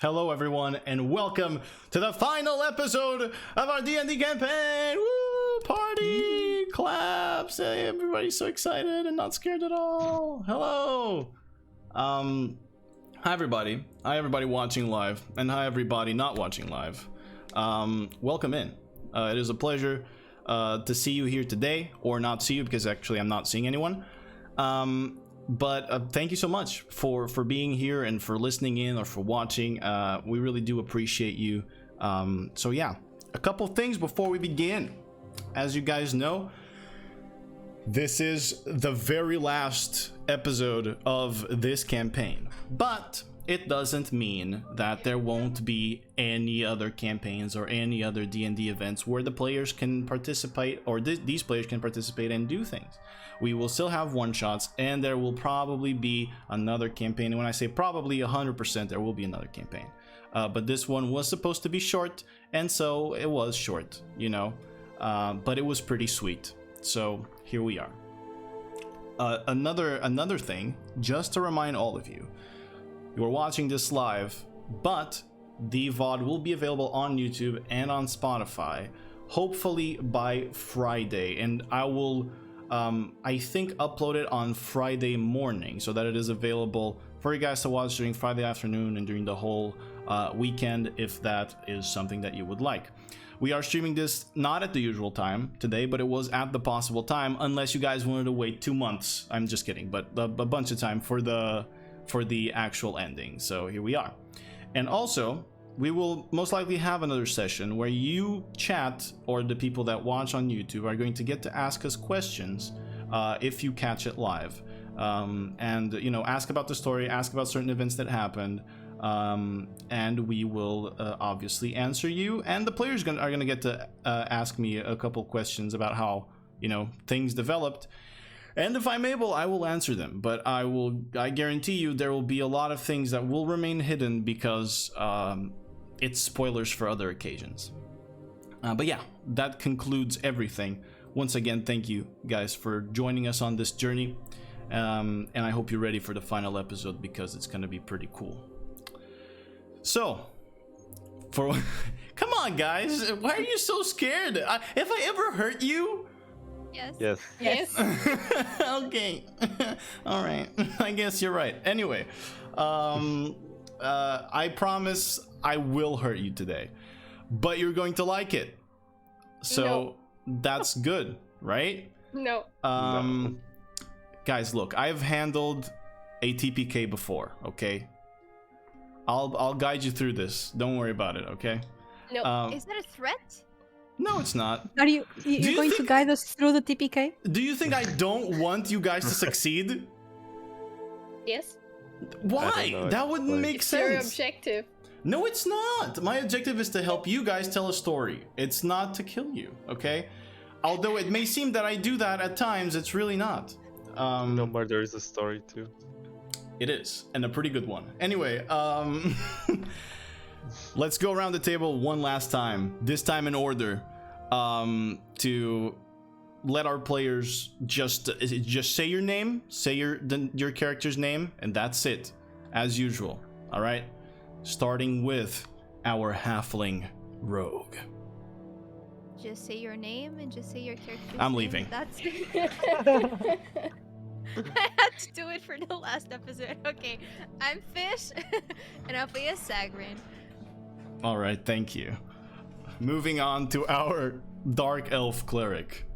Hello everyone, and welcome to the final episode of our D&D campaign! Woo! Party! Claps! Hey, everybody's so excited and not scared at all! Hello! Hi everybody. Hi everybody watching live, and hi everybody not watching live. Welcome in. It is a pleasure to see you here today, or not see you, because actually I'm not seeing anyone. But thank you so much for being here and for listening in or for watching. We really do appreciate you. So yeah, a couple things before we begin. As you guys know, this is the very last episode of this campaign, but it doesn't mean that there won't be any other campaigns or any other D&D events where the players can participate, or these players can participate and do things. We will still have one-shots, and there will probably be another campaign. And when I say probably, 100% there will be another campaign. But this one was supposed to be short, and so it was short, you know. But it was pretty sweet. So here we are. Another thing, just to remind all of you, you are watching this live, but the VOD will be available on YouTube and on Spotify, hopefully by Friday. And I will, I think, upload it on Friday morning so that it is available for you guys to watch during Friday afternoon and during the whole weekend, if that is something that you would like. We are streaming this not at the usual time today, but it was at the possible time, unless you guys wanted to wait 2 months. I'm just kidding, but a bunch of time for the actual ending. So here we are. And also, we will most likely have another session where you chat, or the people that watch on YouTube are going to get to ask us questions if you catch it live. And, you know, ask about the story, ask about certain events that happened, and we will obviously answer you. And the players are going to get to ask me a couple questions about how, you know, things developed. And if I'm able, I will answer them, but I guarantee you there will be a lot of things that will remain hidden because it's spoilers for other occasions. But yeah, that concludes everything. Once again, thank you guys for joining us on this journey. And I hope you're ready for the final episode, because it's going to be pretty cool. So, come on guys, why are you so scared? If I ever hurt you? Yes. Okay. All right. I guess you're right. Anyway, I promise I will hurt you today, but you're going to like it. So No. That's good, right? No. No. Guys, look, I've handled a TPK before, okay? I'll guide you through this. Don't worry about it, okay? No. Is that a threat? No, it's not. Are you you going to think- guide us through the TPK? Do you think I don't want you guys to succeed? Yes. Why? know, That wouldn't like- make It's your sense. objective. No, it's not. My objective is to help you guys tell a story. It's not to kill you, okay? Although it may seem that I do that at times, it's really not. No, but there is a story too. It is, and a pretty good one. Anyway, let's go around the table one last time. This time in order, to let our players just say your name, say your character's name, and that's it, as usual. All right, starting with our halfling rogue. Just say your name and just say your character. I'm leaving. That's. I had to do it for the last episode. Okay, I'm Fish, and I'll play as Sagrin. All right, thank you. Moving on to our dark elf cleric.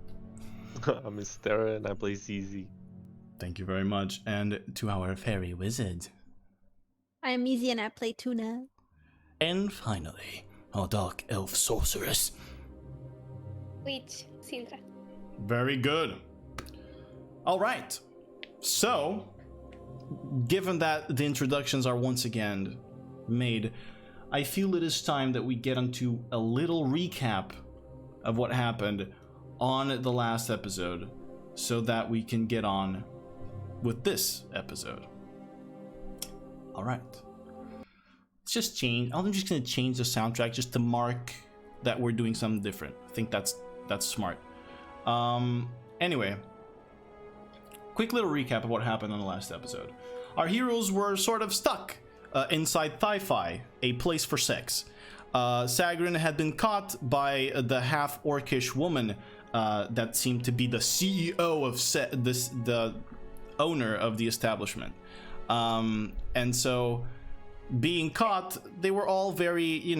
I'm Estera and I play ZZ. Thank you very much. And to our fairy wizard. I am Easy and I play Tuna. And finally, our dark elf sorceress. Witch. Syndra. Very good. All right. So, given that the introductions are once again made, I feel it is time that we get into a little recap of what happened on the last episode, so that we can get on with this episode. All right. Let's just change. I'm just going to change the soundtrack just to mark that we're doing something different. I think that's smart. Anyway, quick little recap of what happened on the last episode. Our heroes were sort of stuck inside Thai-Fi, a place for sex. Sagrin had been caught by the half-orcish woman that seemed to be the CEO of the owner of the establishment. And so, being caught, they were all very,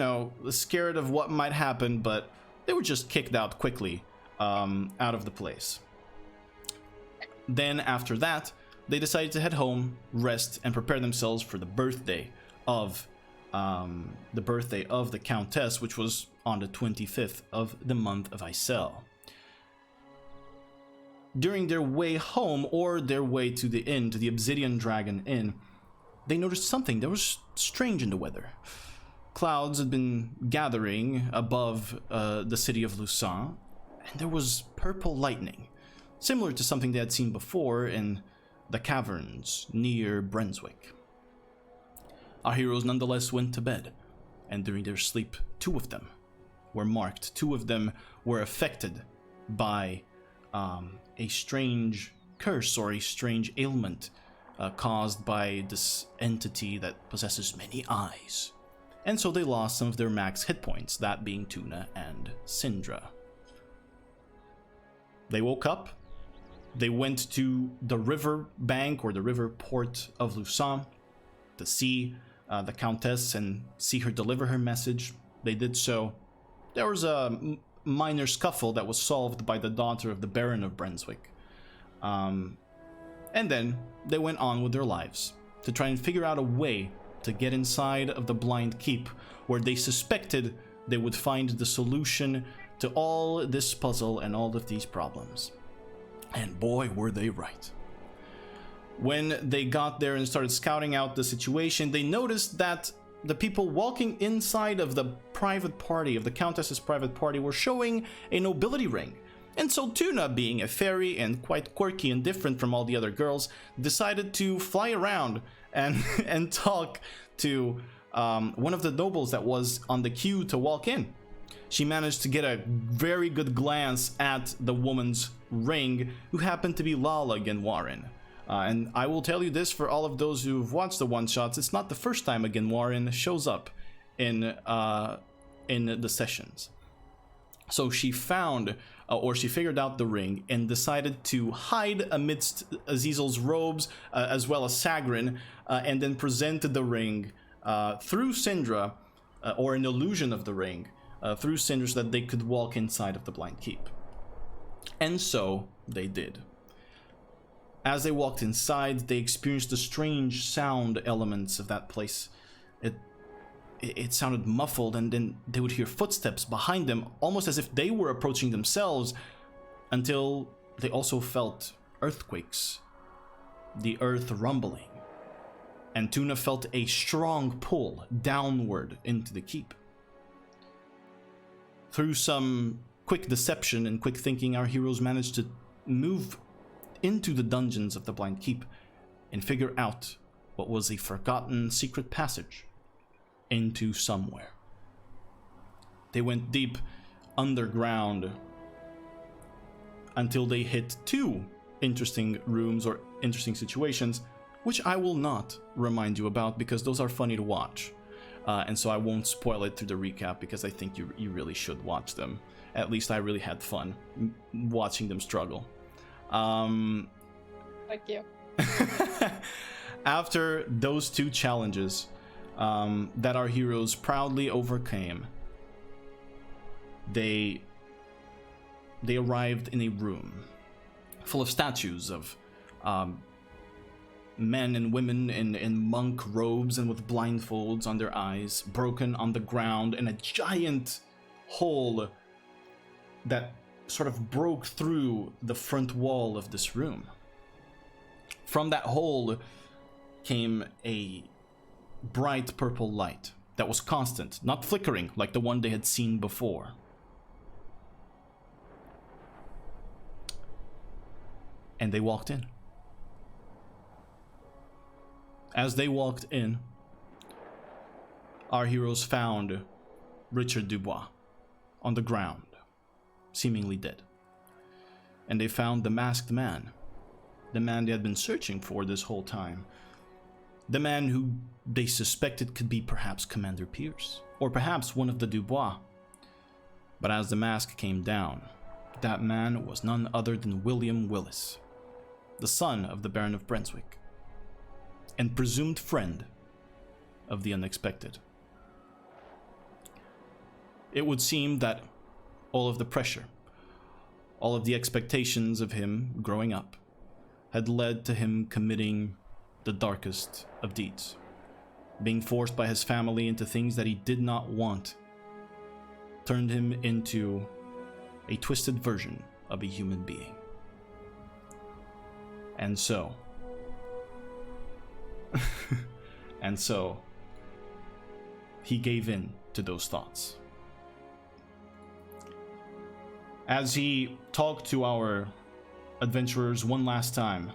scared of what might happen, but they were just kicked out quickly out of the place. Then, after that, they decided to head home, rest, and prepare themselves for the birthday of the Countess, which was on the 25th of the month of Isel. During their way home, or their way to the inn, to the Obsidian Dragon Inn, they noticed something that was strange in the weather. Clouds had been gathering above the city of Lucin, and there was purple lightning, similar to something they had seen before in the caverns near Brunswick. Our heroes nonetheless went to bed, and during their sleep, 2 of them were marked. 2 of them were affected by a strange curse or a strange ailment caused by this entity that possesses many eyes. And so they lost some of their max hit points, that being Tuna and Syndra. They woke up. They went to the river bank or the river port of Lucin to see the Countess and see her deliver her message. They did so. There was a minor scuffle that was solved by the daughter of the Baron of Brunswick. And then they went on with their lives to try and figure out a way to get inside of the Blind Keep, where they suspected they would find the solution to all this puzzle and all of these problems. And boy, were they right. When they got there and started scouting out the situation, they noticed that the people walking inside of the private party, of the Countess's private party, were showing a nobility ring. And so Tuna, being a fairy and quite quirky and different from all the other girls, decided to fly around and talk to one of the nobles that was on the queue to walk in. She managed to get a very good glance at the woman's ring, who happened to be Lala Genwarin. And I will tell you this for all of those who've watched the one-shots, it's not the first time a Genwarin shows up in the sessions. So she found, or she figured out the ring and decided to hide amidst Azazel's robes, as well as Sagrin, and then presented the ring through Syndra, or an illusion of the ring, through Syndra, so that they could walk inside of the Blind Keep. And so they did. As they walked inside, they experienced the strange sound elements of that place. It sounded muffled, and then they would hear footsteps behind them, almost as if they were approaching themselves, until they also felt earthquakes, the earth rumbling. And Tuna felt a strong pull downward into the keep. Through some quick deception and quick thinking, our heroes managed to move into the dungeons of the Blind Keep and figure out what was a forgotten secret passage into somewhere. They went deep underground until they hit 2 interesting rooms or interesting situations, which I will not remind you about because those are funny to watch. And so I won't spoil it through the recap because I think you really should watch them. At least I really had fun watching them struggle. Thank you. After those 2 challenges that our heroes proudly overcame, they arrived in a room full of statues of men and women in monk robes and with blindfolds on their eyes, broken on the ground, and a giant hole that sort of broke through the front wall of this room. From that hole came a bright purple light that was constant, not flickering like the one they had seen before. And they walked in. As they walked in, our heroes found Richard Dubois on the ground, seemingly dead. And they found the masked man, the man they had been searching for this whole time. The man who they suspected could be perhaps Commander Pierce, or perhaps one of the Dubois. But as the mask came down, that man was none other than William Willis, the son of the Baron of Brunswick, and presumed friend of the unexpected. It would seem that all of the pressure, all of the expectations of him growing up, had led to him committing the darkest of deeds, being forced by his family into things that he did not want, turned him into a twisted version of a human being. And so, he gave in to those thoughts. As he talked to our adventurers one last time,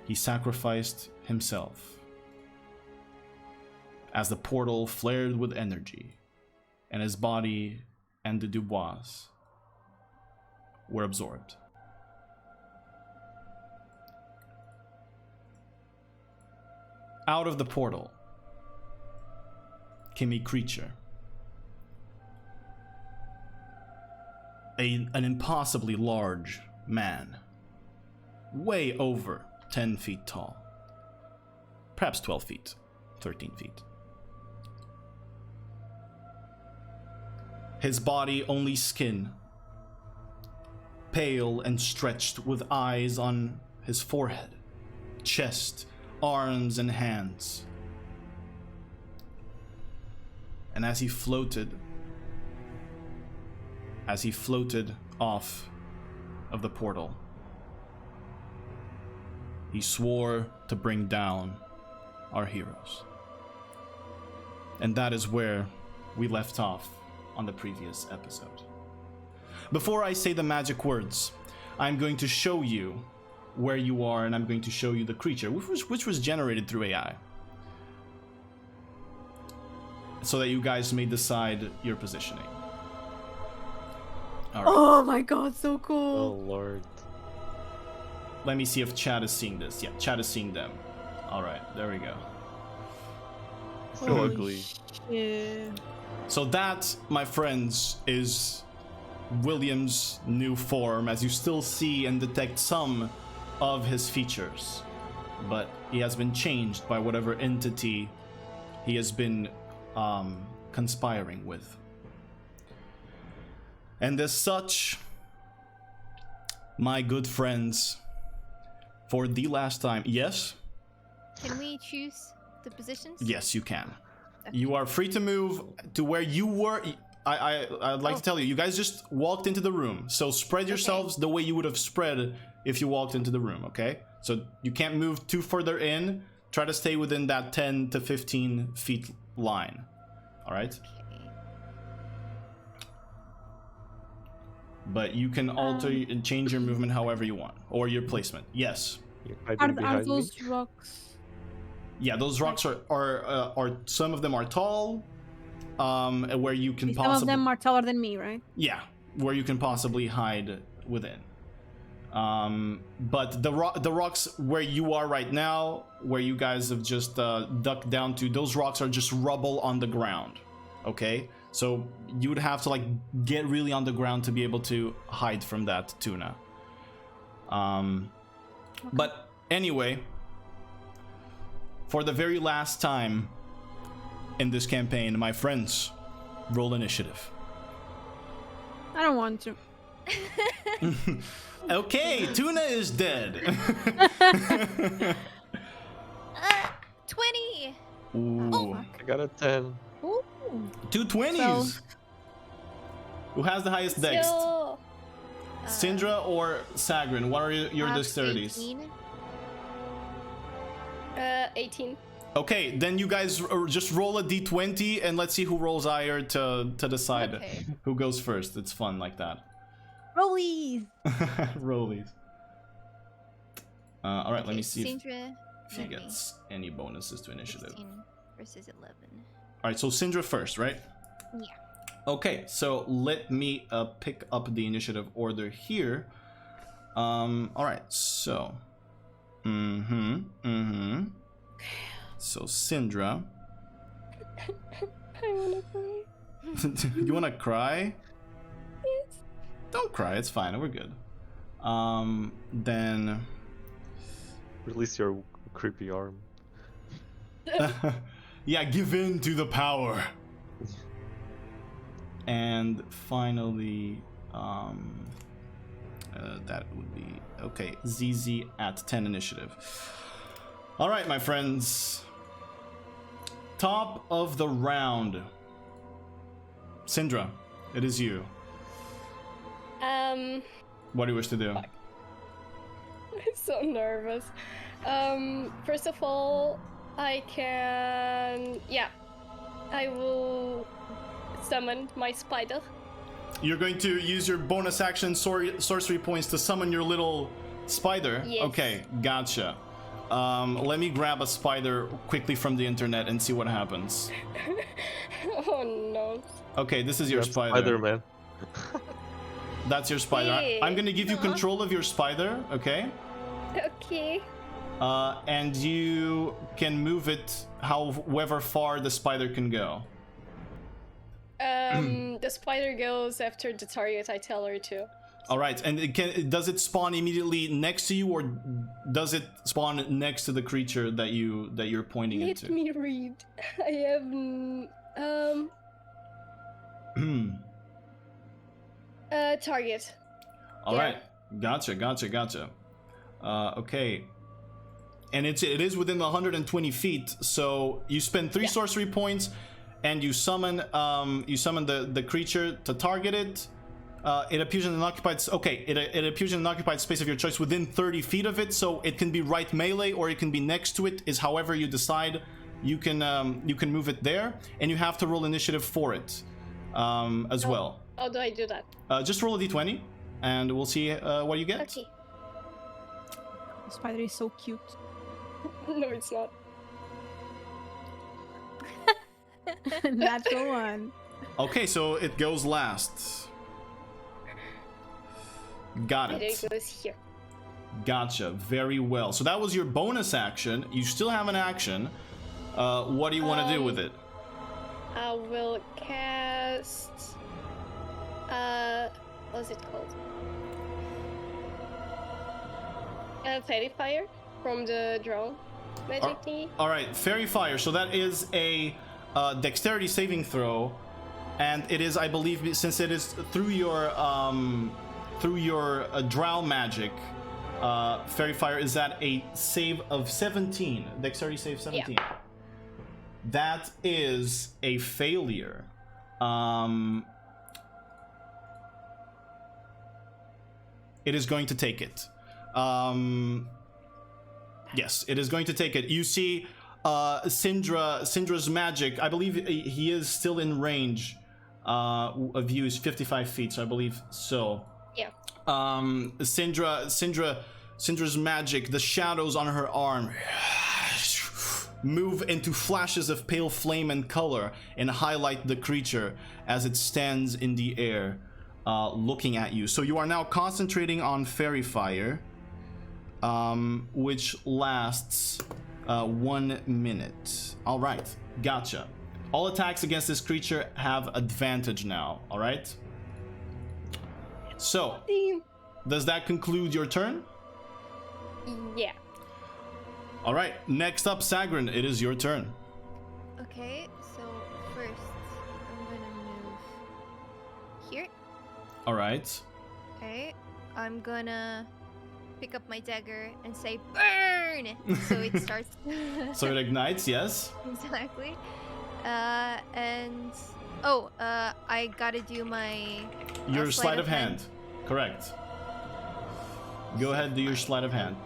he sacrificed himself. As the portal flared with energy, and his body and the Dubois were absorbed. Out of the portal came a creature. An impossibly large man. Way over 10 feet tall. Perhaps 12 feet, 13 feet. His body only skin. Pale and stretched with eyes on his forehead, chest, arms, and hands. And as he floated off of the portal, he swore to bring down our heroes. And that is where we left off on the previous episode. Before I say the magic words, I'm going to show you where you are, and I'm going to show you the creature, which was generated through AI, so that you guys may decide your positioning. All right. Oh my god, so Oh cool. lord. Let me see if chat is seeing this. Yeah, chat is seeing them. All right, there we go. So Holy ugly. shit. So that, my friends, is William's new form, as you still see and detect some of his features. But he has been changed by whatever entity he has been conspiring with. And as such, my good friends, for the last time, yes? Can we choose the positions? Yes, you can. You are free to move to where you were. I'd like to tell you, you guys just walked into the room. So spread yourselves the way you would have spread if you walked into the room, okay? So you can't move too further in. Try to stay within that 10 to 15 feet line. All right? Okay. But you can alter and change your movement however you want, or your placement. Yes. You're hiding Are behind me. those rocks? Yeah, those rocks are some of them are tall, where you can Some possibly. of them are taller than me, right? Yeah, where you can possibly hide within. But the rocks where you are right now, where you guys have just ducked down to, those rocks are just rubble on the ground. Okay, so you would have to like get really on the ground to be able to hide from that tuna. But anyway, for the very last time in this campaign, my friends, roll initiative. I don't want to. Okay, Tuna is dead. 20. Ooh, I got a 10. Ooh. 2 20s. Who has the highest dex? Yo. Syndra or Sagrin? What are your Perhaps dexterities? 18. 18. Okay, then you guys just roll a d20 and let's see who rolls higher to decide Okay. who goes first. It's fun like that. Rollies. Rollies. All right, let me Okay, see Syndra, if he let me. gets any bonuses to initiative. 16 versus 11. All right, so Syndra first, right? Yeah. Okay, so let me pick up the initiative order here. All right, so. So Syndra, I wanna cry. you wanna cry? Yes. Don't cry, it's fine, we're good. Then Release your creepy arm. yeah, give in to the power. And finally, that would be okay. ZZ at 10 initiative. All right, my friends. Top of the round. Syndra, it is you. What do you wish to do? I'm so nervous. First of all, I will summon my spider. You're going to use your bonus action sorcery points to summon your little spider? Yes. Okay, gotcha. Let me grab a spider quickly from the internet and see what happens. Oh no. Okay, this is your That's spider. Spider-Man. That's your spider. Hey. I'm gonna give you Aw. control of your spider, okay? Okay. And you can move it however far the spider can go. The spider goes after the target I tell her to. All right, and does it spawn immediately next to you, or does it spawn next to the creature that you're pointing Let into? me read. I have target. All Yeah. right, gotcha. Okay, and it is within the 120 feet. So you spend 3 Yeah. sorcery points, and you summon the creature to target it. It appears in an occupied. It appears in an occupied space of your choice within 30 feet of it. So it can be right melee, or it can be next to it. Is however you decide. You can move it there, and you have to roll initiative for it as well. How do I do that? Just roll a d20, and we'll see what you get. Okay. The spider is so cute. No, it's not. Natural one. Okay, so it goes last. Got There it. it goes here. Gotcha. Very well. So that was your bonus action. You still have an action. What do you want to do with it? I will cast. What's it called? Fairy Fire from the drone magic thingy. All right, Fairy Fire. So that is a dexterity saving throw, and it is, I believe, since it is through your drow magic. Fairy Fire is at a save of 17. Dexterity save 17. Yeah. That is a failure. It is going to take it. Yes, it is going to take it. You see Syndra's magic. I believe he is still in range of you, is 55 feet, so I believe so. Yeah. Syndra's magic, the shadows on her arm move into flashes of pale flame and color and highlight the creature as it stands in the air, looking at you. So you are now concentrating on Fairy Fire, which lasts 1 minute. All right, gotcha. All attacks against this creature have advantage now. All right. So, does that conclude your turn? Yeah. All right, next up, Sagrin, it is your turn. Okay, so first I'm gonna move here. All right. Okay, I'm gonna pick up my dagger and say burn, so it starts. So it ignites, yes. Exactly. And I gotta do my Your sleight of hand. Correct. Go ahead, do your sleight of hand.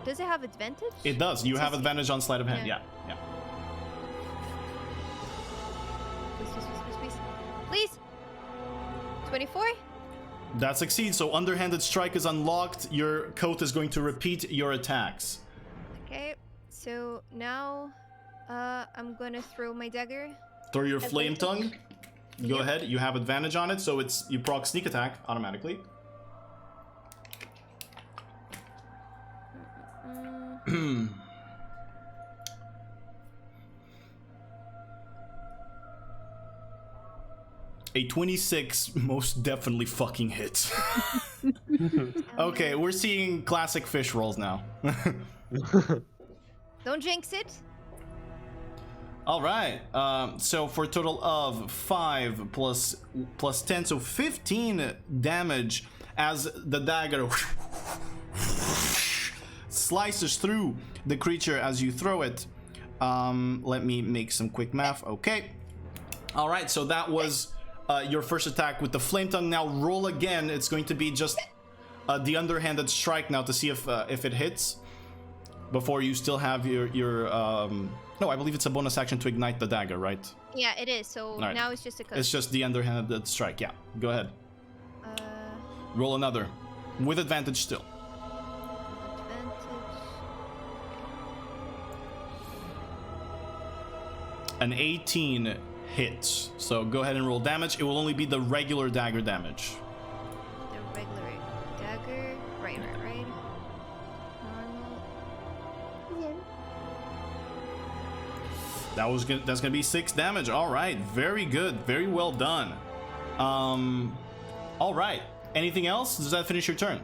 Does it have advantage? It does. You have advantage on sleight of hand. Yeah. Yeah. Please. 24. That succeeds. So underhanded strike is unlocked. Your coat is going to repeat your attacks. Okay, so now I'm gonna throw my dagger. Throw your flame tongue. Go Yep. ahead. You have advantage on it, so you proc sneak attack automatically. A 26 most definitely fucking hits. Okay, we're seeing classic fish rolls now. Don't jinx it. All right. So for a total of 5 plus 10, so 15 damage as the dagger slices through the creature as you throw it. Let me make some quick math. Okay. All right. So that was your first attack with the flame tongue. Now roll again. It's going to be just the underhanded strike now to see if it hits. Before you still have your no, I believe it's a bonus action to ignite the dagger, right? Yeah, it is. So right. now it's just a cut. It's just the underhanded strike. Yeah, go ahead. Roll another with advantage still. An 18 hits. So go ahead and roll damage. It will only be the regular dagger damage. The regular dagger. Right. Normal. That's gonna be 6 damage. All right, very good, very well done. All right. Anything else? Does that finish your turn?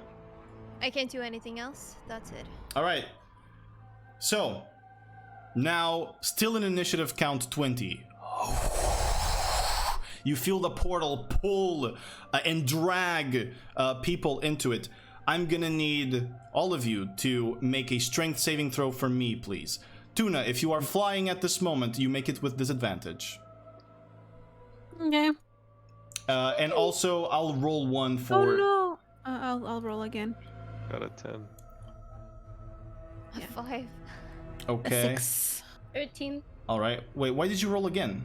I can't do anything else. That's it. All right. So now, still in initiative count 20. You feel the portal pull and drag people into it. I'm gonna need all of you to make a strength saving throw for me, please. Tuna, if you are flying at this moment, you make it with disadvantage. Okay. And also, I'll roll one for... Oh no! I'll roll again. Got a 10. Yeah. 5. Okay. A 6. 13. All right. Wait, why did you roll again?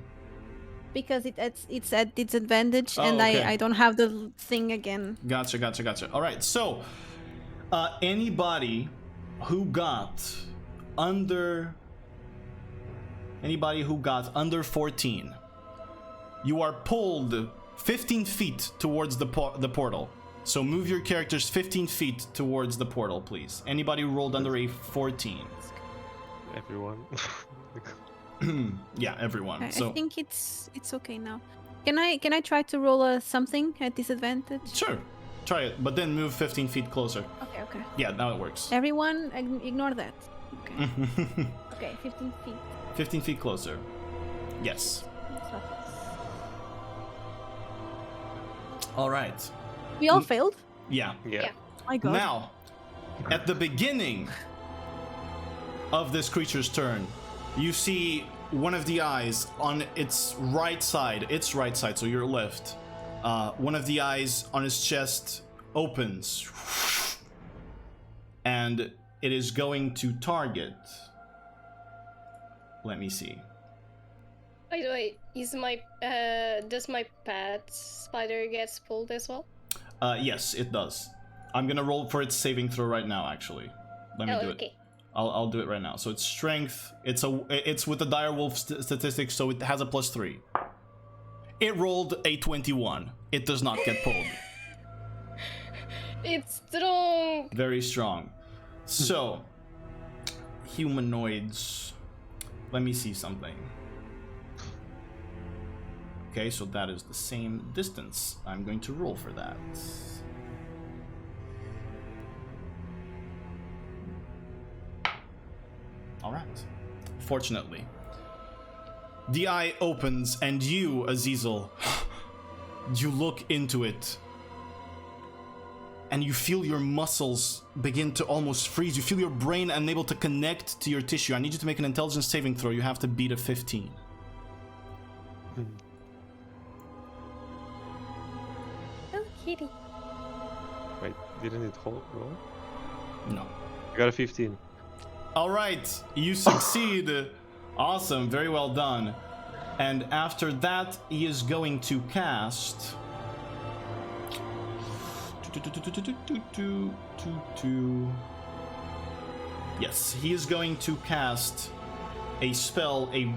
Because it's at disadvantage, Oh, and okay. I don't have the thing again. Gotcha. All right, so anybody who got under 14, you are pulled 15 feet towards the portal. So move your characters 15 feet towards the portal, please. Anybody who rolled under a 14? Everyone. Yeah, everyone. I So think it's okay now. Can I try to roll a something at disadvantage? sure, try it, but then move 15 feet closer. Okay. Yeah, now it works. Everyone, ignore that. Okay. Okay, 15 feet. 15 feet closer. Yes. All right. We all failed? Yeah. Yeah. My god. Now, at the beginning of this creature's turn, you see one of the eyes on its right side, so your left. One of the eyes on his chest opens, and it is going to target. Let me see. By the way, does my pet spider gets pulled as well? Yes, it does. I'm gonna roll for its saving throw right now. Actually, let me do it. I'll do it right now. So it's strength. It's with the direwolf statistics, so it has a +3. It rolled a 21. It does not get pulled. It's strong. Very strong. So, humanoids. Let me see something. Okay, so that is the same distance. I'm going to roll for that. All right. Fortunately, the eye opens, and you, Azizel, you look into it, and you feel your muscles begin to almost freeze. You feel your brain unable to connect to your tissue. I need you to make an intelligence saving throw. You have to beat a 15. Oh, kitty. Wait, didn't it hold roll? No. I got a 15. All right, you succeed. Awesome, very well done. And after that, he is going to cast... Yes, he is going to cast a spell, a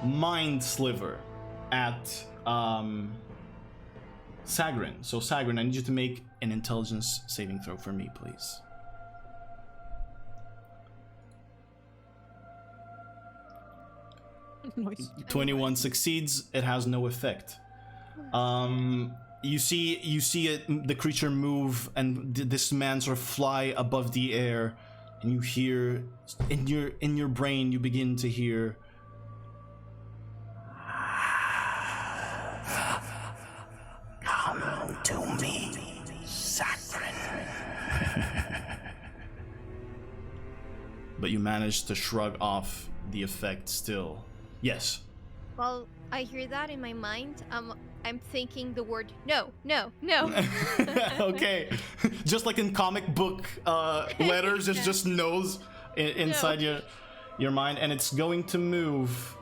Mind Sliver at Sagrin. So Sagrin, I need you to make an intelligence saving throw for me, please. Noise. 21 succeeds. It has no effect. You see it, the creature move, and this man sort of fly above the air, and you hear in your brain you begin to hear. Come to me, Saccharine. But you manage to shrug off the effect still. Yes. While I hear that in my mind, I'm thinking the word no, no, no. Okay. Just like in comic book letters, it's Yeah. just no's inside your mind, and it's going to move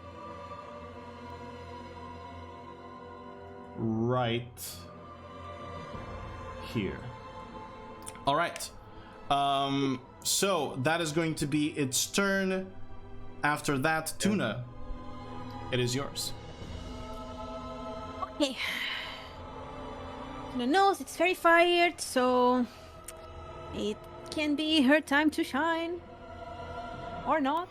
right here. All right. So that is going to be its turn. After that, Tuna, it is yours. Okay. Tuna knows it's very fired, so it can be her time to shine. Or not.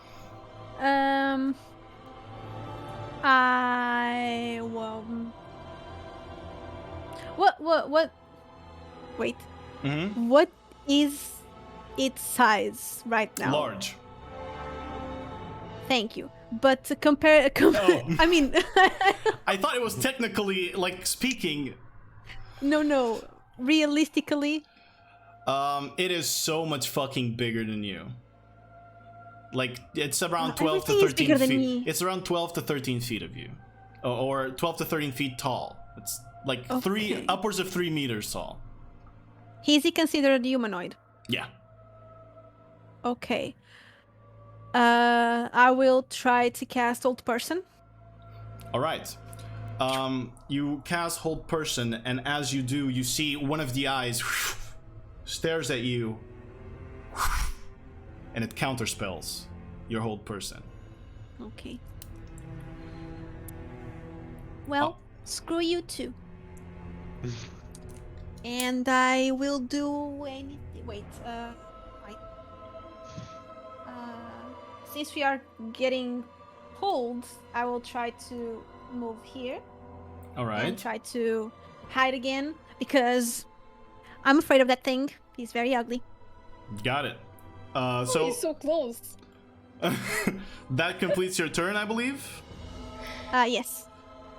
What? Wait. Mm-hmm. What is its size right now? Large. Thank you. But to compare Oh. I mean, I thought it was technically, like, speaking. no. Realistically, It is so much fucking bigger than you. Like, it's around No, 12 to everything is 13 bigger than feet. me. It's around 12 to 13 feet of you. Or 12 to 13 feet tall. It's like Okay. upwards of 3 meters tall. is he considered humanoid? Yeah. Okay. I will try to cast Old Person. All right. You cast Hold Person, and as you do, you see one of the eyes stares at you, and it counterspells your Hold Person. Okay. Well, Oh. screw you too. And I will do anything. Wait, since we are getting pulled, I will try to move here All and right. try to hide again because I'm afraid of that thing. He's very ugly. Got it. Oh, So he's so close. that completes your turn, I believe. Yes.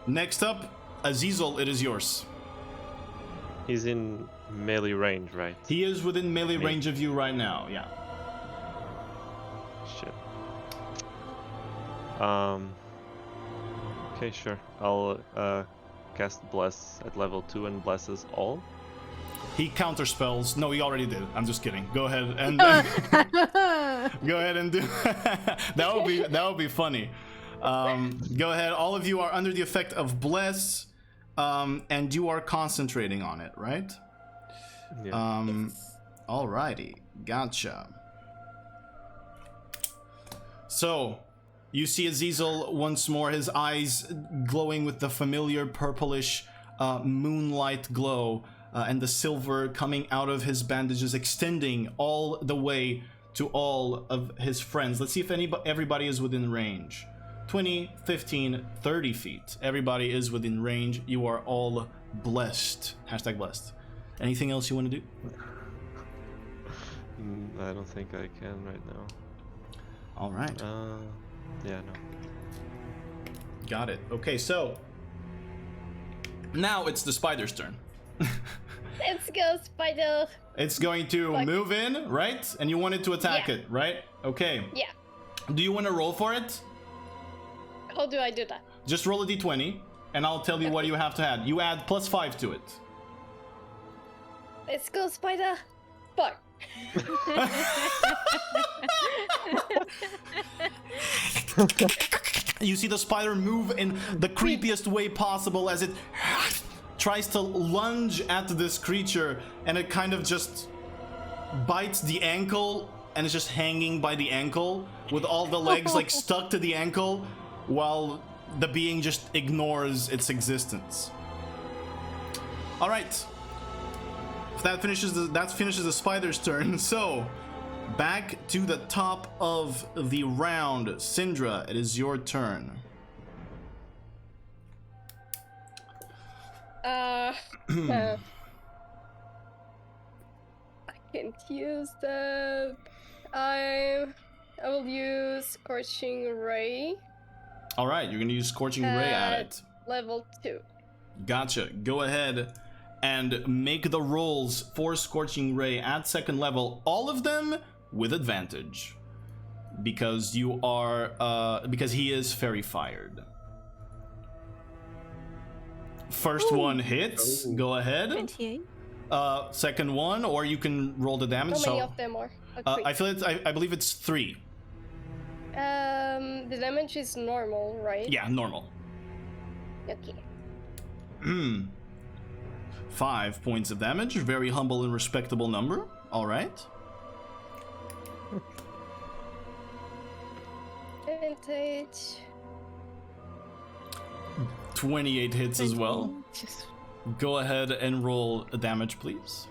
Next up, Azizel, it is yours. He's in melee range, right? He is within melee Me. range of you right now, yeah. Shit. Okay, sure. I'll cast Bless at level 2 and blesses all. He counterspells. No, he already did. I'm just kidding. Go ahead and go ahead and do that would be funny. Go ahead. All of you are under the effect of Bless, and you are concentrating on it, right? Yeah. Alrighty, gotcha. So, you see Azizel once more, his eyes glowing with the familiar purplish moonlight glow, and the silver coming out of his bandages, extending all the way to all of his friends. Let's see if everybody is within range. 20, 15, 30 feet. Everybody is within range. You are all blessed. Hashtag blessed. Anything else you want to do? I don't think I can right now. All right. Yeah, no. Got it. Okay, so now it's the spider's turn. Let's go, spider. It's going to Fuck. move in, right? And you wanted to attack Yeah. it, right? Okay. Yeah. Do you want to roll for it? How do I do that? Just roll a d20, and I'll tell you what you have to add. You add +5 to it. Let's go, spider. Fuck. You see the spider move in the creepiest way possible as it tries to lunge at this creature, and it kind of just bites the ankle and is just hanging by the ankle with all the legs like stuck to the ankle while the being just ignores its existence. All right. That finishes the spider's turn. So, back to the top of the round. Syndra, it is your turn. I can't use that. I will use Scorching Ray All right, you're gonna use Scorching Ray at it. level 2. Gotcha. Go ahead and make the rolls for Scorching Ray at 2nd level, all of them with advantage. Because you are, because he is fairy fired. First one hits, go ahead. 28. Second one, or you can roll the damage. How many So of them are? I feel it's, I believe it's 3. The damage is normal, right? Yeah, normal. Okay. 5 points of damage, very humble and respectable number. All right. Advantage. 28 hits as well. Go ahead and roll a damage, please.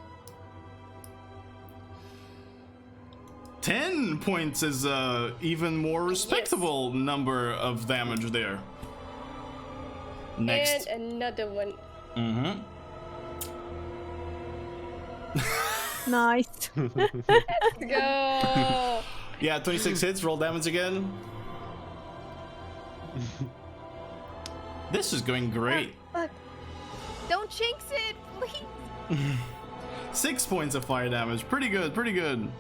10 points is a even more respectable number of damage there. Next. And another one. Mm-hmm. Nice. Let's go. Yeah, 26 hits, roll damage again. This is going great. Fuck. Don't jinx it, please. 6 points of fire damage. Pretty good, pretty good.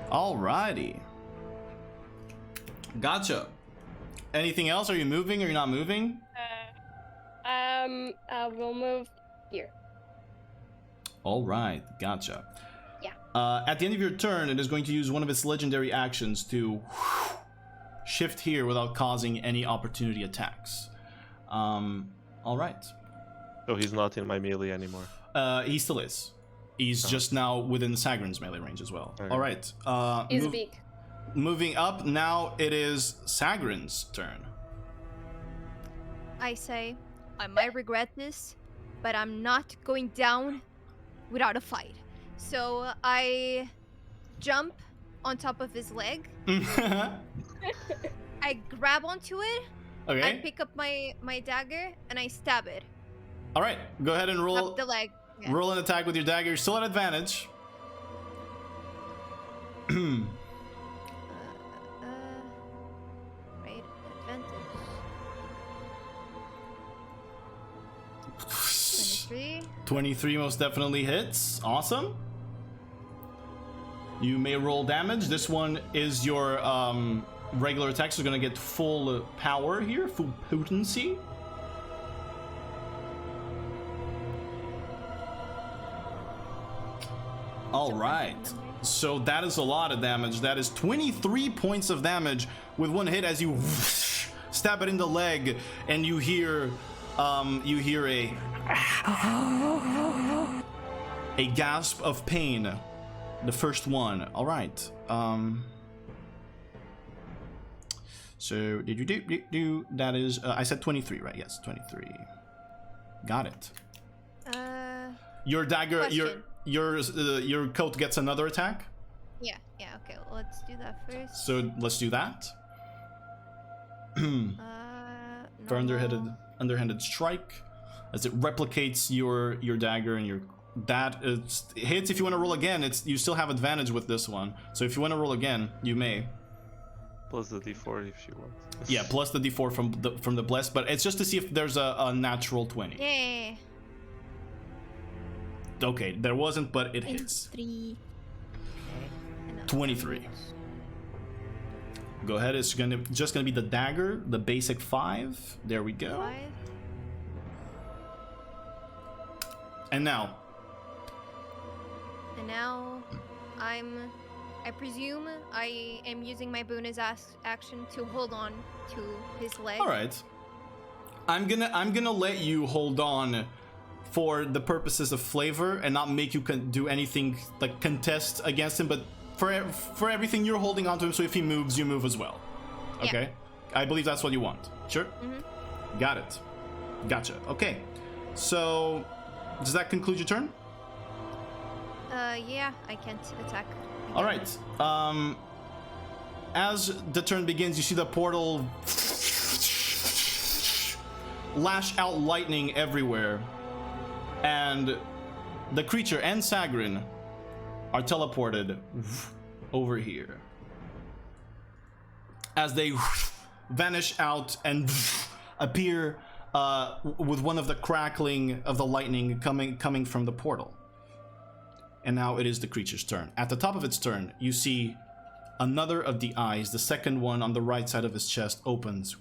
Alrighty. Gotcha. Anything else? Are you moving or you're not moving? I will move here. Alright, gotcha. Yeah. At the end of your turn, it is going to use one of its legendary actions to shift here without causing any opportunity attacks. Alright. So he's not in my melee anymore. He still is. He's just now within Sagrin's melee range as well. Okay. Alright. He's big. Moving up, now it is Sagrin's turn. I say, I might regret this, but I'm not going down without a fight. So I jump on top of his leg. I grab onto it. I Okay. pick up my dagger and I stab it. Alright, go ahead and roll. Up the leg. Yeah. Roll an attack with your dagger. You're still at advantage. Right, advantage. 23. 23 most definitely hits. Awesome. You may roll damage. This one is your regular attack, so you're gonna get full power here, full potency. All right. So that is a lot of damage. That is 23 points of damage with one hit as you stab it in the leg, and you hear a gasp of pain. The first one. All right. So did you do that is I said 23, right? Yes, 23. Got it. Your dagger, Question. your coat gets another attack. Yeah, okay, let's do that first. So let's do that. For Normal. underhanded strike, as it replicates your dagger, and your hits. If you want to roll again, you still have advantage with this one. So if you want to roll again, you may. Plus the d4 if she wants. Yeah, plus the d4 from the bless, but it's just to see if there's a natural 20. Yeah. Okay, there wasn't, but it hits. 3. 23. Go ahead. It's just gonna be the dagger, the basic 5. There we go. 5. And now. And now I presume I am using my bonus action to hold on to his leg. All right. I'm gonna let you hold on for the purposes of flavor and not make you do anything like contest against him, but for everything you're holding on to him, so if he moves, you move as well. Okay? Yeah. I believe that's what you want. Sure? Mm-hmm. Got it. Gotcha. Okay. So, does that conclude your turn? Yeah, I can't attack. Again. All right. As the turn begins, you see the portal lash out lightning everywhere. and the creature and Sagrin are teleported over here. As they vanish out and appear with one of the crackling of the lightning coming from the portal. And now it is the creature's turn. At the top of its turn, you see another of the eyes, the second one on the right side of his chest, opens.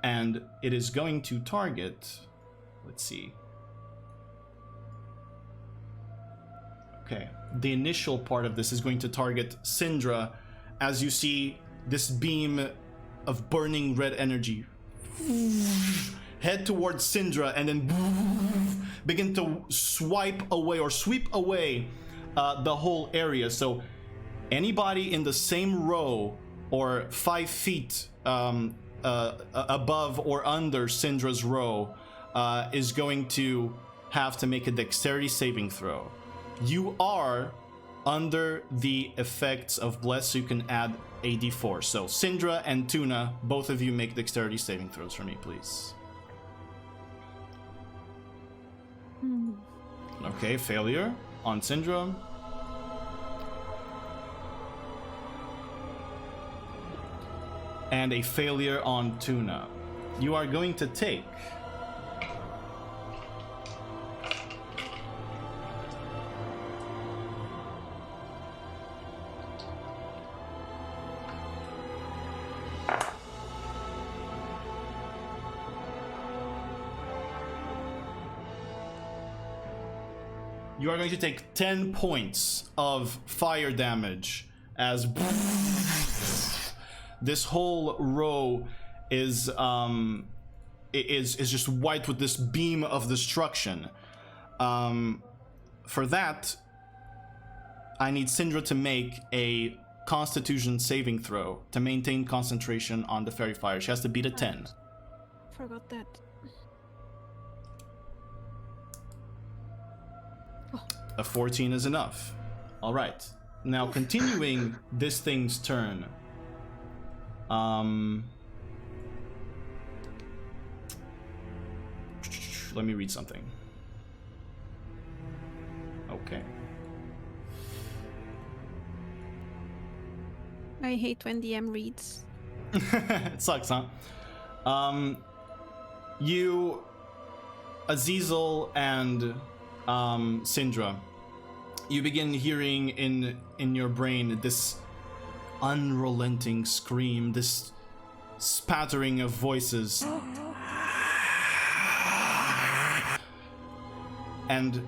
And it is going to target... Let's see. Okay. The initial part of this is going to target Syndra, as you see this beam of burning red energy head towards Syndra and then begin to sweep away the whole area. So anybody in the same row or 5 feet above or under Syndra's row is going to have to make a dexterity saving throw. You are under the effects of Bless, so you can add a d4. So Syndra and Tuna, both of you make dexterity saving throws for me, please. Okay, failure on Syndra. And a failure on Tuna. You are going to take... You are going to take 10 points of fire damage as this whole row is just wiped with this beam of destruction. For that, I need Syndra to make a Constitution saving throw to maintain concentration on the fairy fire. She has to beat a 10. Forgot that. A 14 is enough. All right. Now, continuing this thing's turn. Let me read something. Okay. I hate when DM reads. It sucks, huh? You, Azizel, and Syndra, you begin hearing in your brain this unrelenting scream, this spattering of voices. And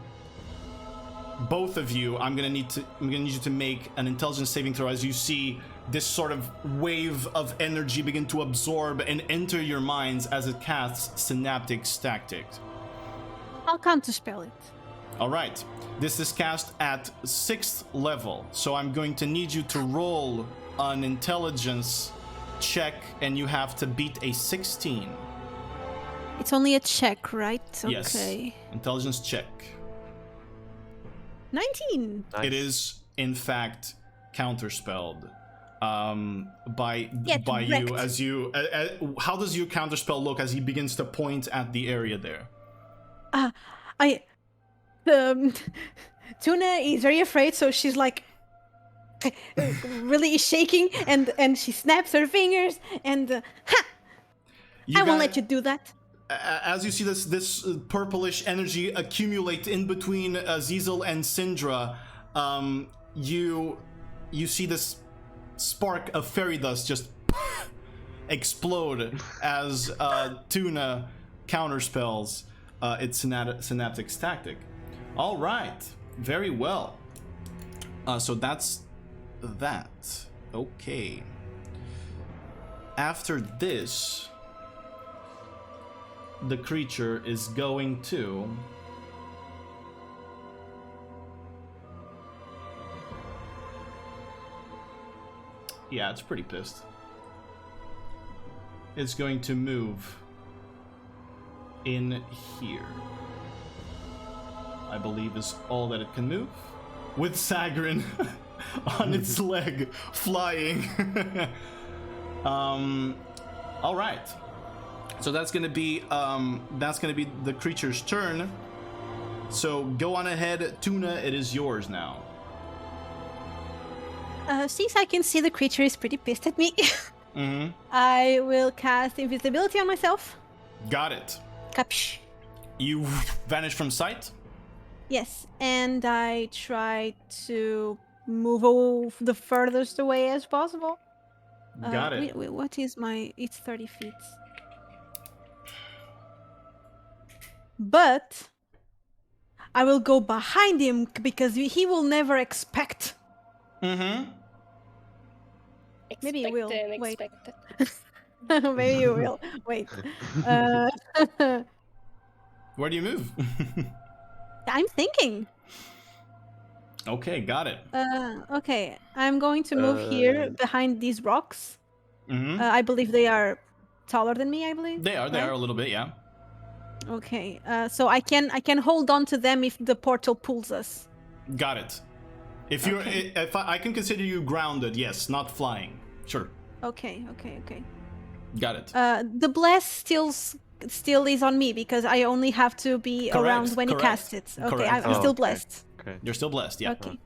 both of you, I'm gonna need you to make an intelligence saving throw as you see this sort of wave of energy begin to absorb and enter your minds as it casts Synaptic Static. I'll counterspell it. All right, this is cast at 6th level, so I'm going to need you to roll an intelligence check, and you have to beat a 16. It's only a check, right? Yes. Okay. Intelligence check. 19. Nice. It is, in fact, counterspelled by you as you. How does your counterspell look as he begins to point at the area there? Tuna is very afraid, so she's like really shaking, and she snaps her fingers, and I won't let you do that. As you see this purplish energy accumulate in between Azizel and Syndra, you see this spark of fairy dust just explode as Tuna counterspells its synaptic static. All right, very well. So that's that. Okay. After this, the creature is going to yeah, it's pretty pissed. It's going to move in here. I believe is all that it can move, with Sagrin on its leg flying. All right. So that's gonna be the creature's turn. So go on ahead, Tuna. It is yours now. Since I can see the creature is pretty pissed at me, Mm-hmm. I will cast invisibility on myself. Got it. Kapsh. You vanish from sight. Yes, and I try to move the furthest away as possible. Got it. Wait, what is my... It's 30 feet. But I will go behind him because he will never expect. Mm-hmm. Maybe you will. Expect Wait. unexpected. Maybe you will. Wait. Where do you move? I'm thinking. Okay, got it. Okay. I'm going to move here behind these rocks. Mm-hmm. I believe they are taller than me, I believe. They are right? a little bit, yeah. Okay. So I can hold on to them if the portal pulls us. Got it. If you're, if I can consider you grounded, yes, not flying. Sure. Okay. Got it. The bless still is on me because I only have to be Correct, around when he correct, casts it. Okay, correct. I'm Oh, still okay. blessed. Okay. You're still blessed, yeah. Okay.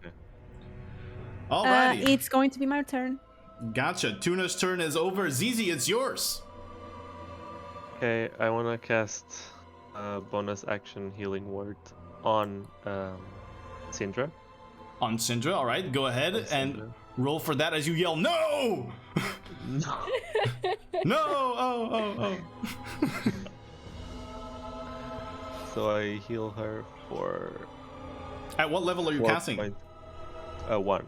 Alrighty. It's going to be my turn. Gotcha. Tuna's turn is over. Zizi, it's yours. Okay, I want to cast a bonus action healing word on Syndra. On Syndra, alright, go ahead On and Syndra. roll for that as you yell, no! No. No! Oh. So I heal her for At what level are you 4 casting? point- one.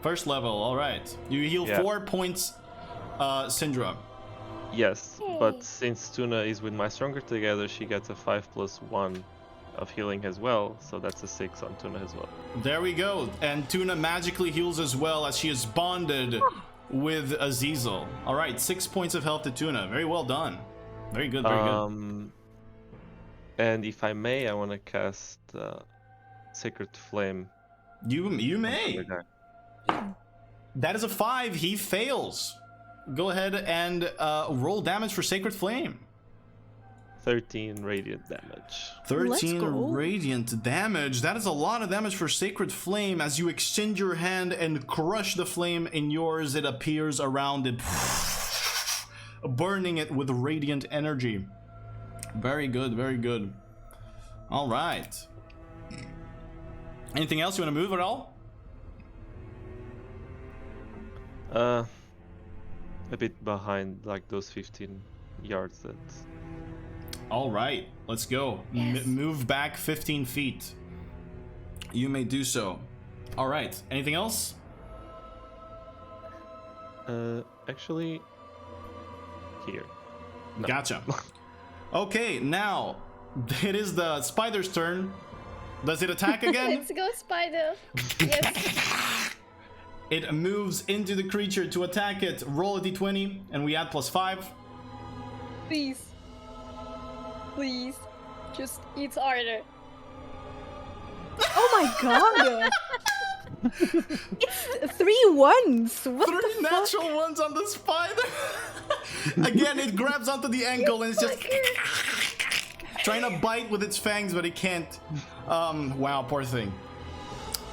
First level, alright. You heal Yeah. 4 points, Syndra. Yes, but since Tuna is with my stronger together, she gets a 5+1 of healing as well, so that's a 6 on Tuna as well. There we go. And Tuna magically heals as well as she is bonded with Azazel. Alright, 6 points of health to Tuna. Very well done. Very good, very good. And if I may, I want to cast Sacred Flame. You may. on the guy. That is a 5. He fails. Go ahead and roll damage for Sacred Flame. 13 radiant damage. 13 go. radiant damage. That is a lot of damage for Sacred Flame. As you extend your hand and crush the flame in yours, it appears around it, burning it with radiant energy. Very good, very good. All right. Anything else you want to move at all? A bit behind, like those 15 yards that... All right, let's go. Yes. Move back 15 feet. You may do so. All right, anything else? Actually... Here. No. Gotcha. Okay, now it is the spider's turn. Does it attack again? Let's go, spider. Yes. It moves into the creature to attack it. Roll a d20, and we add +5. Please. Please. Just eat harder. Oh my god! It's 3 ones. What the 3 fuck? natural ones on the spider. Again, it grabs onto the ankle and it's just trying to bite with its fangs, but it can't. Wow, poor thing.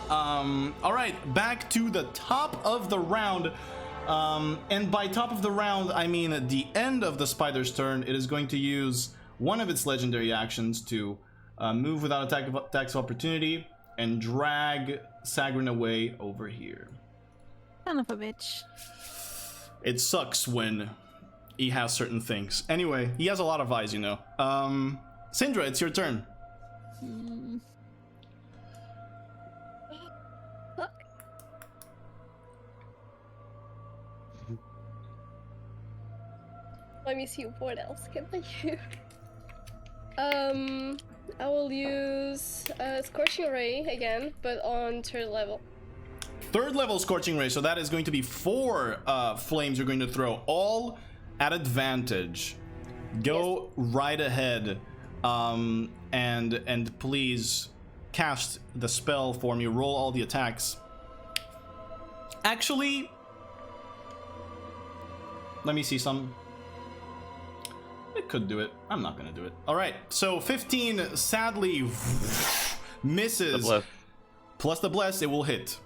All right, back to the top of the round. And by top of the round, I mean at the end of the spider's turn. It is going to use one of its legendary actions to move without attacks of opportunity and drag Sagrin away over here. Son of a bitch. It sucks when he has certain things. Anyway, he has a lot of eyes, you know. Syndra, it's your turn. Fuck. Let me see what else can I use. I will use Scorching Ray again, but on 3rd level. 3rd level Scorching Ray, so that is going to be 4 flames you're going to throw, all at advantage. Go right ahead, and please cast the spell for me. Roll all the attacks. Actually, let me see some. could do it. I'm not gonna do it. All right, so 15 sadly misses. The bless. Plus the bless, it will hit.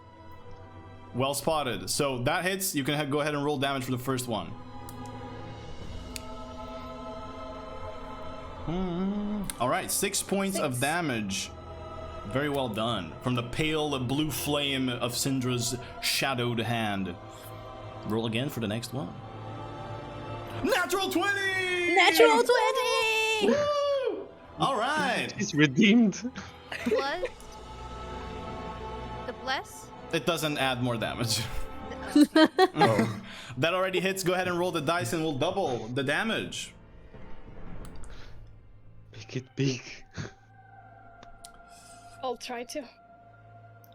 Well spotted. So that hits. You can go ahead and roll damage for the first one. All right, 6 points of damage. Very well done. From the pale blue flame of Syndra's shadowed hand. Roll again for the next one. Natural 20! Natural 20! Woo! All right. He's redeemed. Plus the bless. It doesn't add more damage. Oh. That already hits. Go ahead and roll the dice and we'll double the damage. Make it big. I'll try to.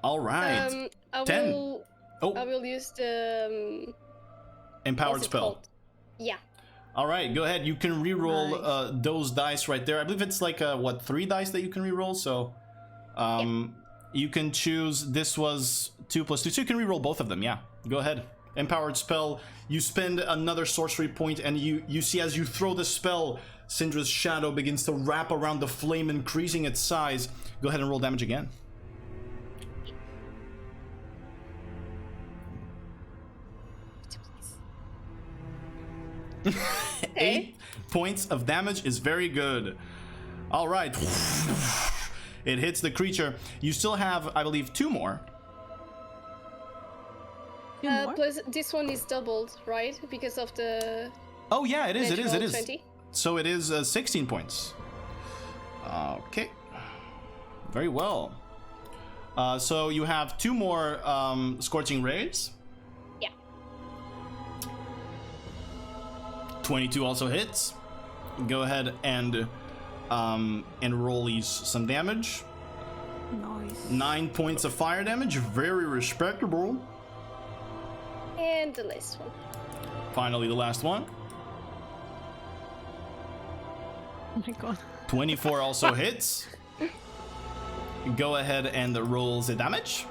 All right. I 10. will. Oh, I will use the empowered what's it spell. called? Yeah. All right, go ahead. You can re-roll Nice. those dice right there. I believe it's like what, 3 dice that you can re-roll. So, you can choose. This was 2 plus 2, so you can re-roll both of them. Yeah, go ahead. Empowered spell. You spend another sorcery point, and you see as you throw the spell, Syndra's shadow begins to wrap around the flame, increasing its size. Go ahead and roll damage again. Okay. 8 points of damage is very good. All right. It hits the creature. You still have, I believe, 2 more. Two more? Plus this one is doubled, right? Because of the Oh yeah, it is. It is. It natural is. 20. So it is 16 points. Okay. Very well. So you have 2 more scorching rays. Yeah. 22 also hits. Go ahead and roll these some damage. Nice. 9 points of fire damage. Very respectable. And the last one. Finally, the last one. Oh my god. 24 also hits. Go ahead and roll the damage.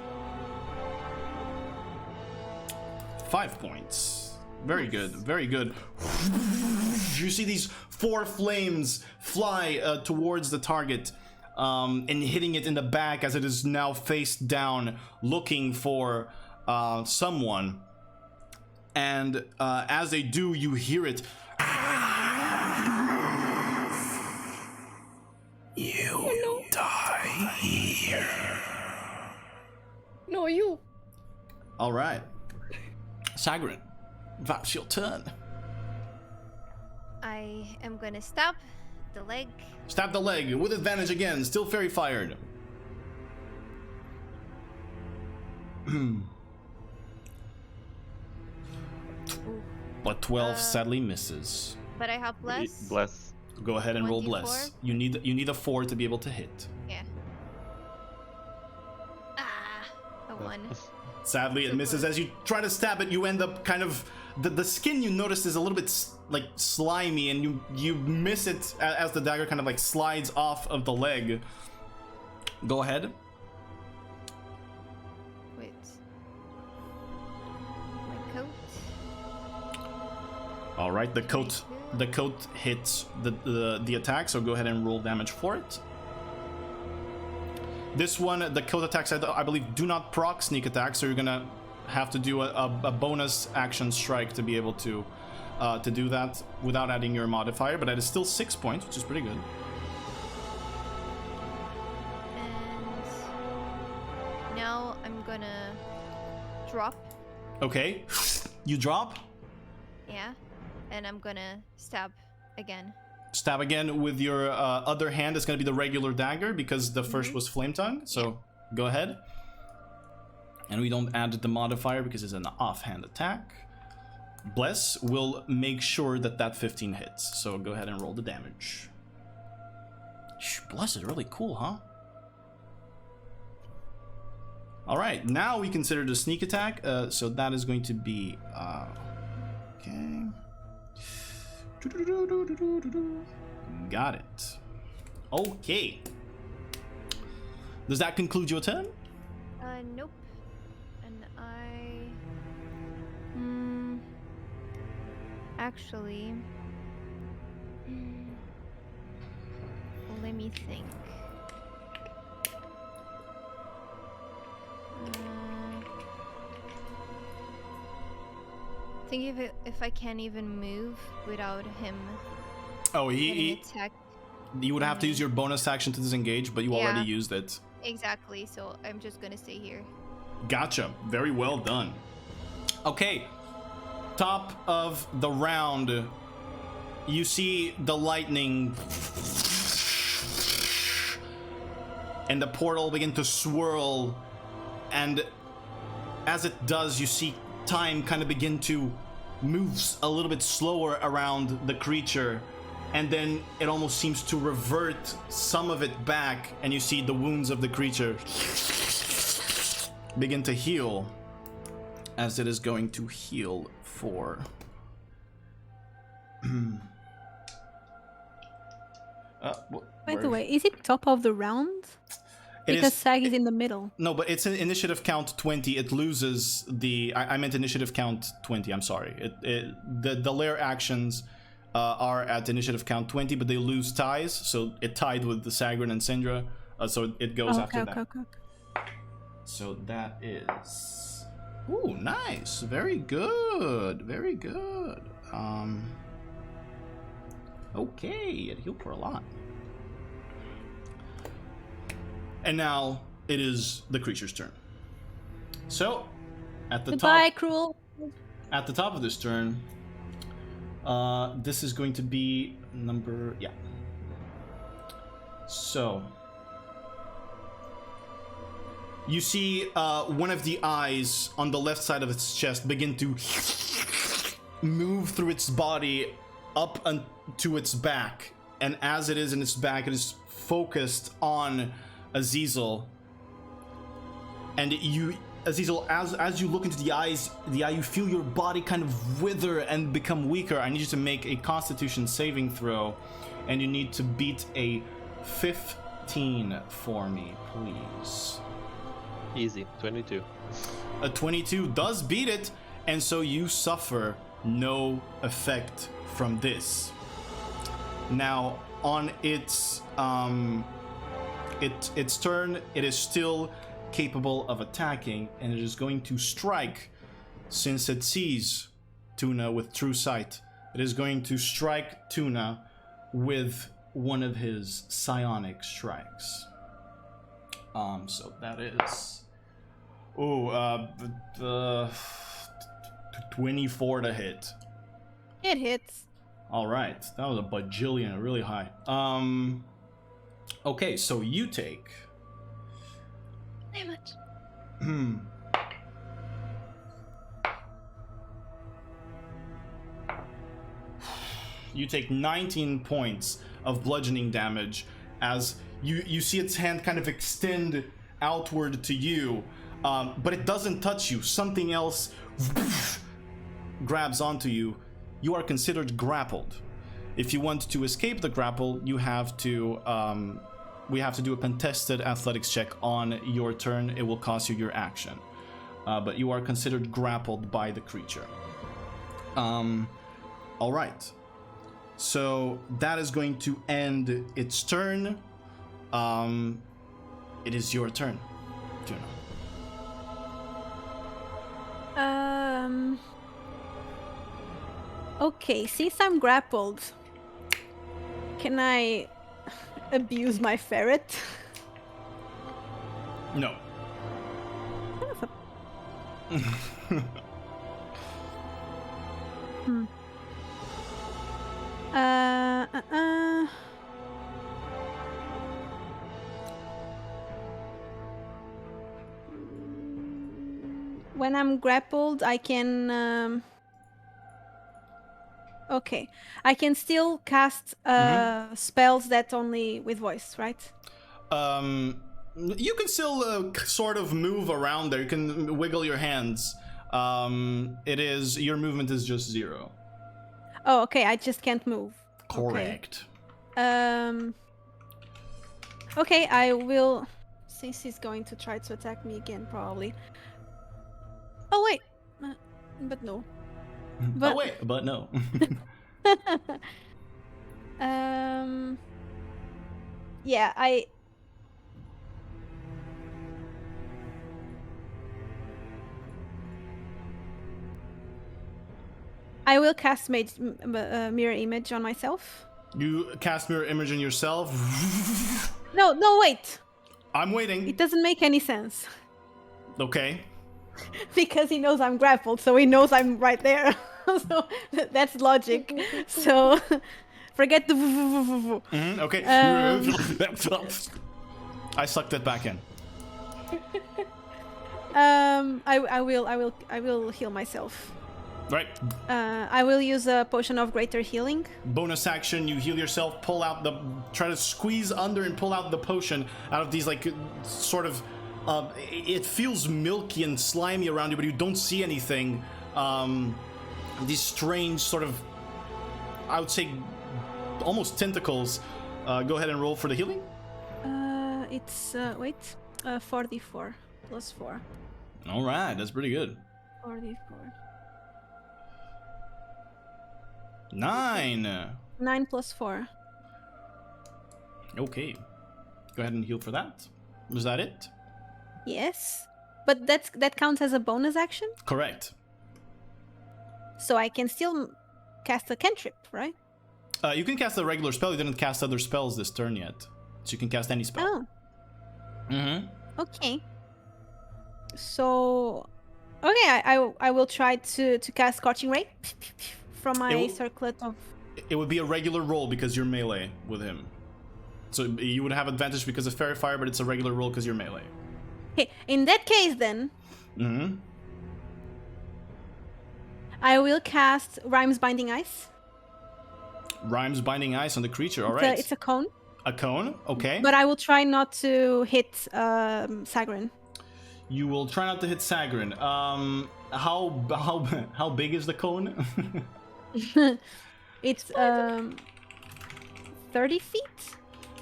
5 points. Very good, very good. You see these 4 flames fly towards the target and hitting it in the back as it is now face down, looking for someone. And as they do, you hear it. You die here. No, you. All right. Sagrin, that's your turn. I am gonna stab the leg. Stab the leg with advantage again. Still fairy fired. But 12 sadly misses. But I have bless. Bless. Go ahead and roll 1d4? bless. You need a 4 to be able to hit. Yeah. Ah, a 1. Sadly, it So misses. close. As you try to stab it, you end up kind of the skin you notice is a little bit like slimy, and you miss it as the dagger kind of like slides off of the leg. Go ahead. Wait. My coat. All right, the coat hits the attack, so go ahead and roll damage for it. This one, the coat attacks, I believe, do not proc sneak attack, so you're gonna have to do a bonus action strike to be able to do that without adding your modifier, but that is still 6 points, which is pretty good. And now I'm gonna drop. Okay, you drop. Yeah. And I'm gonna stab again. Stab again with your other hand. It's going to be the regular dagger because the first was flame tongue. So go ahead. And we don't add the modifier because it's an offhand attack. Bless will make sure that 15 hits. So go ahead and roll the damage. Bless is really cool, huh? All right, now we consider the sneak attack. So that is going to be okay. Got it. Okay. Does that conclude your turn? Nope. And actually, me think. Think if I can't even move without him Oh, getting attacked. you would have to use your bonus action to disengage, but you already Yeah. used it. Exactly, so I'm just gonna stay here. Gotcha. Very well done. Okay. Top of the round. You see the lightning and the portal begin to swirl, and as it does, you see time kind of begin to move a little bit slower around the creature, and then it almost seems to revert some of it back, and you see the wounds of the creature begin to heal, as it is going to heal for By the way, is it top of the round? Because Sag is in the middle. No, but it's an initiative count 20. It loses the... I meant initiative count 20, I'm sorry. The lair actions are at initiative count 20, but they lose ties, so it tied with the Sagrin and Syndra, so it goes after that. Okay. So that is... Ooh, nice. Very good. Very good. Okay, it healed for a lot. And now it is the creature's turn. So, at the Goodbye, top... cruel. At the top of this turn, this is going to be number... Yeah. So... You see one of the eyes on the left side of its chest begin to move through its body up to its back. And as it is in its back, it is focused on Azazel. And you, Azazel, as you look into the eye, you feel your body kind of wither and become weaker. I need you to make a Constitution saving throw. And you need to beat a 15 for me, please. Easy, 22. A 22 does beat it, and so you suffer no effect from this. Now, on its turn, it is still capable of attacking, and it is going to strike. Since it sees Tuna with true sight, it is going to strike Tuna with one of his psionic strikes. So that is... 24 to hit. It hits. All right, that was a bajillion, really high. Okay, so you take... Damage. You take 19 points of bludgeoning damage as you see its hand kind of extend outward to you, but it doesn't touch you. Something else grabs onto you. You are considered grappled. If you want to escape the grapple, you have to we have to do a contested athletics check on your turn. It will cost you your action, but you are considered grappled by the creature. All right, so that is going to end its turn. It is your turn, Tuna. Okay, since I'm grappled, can I abuse my ferret? No. When I'm grappled, I can... Okay, I can still cast spells that only with voice, right? You can still sort of move around there. You can wiggle your hands. Your movement is just 0. Oh, okay, I just can't move. Correct. Okay, I will... Since he's going to try to attack me again, probably. Oh, wait. But no. But... Oh, wait, but no. Yeah, I will cast mirror image on myself. You cast mirror image on yourself. No, wait. I'm waiting. It doesn't make any sense. Okay. Because he knows I'm grappled, so he knows I'm right there. So that's logic. So forget the. Okay. I sucked that back in. I will heal myself. Right. I will use a potion of greater healing. Bonus action, you heal yourself, try to squeeze under and pull out the potion out of these, like, sort of, it feels milky and slimy around you, but you don't see anything. These strange sort of, I would say, almost tentacles. Go ahead and roll for the healing. It's, 44 plus 4. All right, that's pretty good. 44. 9. 9 plus 4. Okay. Go ahead and heal for that. Was that it? Yes. But that counts as a bonus action? Correct. So I can still cast a cantrip, right? You can cast a regular spell. You didn't cast other spells this turn yet. So you can cast any spell. Oh. Mm-hmm. Okay. So... Okay, I will try to cast Scorching Ray from my circlet of... It would be a regular roll because you're melee with him. So you would have advantage because of Fairy Fire, but it's a regular roll because you're melee. Okay, in that case then... Mm-hmm. I will cast Rhyme's Binding Ice. Rhyme's Binding Ice on the creature, alright. It's a cone. A cone, okay. But I will try not to hit Sagrin. You will try not to hit Sagrin. How big is the cone? It's 30 feet?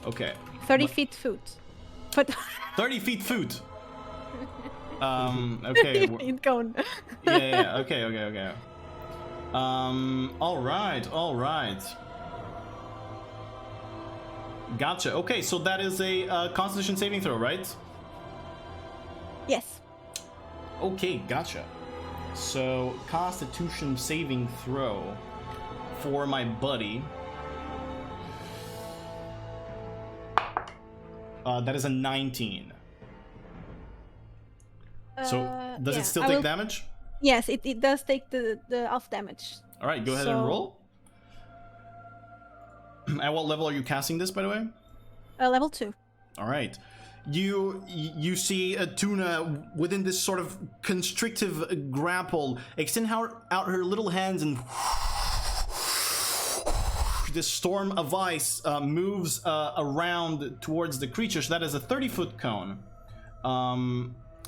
Okay. 30 feet foot. But 30 feet foot. Okay. in cone. Yeah, okay. All right. Gotcha. Okay, so that is a Constitution saving throw, right? Yes. Okay, gotcha. So, Constitution saving throw for my buddy. That is a 19. So, does it still take damage? Yes, it does take the half damage. All right, go ahead and roll. At what level are you casting this, by the way? Level 2. All right. You see a tuna within this sort of constrictive grapple extend out her little hands, and this storm of ice moves around towards the creature. So that is a 30-foot cone.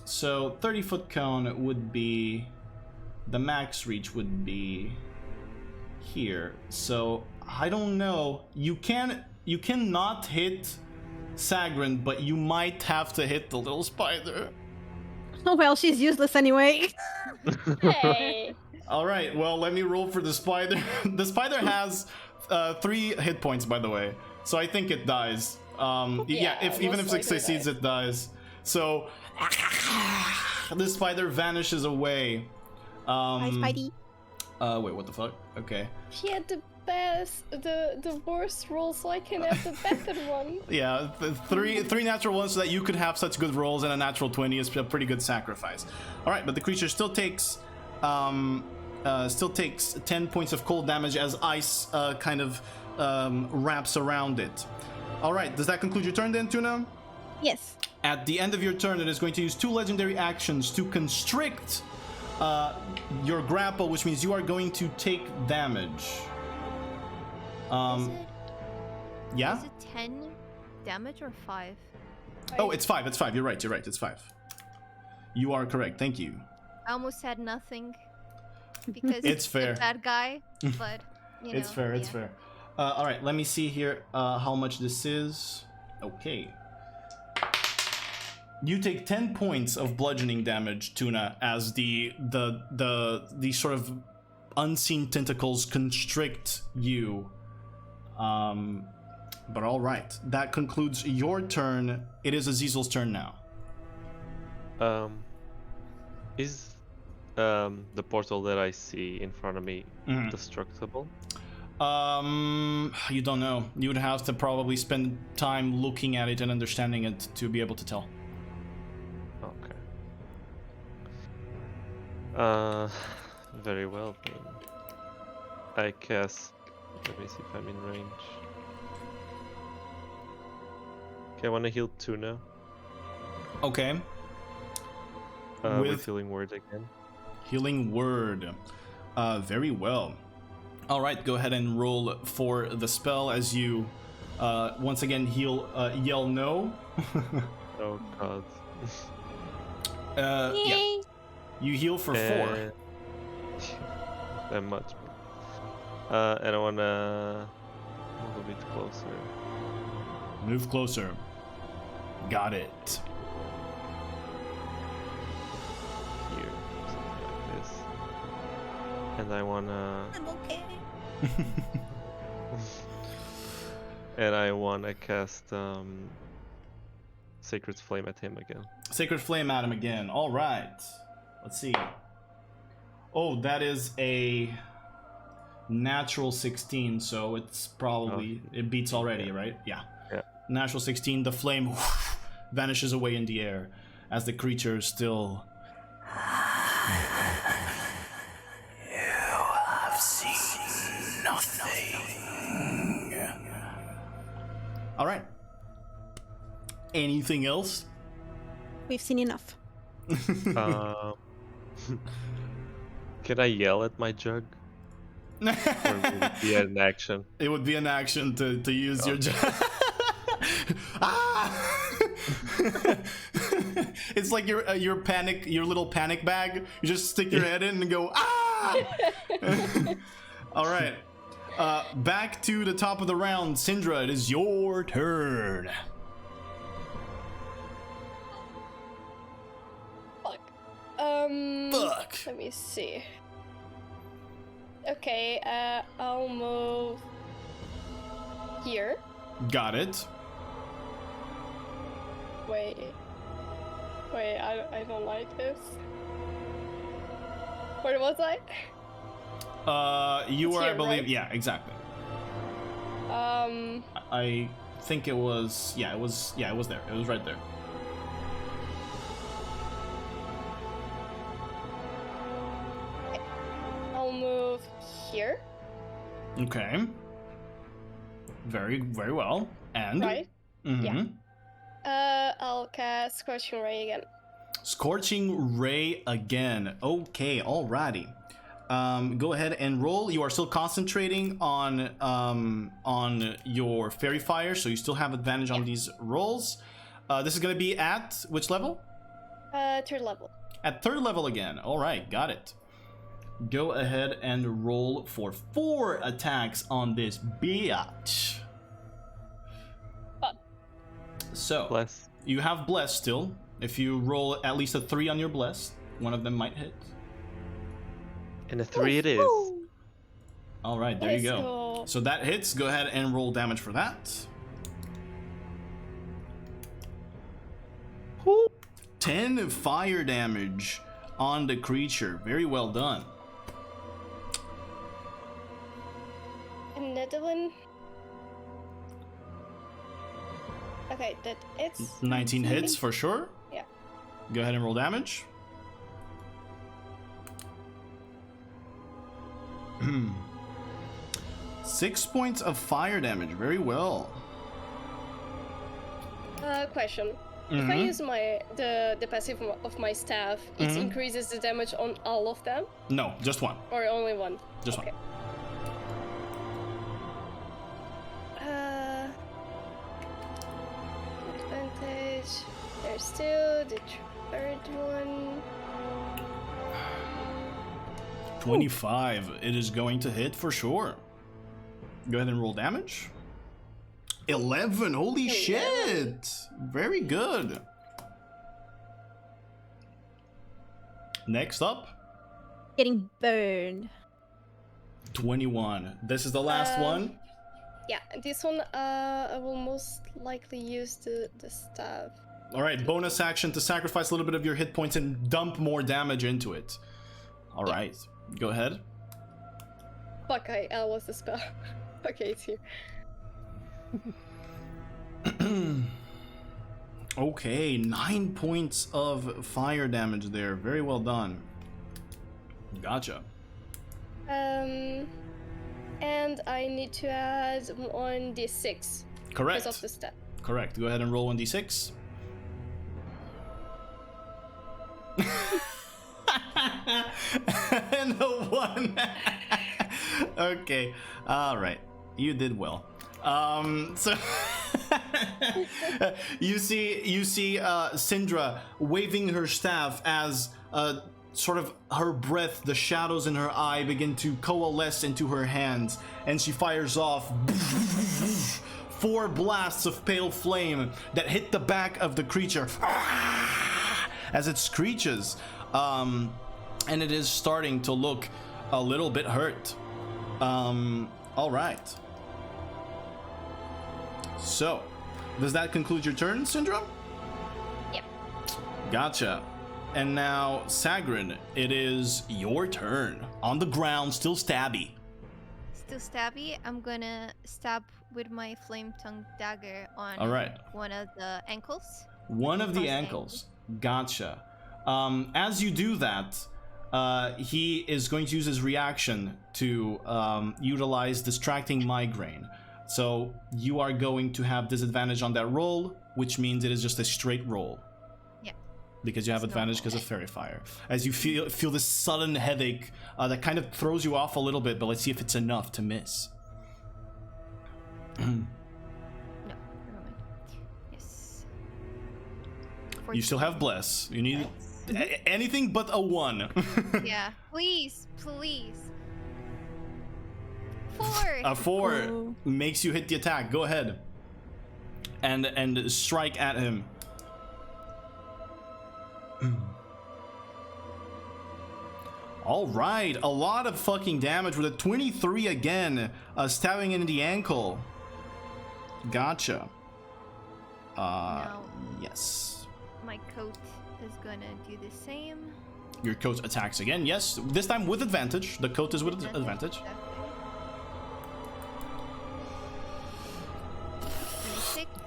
So 30-foot cone would be, the max reach would be here. So I don't know. You cannot hit Sagrin, but you might have to hit the little spider. Oh well, she's useless anyway. Hey. All right. Well, let me roll for the spider. The spider has 3 hit points, by the way. So I think it dies. Even if it succeeds, it dies. So the spider vanishes away. Hi, Spidey. Wait, what the fuck? Okay. She had the worst roll, so I can have the better one. Yeah, three natural ones so that you could have such good rolls, and a natural 20 is a pretty good sacrifice. All right, but the creature still takes 10 points of cold damage as ice kind of wraps around it. All right, does that conclude your turn then, Tuna? Yes. At the end of your turn, it is going to use 2 legendary actions to constrict your grapple, which means you are going to take damage. Yeah? Is it 10 damage or 5? Oh, it's 5. It's 5. You're right. It's 5. You are correct. Thank you. I almost said nothing because It's fair. a bad guy, but you know, It's fair. It's fair. All right. Let me see here how much this is. Okay. You take 10 points of bludgeoning damage, Tuna, as the sort of unseen tentacles constrict you. But all right, that concludes your turn. It is Azizel's turn now. Is the portal that I see in front of me destructible? You don't know. You would have to probably spend time looking at it and understanding it to be able to tell. Okay. Very well then. I cast. Let me see if I'm in range. Okay, I want to heal Tuna. Okay. With healing word again. Healing word. Very well. All right, go ahead and roll for the spell as you once again yell no. Oh god. Yeah. You heal for 4. That much. And I wanna move a bit closer. Move closer. Got it. Here, something like this. And I wanna. I'm okay. And I wanna cast Sacred Flame at him again. Sacred Flame at him again. All right. Let's see. Oh, that is a natural 16, so it's probably it beats already, right? Yeah. Natural 16. The flame vanishes away in the air as the creature still. You have seen nothing. All right. Anything else? We've seen enough. Can I yell at my jug? Or would it be an action? It would be an action to use your ah! It's like your little panic bag. You just stick your head in and go ah! All right. Back to the top of the round, Syndra. It is your turn. Fuck. Let me see. Okay, I'll move here. Got it. Wait, I don't like this. Where was I? You It's were, here, I believe, right? yeah, exactly. I think it was, it was there. It was right there. I'll move here. Okay. Very, very well. And? Right? Mm-hmm. Yeah. I'll cast Scorching Ray again. Scorching Ray again. Okay, alrighty. Go ahead and roll. You are still concentrating on your fairy fire, so you still have advantage on these rolls. This is gonna be at which level? 3rd level. At 3rd level again. Alright, got it. Go ahead and roll for 4 attacks on this bitch. Fun. So, Bless. you have Bless still. If you roll at least a 3 on your Bless, one of them might hit. And a 3 it is. Alright, there you go. So that hits. Go ahead and roll damage for that. 10 fire damage on the creature. Very well done. Another one. Okay, that it's 19 hits for sure. Yeah. Go ahead and roll damage. 6 points of fire damage. Very well. Question. If I use the passive of my staff, it increases the damage on all of them, No, just one. or only one? Just Okay. one. Advantage. There's still the 3rd one. 25. It is going to hit for sure. Go ahead and roll damage. 11. Holy shit. Very good. Next up, Getting burned. 21. This is the last one. Yeah, this one I will most likely use the staff. All right, bonus action to sacrifice a little bit of your hit points and dump more damage into it. All right, go ahead. Fuck, I lost the spell. Okay, it's here. Okay, 9 points of fire damage there. Very well done. Gotcha. And I need to add 1d6 Correct. because of the step. Correct. Go ahead and roll 1d6. And a 1. Okay. All right. You did well. So you see Syndra waving her staff as sort of her breath, the shadows in her eye begin to coalesce into her hands, and she fires off 4 blasts of pale flame that hit the back of the creature as it screeches, and it is starting to look a little bit hurt. All right. So, does that conclude your turn, Syndra? Yep. Gotcha. And now, Sagrin, it is your turn. On the ground, still stabby. Still stabby. I'm gonna stab with my flame tongue dagger on All right. one of the ankles. One of the First ankles. Gotcha. As you do that, he is going to use his reaction to utilize Distracting Migraine. So you are going to have disadvantage on that roll, which means it is just a straight roll. Yeah. Because you have advantage because of Fairy Fire. As you feel this sudden headache that kind of throws you off a little bit, but let's see if it's enough to miss. No, never mind. Yes. You still have Bless. You need anything but a 1. Yeah. Please. 4. A 4 Oh. makes you hit the attack. Go ahead. And strike at him. All right, a lot of fucking damage with a 23 again, stabbing in the ankle. Gotcha. Now, Yes. my coat is gonna do the same. Your coat attacks again. Yes, this time with advantage. The coat is with advantage. Okay.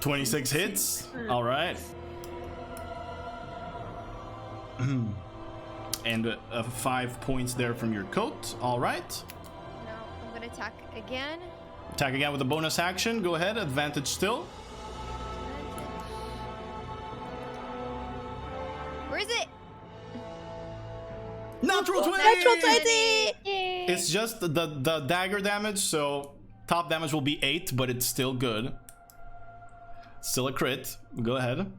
26 hits. All right. And 5 points there from your coat. All right. Now I'm gonna attack again. Attack again with a bonus action. Go ahead. Advantage still. Where is it? Natural 20! Natural 20! Yay! It's just the dagger damage, so top damage will be 8, but it's still good. Still a crit. Go ahead.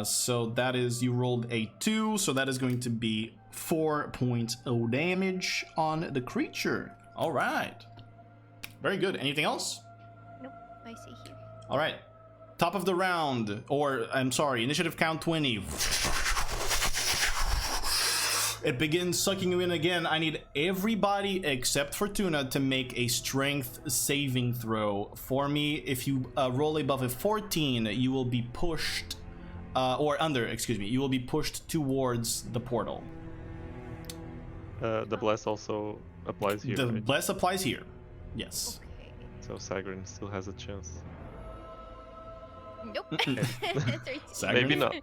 So that is, you rolled a 2, so that is going to be 4 points of damage on the creature. All right. Very good. Anything else? Nope, I see here. All right. Top of the round, or I'm sorry, initiative count 20. It begins sucking you in again. I need everybody except for Tuna to make a strength saving throw for me. If you roll above a 14, you will be pushed, or under, excuse me, you will be pushed towards the portal. The bless also applies here. The right? bless applies here. Yes. Okay. So Sagrin still has a chance. Nope. 13. Maybe not.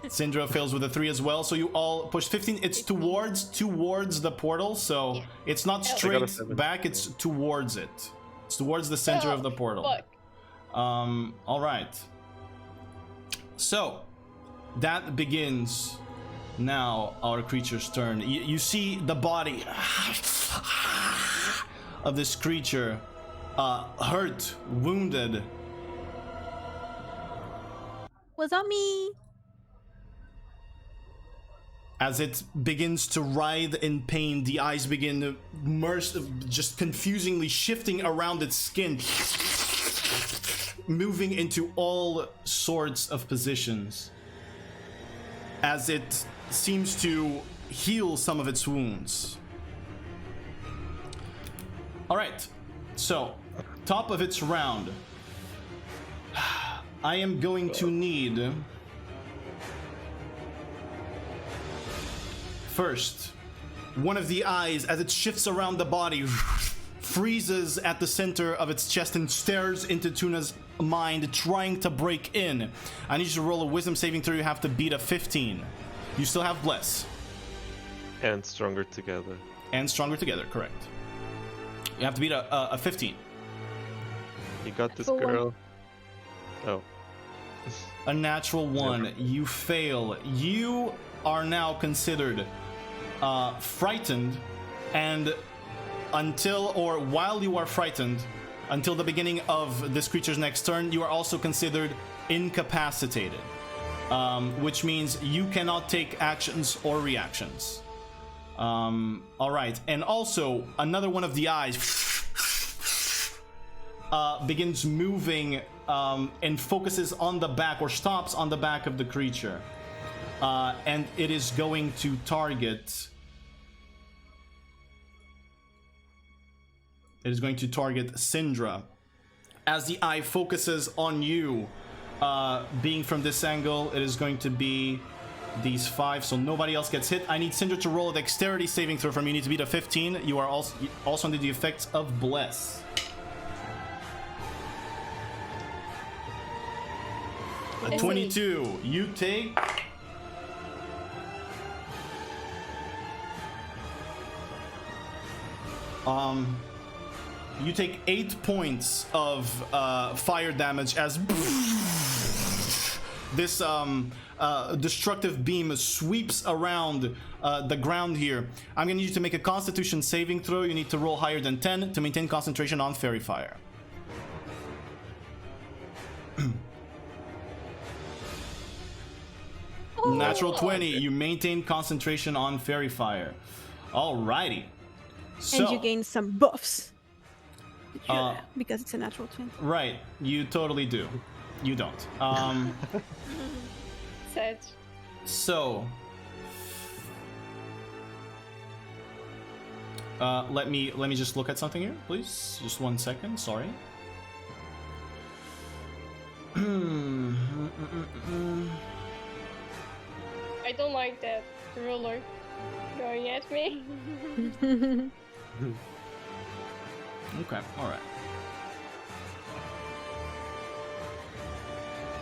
Syndra fails with a 3 as well, so you all push 15. It's towards the portal, so Yeah. it's not I got a straight 7. back, it's towards it. It's towards the center Oh, of the portal. Fuck. All right. So that begins now our creature's turn. You see the body of this creature, hurt, wounded. Was that me? As it begins to writhe in pain, the eyes begin to just confusingly shifting around its skin, moving into all sorts of positions, as it seems to heal some of its wounds. All right, So, top of its round. I am going to need... First, one of the eyes, as it shifts around the body, freezes at the center of its chest and stares into Tuna's mind, trying to break in. I need you to roll a wisdom saving throw. You have to beat a 15. You still have Bless. And stronger together. And stronger together, correct. You have to beat a 15. You got this, For one. girl. Oh. A natural 1. You fail. You are now considered frightened, and while you are frightened, until the beginning of this creature's next turn, you are also considered incapacitated, which means you cannot take actions or reactions. All right, and also another one of the eyes begins moving and focuses on the back, or stops on the back of the creature, and it is going to target. It is going to target Syndra. As the eye focuses on you, being from this angle, it is going to be these 5, so nobody else gets hit. I need Syndra to roll a dexterity saving throw from you. You need to beat a 15. You are also under the effects of Bless. A 22. You take... You take 8 points of fire damage as this destructive beam sweeps around the ground here. I'm gonna need you to make a Constitution saving throw. You need to roll higher than 10 to maintain concentration on fairy fire. Natural 20. You maintain concentration on fairy fire. Alrighty. So, And you gain some buffs. Because it's a natural 20. Right, you totally do. You don't. Sad. So, let me just look at something here, please. Just 1 second. Sorry. I don't like that ruler going at me. Okay. All right.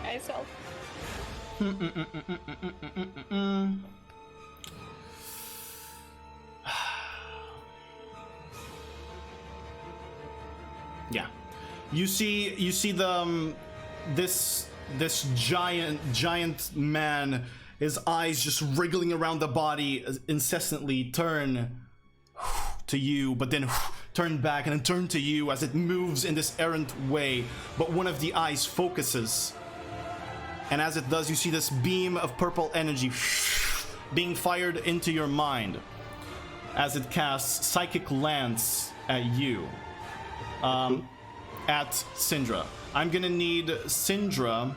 I saw. Yeah, you see the this giant man, his eyes just wriggling around the body incessantly, turn to you, but then turn back and then turn to you as it moves in this errant way. But one of the eyes focuses, and as it does, you see this beam of purple energy being fired into your mind as it casts Psychic Lance at you. At Syndra. I'm gonna need Syndra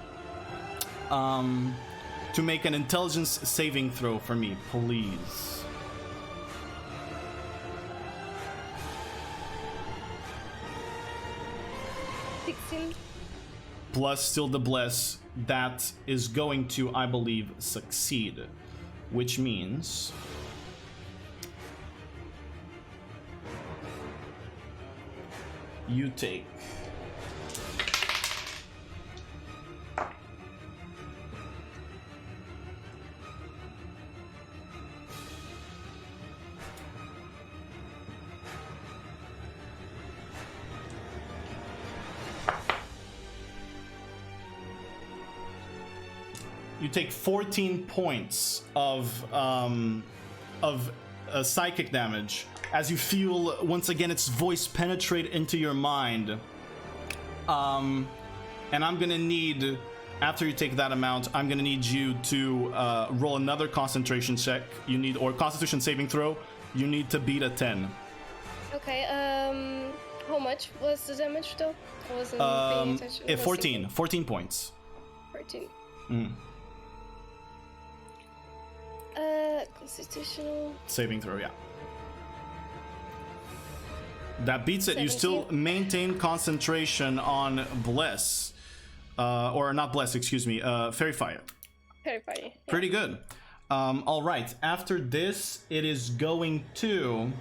to make an intelligence saving throw for me, please. Plus still the bless, that is going to, I believe, succeed, which means you take you take 14 points of psychic damage as you feel once again its voice penetrate into your mind. And I'm gonna need, after you take that amount, I'm gonna need you to roll another concentration check. You need, or Constitution saving throw. You need to beat a 10. Okay. How much was the damage though? I wasn't paying attention. 14 points. 14. Mm. Constitutional Saving throw, yeah. That beats it. You still 17. maintain concentration on Bless. Or not Bless, excuse me. Fairy Fire. Very funny. Yeah. Pretty good. All right. After this, it is going to...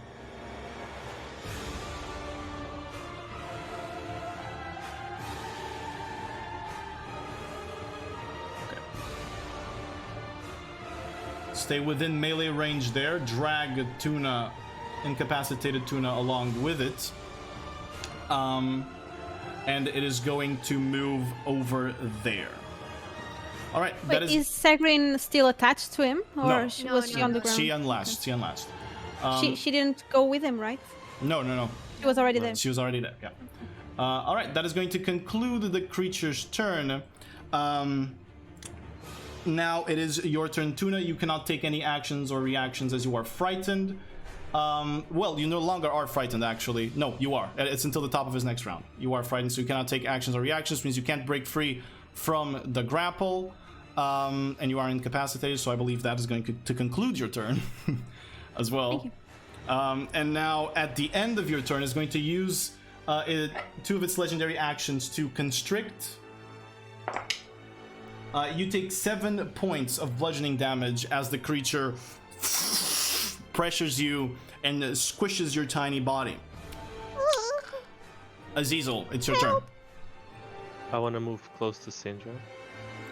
Stay within melee range there. Drag Tuna, incapacitated Tuna, along with it. And it is going to move over there. All right. Wait, that is Sagrin still attached to him, or No. was she on the ground? She unlatched. She unlatched. She didn't go with him, right? No. She was already there. She was already there. Yeah. All right. That is going to conclude the creature's turn. Now it is your turn, Tuna. You cannot take any actions or reactions as you are frightened. Well, you no longer are frightened, actually. No, you are. It's until the top of his next round. You are frightened, so you cannot take actions or reactions, which means you can't break free from the grapple. And you are incapacitated, so I believe that is going to conclude your turn as well. Thank you. And now, at the end of your turn, is going to use two of its legendary actions to constrict. You take 7 points of bludgeoning damage as the creature pressures you and squishes your tiny body. Azizel, it's your turn. I want to move close to Syndra.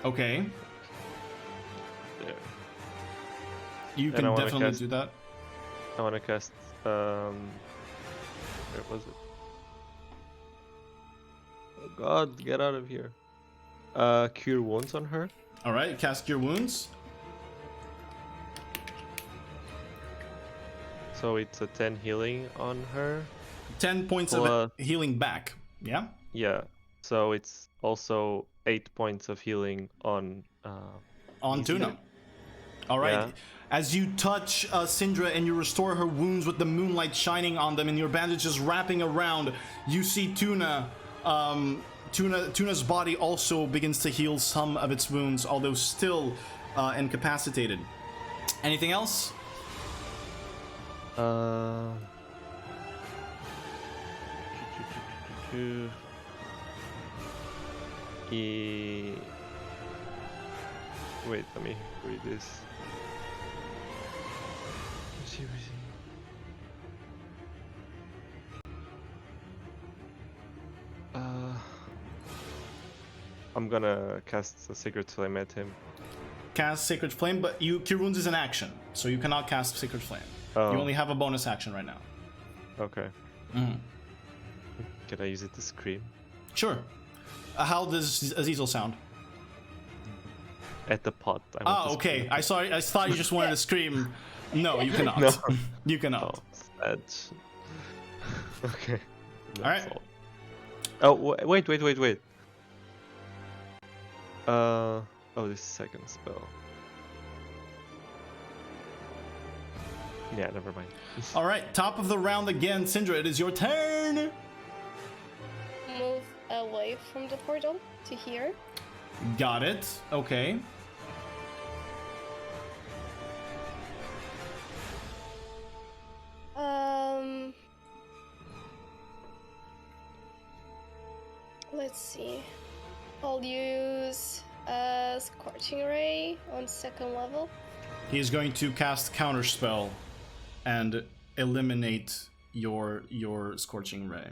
Okay, There. you And can I wanna definitely cast- do that. I want to cast. Where was it? Oh God, get out of here. Cure wounds on her. All right, cast Cure Wounds. So it's a 10 healing on her. 10 points of Plus- healing back. Yeah. Yeah. So it's also 8 points of healing on. On Easy. Tuna. All right. Yeah. As you touch Syndra and you restore her wounds with the moonlight shining on them and your bandages wrapping around, you see Tuna. Tuna's body also begins to heal some of its wounds, although still incapacitated. Anything else? Wait, let me read this. I'm gonna cast a Sacred Flame at him. Cast Sacred Flame, but Cure Wounds is an action, so you cannot cast Sacred Flame. Oh. You only have a bonus action right now. Okay. Mhm. Can I use it to scream? Sure. How does Azizel sound? At the pot. I want to Okay. scream. I thought you just wanted to scream. No, you cannot. No. You cannot. Oh, sad. Okay. Alright. That's all. Oh, wait. Oh, this second spell. Yeah, never mind. All right, top of the round again, Syndra. It is your turn. Move away from the portal to here. Got it. Okay. Let's see. I'll use a Scorching Ray on second level. He is going to cast Counterspell and eliminate your Scorching Ray.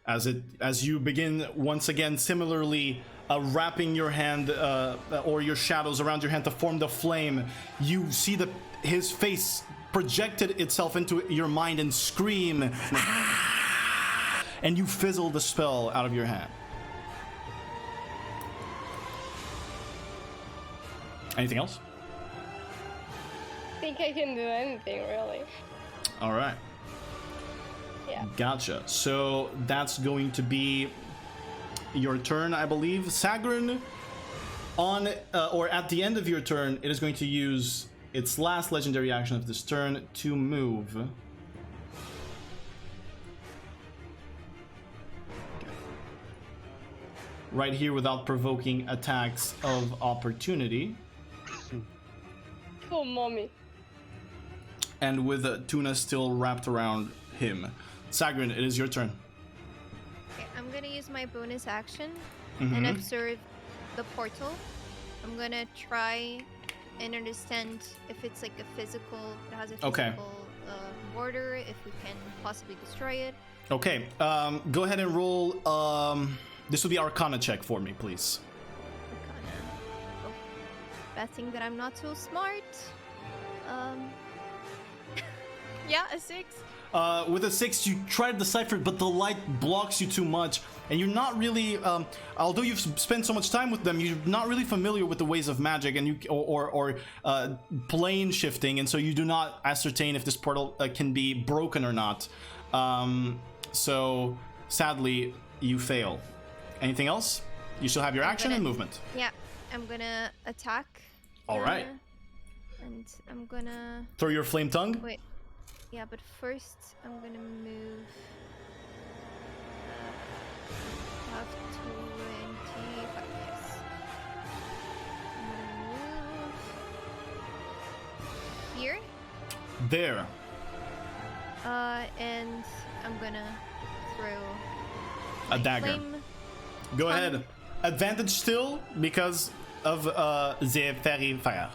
As you begin once again, similarly wrapping your hand or your shadows around your hand to form the flame, you see his face projected itself into your mind and scream, and you fizzle the spell out of your hand. Anything else? I think I can do anything, really. All right. Yeah. Gotcha. So that's going to be your turn, I believe. Sagrin, on or at the end of your turn, it is going to use its last legendary action of this turn to move. Right here without provoking attacks of opportunity. Oh, mommy. and with Tuna still wrapped around him. Sagrin, it is your turn. Okay, I'm gonna use my bonus action and observe the portal. I'm gonna try and understand if it's like a physical, it has a physical border, if we can possibly destroy it. Okay, go ahead and roll. This will be Arcana check for me, please. Arcana. Oh, betting that I'm not so smart. Yeah, a 6. With a 6, you try to decipher it, but the light blocks you too much, and you're not really. Although you've spent so much time with them, you're not really familiar with the ways of magic, and plane shifting, and so you do not ascertain if this portal can be broken or not. So sadly, you fail. Anything else? You still have your action and movement. Yeah, I'm gonna attack. All right. And I'm gonna throw your flame tongue. wait. Yeah, but first I'm gonna move. Have 25. Yes. I'm gonna move here. There. And I'm gonna throw A my dagger. flame. Go ahead. Advantage still because of the fairy fire.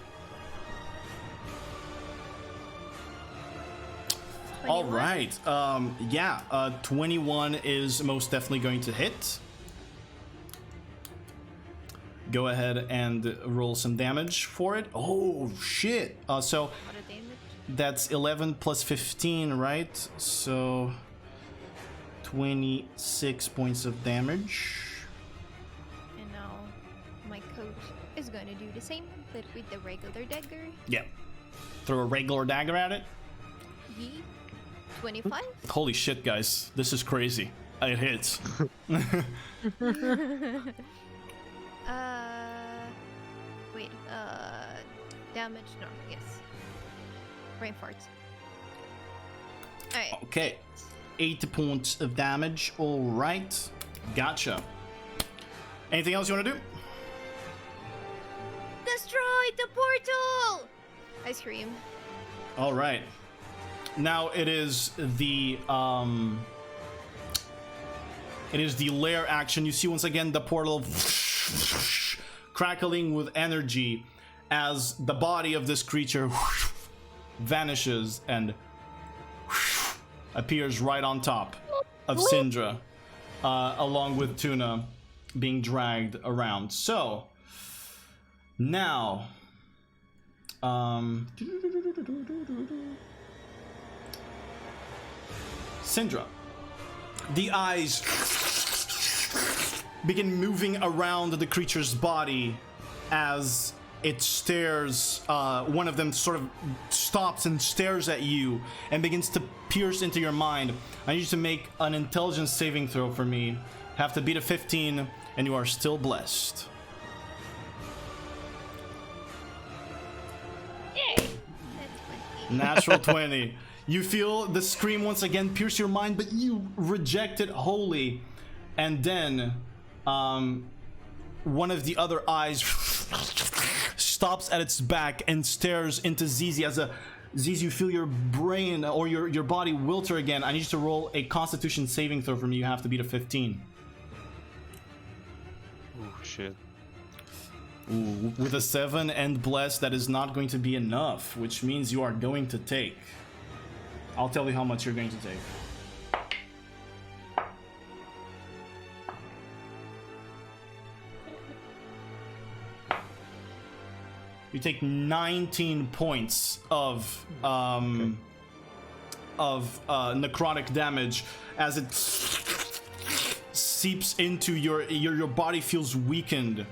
All right. 21 is most definitely going to hit. Go ahead and roll some damage for it. Oh shit. So What a damage. that's 11 plus 15, right? So 26 points of damage. And now my coach is gonna do the same, but with the regular dagger. Yeah. Throw a regular dagger at it. Ye 25. Holy shit, guys. This is crazy. It hits. Wait, damage, no, yes. Brain farts. Alright. Okay. 8 points of damage. All right. Gotcha. Anything else you want to do? Destroy the portal! I scream. All right. Now it is the lair action. You see once again the portal crackling with energy as the body of this creature vanishes and appears right on top of Syndra, along with Tuna being dragged around. So now Syndra, the eyes begin moving around the creature's body as it stares. One of them sort of stops and stares at you and begins to pierce into your mind. I need you to make an intelligence saving throw for me. Have to beat a 15, and you are still blessed. Yay! That's 20. Natural 20. You feel the scream once again pierce your mind, but you reject it wholly. And then, one of the other eyes stops at its back and stares into Zizi. Zizi, you feel your brain or your body wilter again. I need you to roll a Constitution saving throw for me. You have to beat a 15. Oh shit. Ooh, with a 7 and blessed, that is not going to be enough, which means you are going to take. I'll tell you how much you're going to take. You take 19 points of necrotic damage as it seeps into your body feels weakened.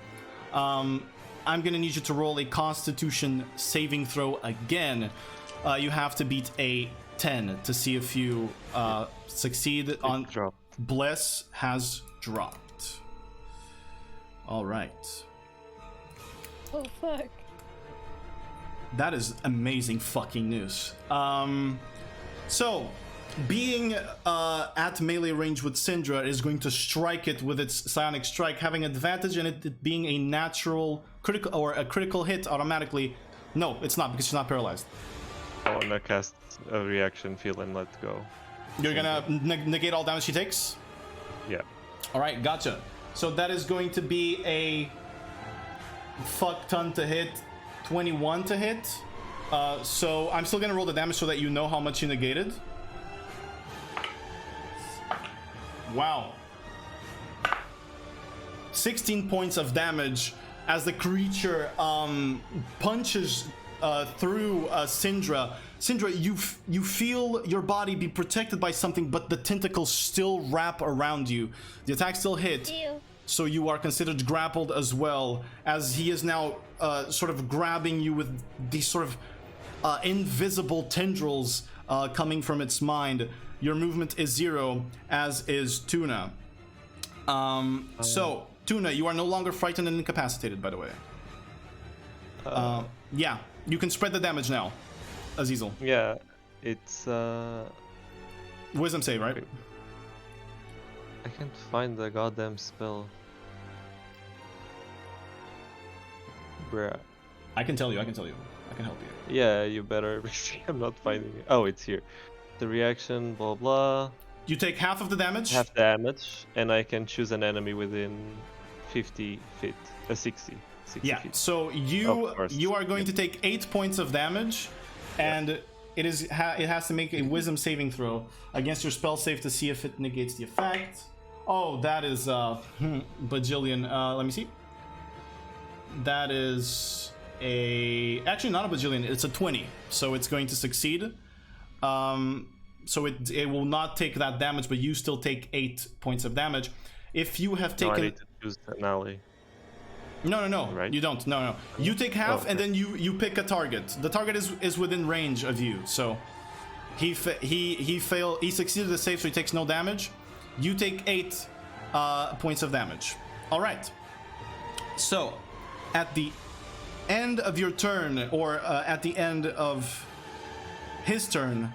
I'm gonna need you to roll a Constitution saving throw again. You have to beat a 10 to see if you succeed on. Drop. Bless has dropped. All right. Oh fuck. That is amazing fucking news. So, being at melee range with Syndra is going to strike it with its psionic strike, having advantage and it being a natural critical or a critical hit automatically. No, it's not because she's not paralyzed. I wanna cast a reaction, feel, and let go. You're gonna negate all damage she takes? Yeah. Alright, gotcha. So that is going to be a fuck ton to hit, 21 to hit. So I'm still gonna roll the damage so that you know how much you negated. Wow. 16 points of damage as the creature punches through Syndra. Syndra, you feel your body be protected by something, but the tentacles still wrap around you. The attack still hit, Ew. so you are considered grappled as well, as he is now sort of grabbing you with these sort of invisible tendrils coming from its mind. Your movement is 0, as is Tuna. So, Tuna, you are no longer frightened and incapacitated, by the way. Yeah, you can spread the damage now, Azizel. Yeah, it's Wisdom save, right? I can't find the goddamn spell. Bruh. I can tell you. I can help you. Yeah, you better. I'm not finding it. Oh, it's here. The reaction, blah blah. You take half of the damage. Half damage, and I can choose an enemy within 50 feet. 60 Yeah. feet. So you are going to take 8 points of damage, and it has to make a Wisdom saving throw against your spell save to see if it negates the effect. Oh, that is bajillion. Let me see. That is actually not a bajillion. It's a 20, so it's going to succeed. So it will not take that damage, but you still take 8 points of damage. If you have taken, No, I need to choose an ally. No, Right? you don't. No. You take half, okay. and then you pick a target. The target is within range of you, so he succeeded the save, so he takes no damage. You take 8 points of damage. All right. So at the end of your turn, or at the end of his turn,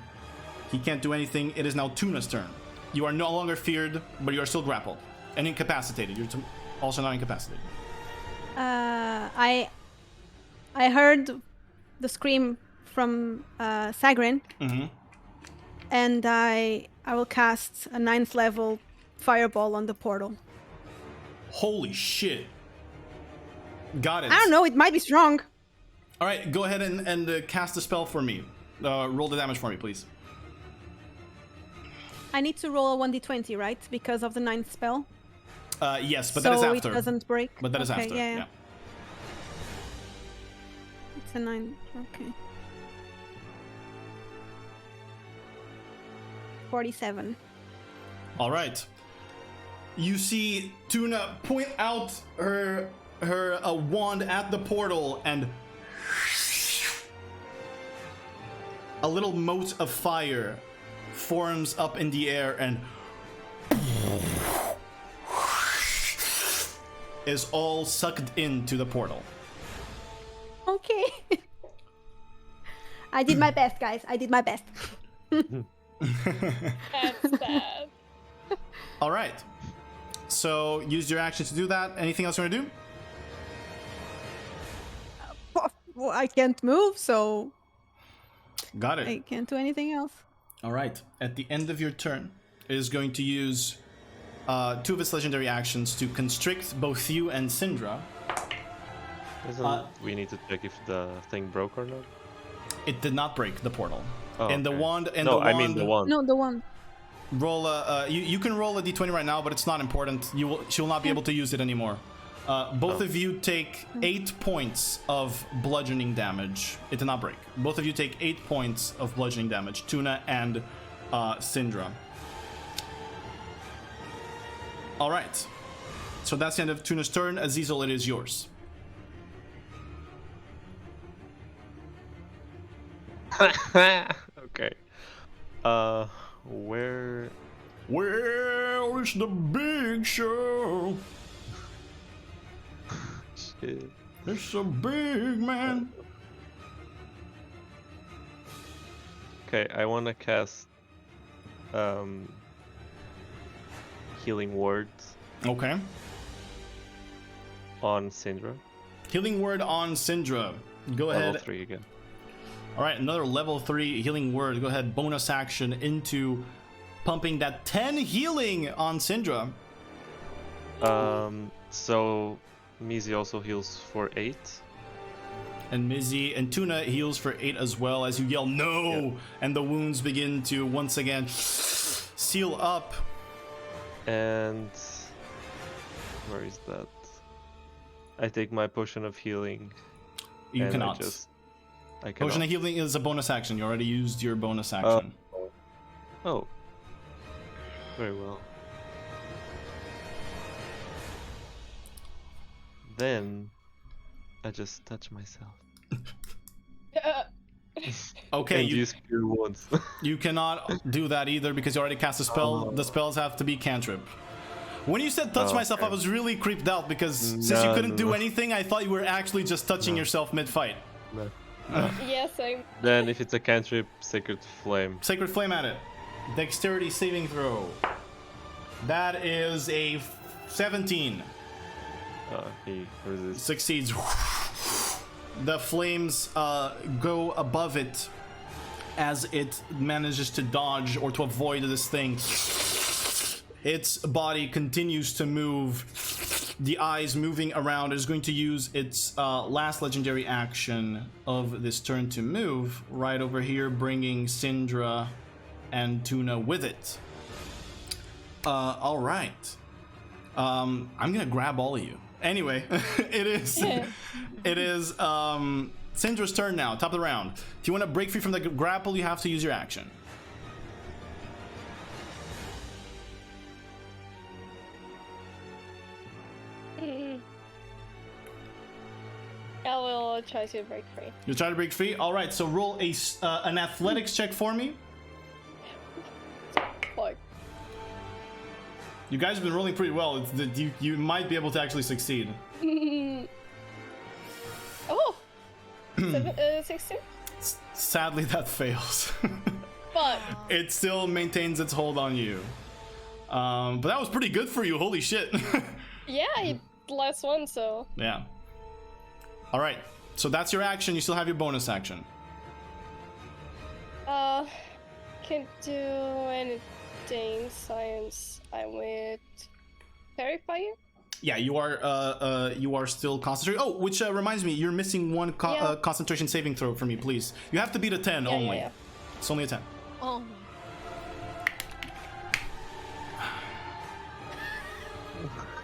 he can't do anything. It is now Tuna's turn. You are no longer feared, but you are still grappled and incapacitated. You're also not incapacitated. I heard the scream from Sagrin, and I will cast a 9th level fireball on the portal. Holy shit. Got it. I don't know, it might be strong. All right, go ahead and cast the spell for me. Roll the damage for me, please. I need to roll a 1d20, right? Because of the 9th spell. Yes, but so that is after. it doesn't break. But that is Okay, after. yeah. It's a 9. Okay. 47. All right. You see Tuna point out her wand at the portal, and a little mote of fire forms up in the air and is all sucked into the portal. Okay. I did my best, guys. I did my best. That's bad. All right. So use your action to do that. Anything else you want to do? Well, I can't move, so Got it. I can't do anything else. All right. At the end of your turn, it is going to use 2 of its legendary actions to constrict both you and Syndra. Doesn't we need to check if the thing broke or not? It did not break the portal. Oh, And the okay. wand. And No, the I wand, mean the wand. No, the one. Roll a. You can roll a d20 right now, but it's not important. She will not be able to use it anymore. Both of you take 8 points of bludgeoning damage. It did not break. Both of you take 8 points of bludgeoning damage. Tuna and Syndra. All right. So that's the end of Tuna's turn. Azizel, it is yours. Okay. Where? Well, it's the big show. Shit. It's a big man. Okay, I want to cast healing words Okay. on Syndra. Healing word on Syndra. Go Level ahead. 3 again. All right, another level 3 healing word. Go ahead, bonus action into pumping that 10 healing on Syndra. So Mizzy also heals for 8. And Mizzy and Tuna heals for 8 as well as you yell no, Yep. and the wounds begin to once again seal up. And where is that? I take my potion of healing. You and cannot. I cannot. Potion of healing is a bonus action. You already used your bonus action. Oh. Very well. Then I just touch myself. Okay, And use cure wounds. you cannot do that either because you already cast a spell. The spells have to be cantrip. When you said touch myself, I was really creeped out because since you couldn't do anything, I thought you were actually just touching yourself mid-fight. No. Yes, I'm. Then if it's a cantrip, Sacred Flame. Sacred Flame at it. Dexterity saving throw. That is a 17. He resists. Succeeds. The flames go above it as it manages to dodge or to avoid this thing. Its body continues to move. The eyes moving around. It is going to use its last legendary action of this turn to move right over here, bringing Syndra and Tuna with it. All right. I'm gonna grab all of you. Anyway, it is Syndra's turn now, top of the round. If you want to break free from the grapple, you have to use your action. I will try to break free. You try to break free. All right, so roll an athletics check for me. Fuck. You guys have been rolling pretty well. You might be able to actually succeed. Oh! 16? Sadly, that fails. Fuck. It still maintains its hold on you. But that was pretty good for you. Holy shit. Yeah, last one, so. Yeah. All right. So that's your action. You still have your bonus action. Can't do anything since I'm with Fairy Fire. Yeah, you are still concentrating. Oh, which reminds me, you're missing one concentration saving throw for me, please. You have to beat a 10 only. Yeah. It's only a 10. Oh.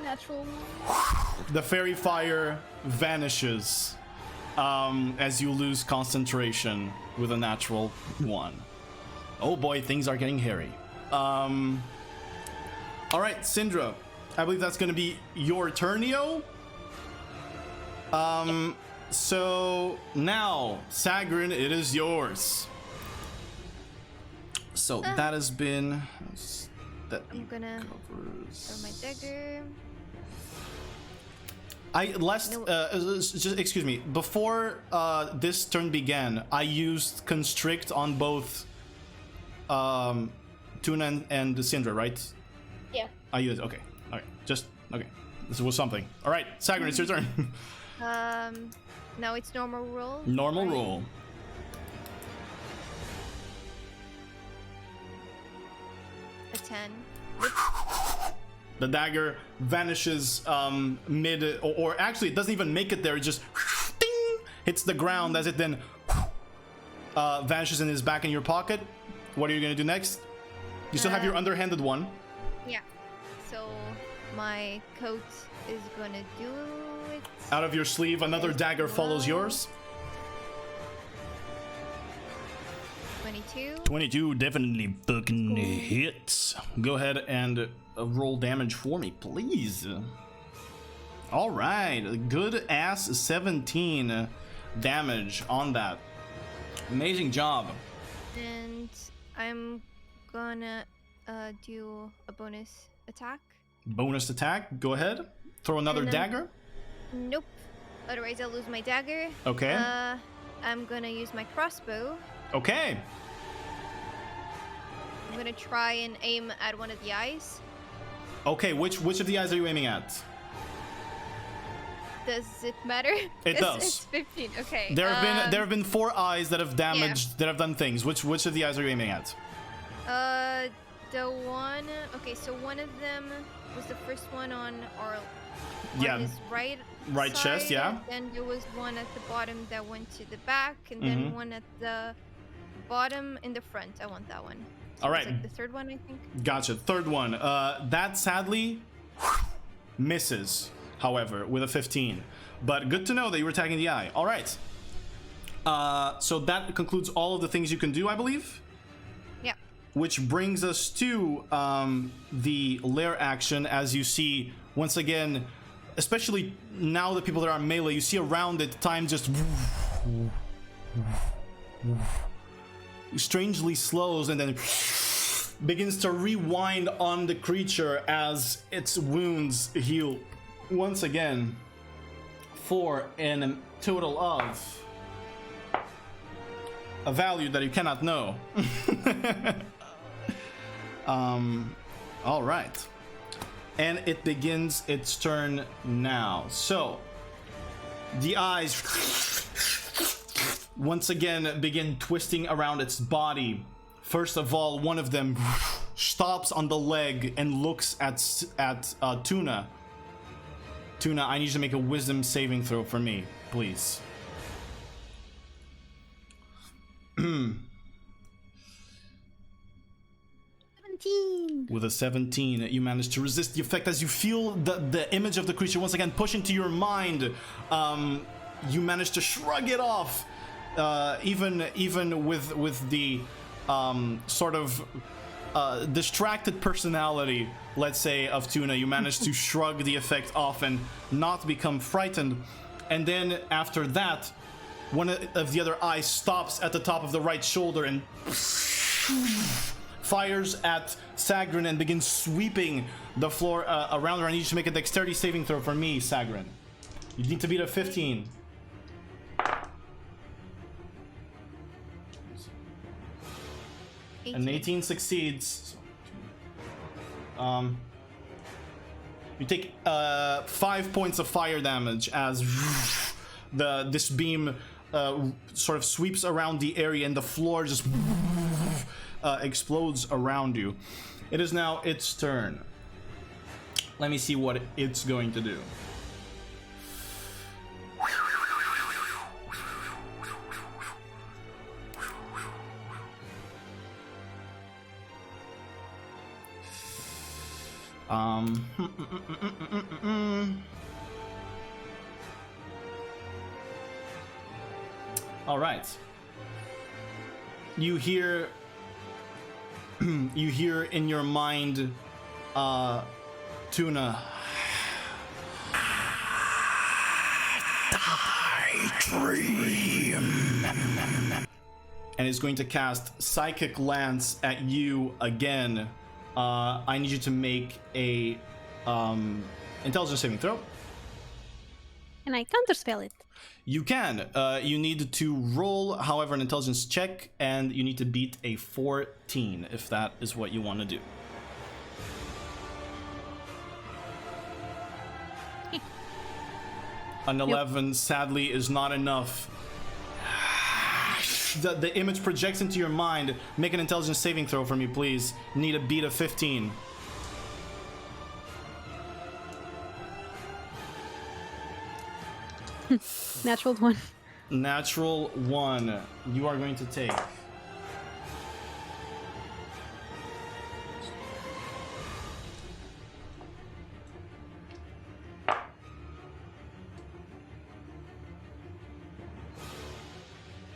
Natural one. The fairy fire vanishes as you lose concentration with a natural 1. Oh boy, things are getting hairy. All right, Syndra. I believe that's going to be your turnio. So now, Sagrin, it is yours. So that has been that. I'm gonna throw my dagger. Just excuse me. Before this turn began, I used constrict on both Tuna and Syndra, right? Yeah. I used okay. All right. Just okay. This was something. All right, Sagrin, it's your turn. Now it's normal roll. Normal right? roll. A 10. The dagger vanishes mid, or actually, it doesn't even make it there. It just ding, hits the ground as it then vanishes and is back in your pocket. What are you gonna do next? You still have your underhanded one. Yeah. So my coat is gonna do it. Out of your sleeve, another dagger follows yours. 22. 22 definitely fucking hits. Go ahead and roll damage for me, please. All right, good ass 17 damage on that. Amazing job. And I'm gonna do a bonus attack. Bonus attack, go ahead. Throw another And then- dagger. Nope. Otherwise I'll lose my dagger. Okay. I'm gonna use my crossbow. Okay. I'm gonna try and aim at one of the eyes. Okay, which of the eyes are you aiming at? Does it matter? It does. It's 15. Okay. There have been 4 eyes that have damaged, Yeah. that have done things. Which of the eyes are you aiming at? The one. Okay, so one of them was the first one on Yeah. his right Chest, side, yeah. Then there was one at the bottom that went to the back, and Mm-hmm. then one at the bottom in the front. I want that one. So All it was, right. like the third one, I think. Gotcha. Third one. That sadly misses, however, with a 15. But good to know that you were tagging the eye. All right. So that concludes all of the things you can do, I believe. Yeah. Which brings us to the lair action. As you see, once again, especially now that people that are melee, you see around it, time just strangely slows and then begins to rewind on the creature as its wounds heal once again for a total of a value that you cannot know. All right. And it begins its turn now. So the eyes once again begin twisting around its body. First of all, one of them stops on the leg and looks at Tuna. Tuna, I need you to make a wisdom saving throw for me, please. 17. With a 17, you manage to resist the effect as you feel the image of the creature once again push into your mind. You manage to shrug it off, even with the sort of distracted personality, let's say, of Tuna. You manage to shrug the effect off and not become frightened. And then after that, one of the other eyes stops at the top of the right shoulder and fires at Sagrin and begins sweeping the floor around her. I need you to make a dexterity saving throw for me, Sagrin. You need to beat a 15. An 18 succeeds. You take 5 points of fire damage as this beam sort of sweeps around the area and the floor just explodes around you. It is now its turn. Let me see what it's going to do. All right. You hear in your mind, Tuna. I dream. And is going to cast Psychic Lance at you again. I need you to make a intelligence saving throw. Can I counterspell it? You can. You need to roll, however, an intelligence check, and you need to beat a 14 if that is what you want to do. An 11 sadly is not enough. The image projects into your mind. Make an intelligence saving throw for me, please. Need a beat of 15. Natural 1. Natural 1. You are going to take.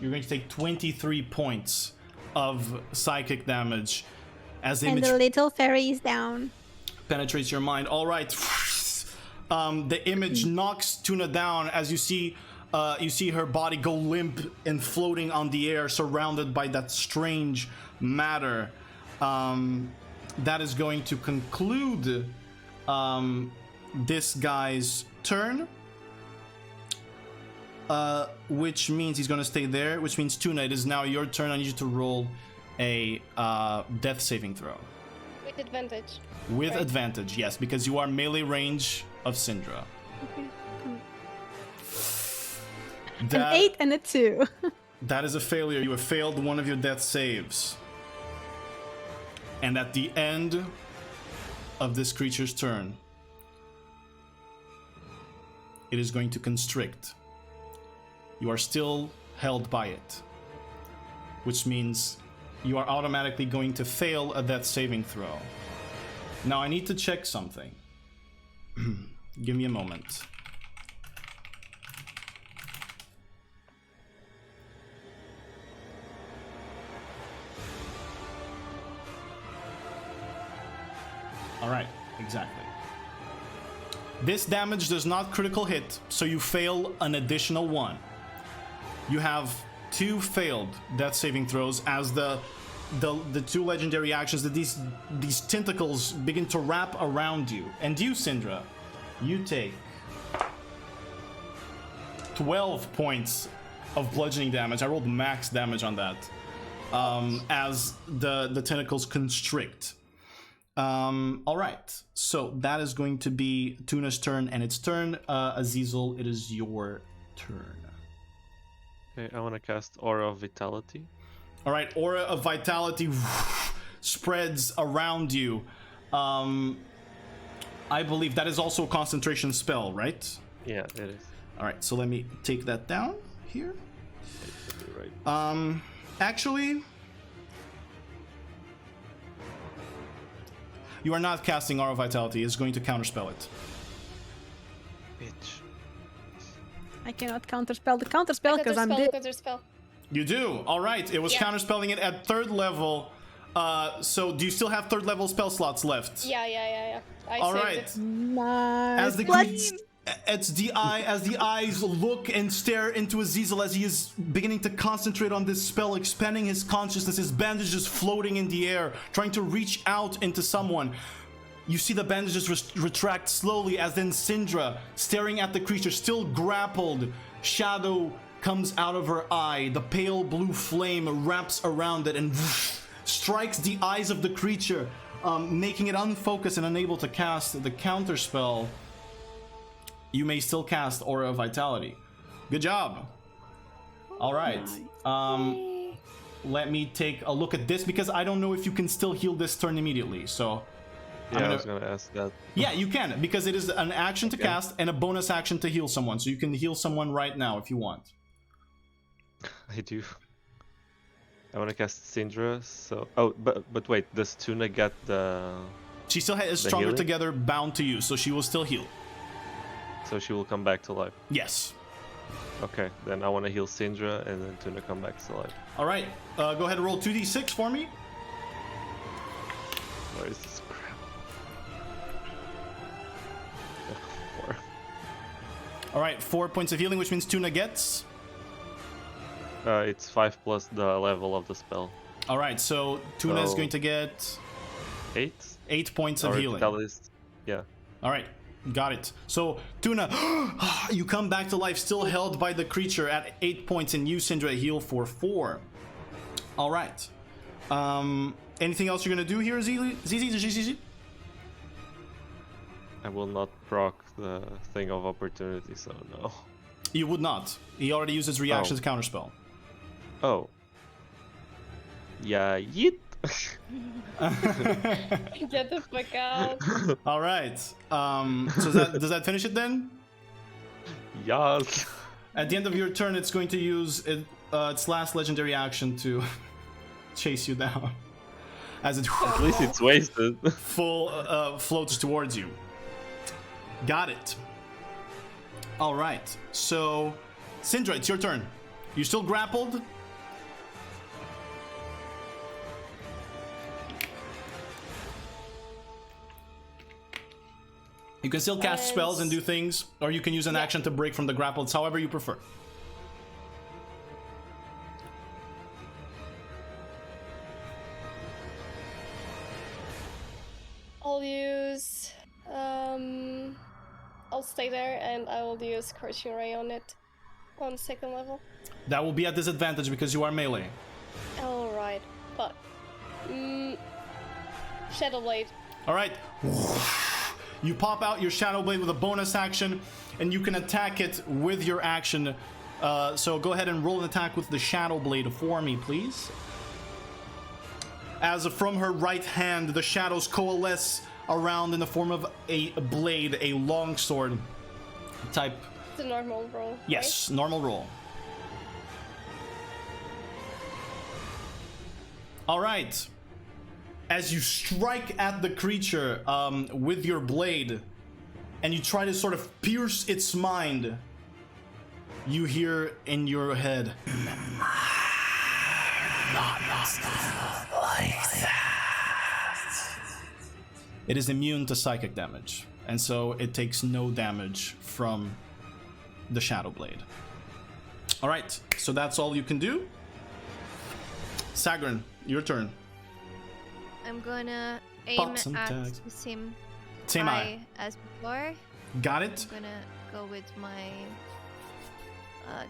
You're going to take 23 points of psychic damage as the And image the little fairy is down. penetrates your mind. All right. The image knocks Tuna down as you see her body go limp and floating on the air, surrounded by that strange matter. That is going to conclude this guy's turn. Which means he's going to stay there, which means Tuna, it is now your turn. I need you to roll a death saving throw. With advantage. With Right. advantage, yes, because you are melee range of Syndra. Okay. An 8 and a 2. That is a failure. You have failed one of your death saves. And at the end of this creature's turn, it is going to constrict. You are still held by it, which means you are automatically going to fail a death saving throw. Now I need to check something. Give me a moment. Alright, exactly. This damage does not critical hit, so you fail an additional 1. You have 2 failed death saving throws as the 2 legendary actions that these tentacles begin to wrap around you. And you, Syndra, you take 12 points of bludgeoning damage. I rolled max damage on that. As the tentacles constrict. Alright, so that is going to be Tuna's turn and its turn. Azazel, it is your turn. Okay, I want to cast Aura of Vitality. Alright, Aura of Vitality spreads around you. I believe that is also a concentration spell, right? Yeah, it is. Alright, so let me take that down here. Right. Actually, you are not casting Aura of Vitality. It's going to counterspell it. Bitch. I cannot counterspell the counterspell because I'm dead. Counterspell. You do. All right. It was Yeah. counterspelling it at 3rd level. So do you still have 3rd level spell slots left? Yeah. I All saved right. it. Nice. As the Blood- as the eyes look and stare into Azazel as he is beginning to concentrate on this spell, expanding his consciousness, his bandages floating in the air, trying to reach out into someone. You see the bandages retract slowly as then Syndra, staring at the creature, still grappled, shadow comes out of her eye. The pale blue flame wraps around it and strikes the eyes of the creature, making it unfocused and unable to cast the counter spell. You may still cast Aura of Vitality. Good job. All right. Let me take a look at this because I don't know if you can still heal this turn immediately. So Yeah, I was gonna ask that. yeah, you can because it is an action to cast and a bonus action to heal someone. So you can heal someone right now if you want. I do. I want to cast Syndra, so... Oh, but wait, does Tuna get the... She still is The stronger healing? together, bound to you, so she will still heal. So she will come back to life. Yes. Okay, then I want to heal Syndra and then Tuna come back to life. All right. Go ahead and roll 2d6 for me. Where is this crap? Ugh, 4. All right, 4 points of healing, which means Tuna gets. It's 5 plus the level of the spell. All right, so Tuna is So- going to get 8? 8 points of Or healing. Vitalist. Yeah. All right, got it. So Tuna, you come back to life, still held by the creature at 8 points, and you, Syndra, heal for 4. All right. Anything else you're gonna do here, ZZ? I will not proc the thing of opportunity, so no. You would not. He already used his reaction to counterspell. Oh. Yeah, yeet! Get the fuck out. All right. So does that finish it then? Yes! At the end of your turn, it's going to use its last legendary action to chase you down, as it At least it's wasted. floats towards you. Got it. All right. So, Syndra, it's your turn. You still grappled? You can still cast spells and do things, or you can use an action to break from the grapple. It's however you prefer. I'll use. I'll stay there and I will use Scorching Ray on it. On 2nd level. That will be at disadvantage because you are melee. Alright, but. Shadow Blade. All right. You pop out your Shadow Blade with a bonus action, and you can attack it with your action So go ahead and roll an attack with the Shadow Blade for me, please. As from her right hand, the shadows coalesce around in the form of a blade, a longsword type. It's a normal roll. Yes, normal roll. All right. As you strike at the creature with your blade, and you try to sort of pierce its mind, you hear in your head, not like that. It is immune to psychic damage, and so it takes no damage from the Shadow Blade. All right, so that's all you can do. Sagrin, your turn. I'm gonna aim Pop some at tags. the same Same eye. as before. Got it. I'm gonna go with my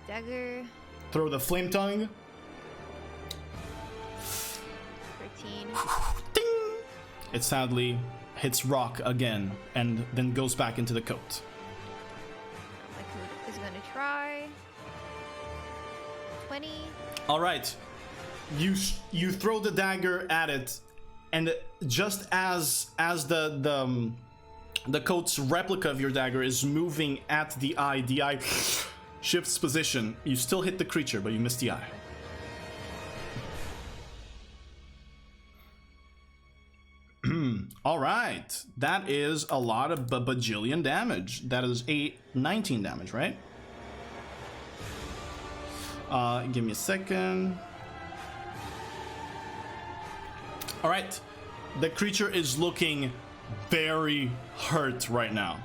dagger. Throw the flame tongue. 13. Ding! It sadly hits rock again and then goes back into the coat. My coat is gonna try. 20. All right, you throw the dagger at it, and just as the coat's replica of your dagger is moving at the eye shifts position. You still hit the creature, but you miss the eye. All right, that is a lot of bajillion damage. That is 19 damage, right? Give me a second. All right, the creature is looking very hurt right now.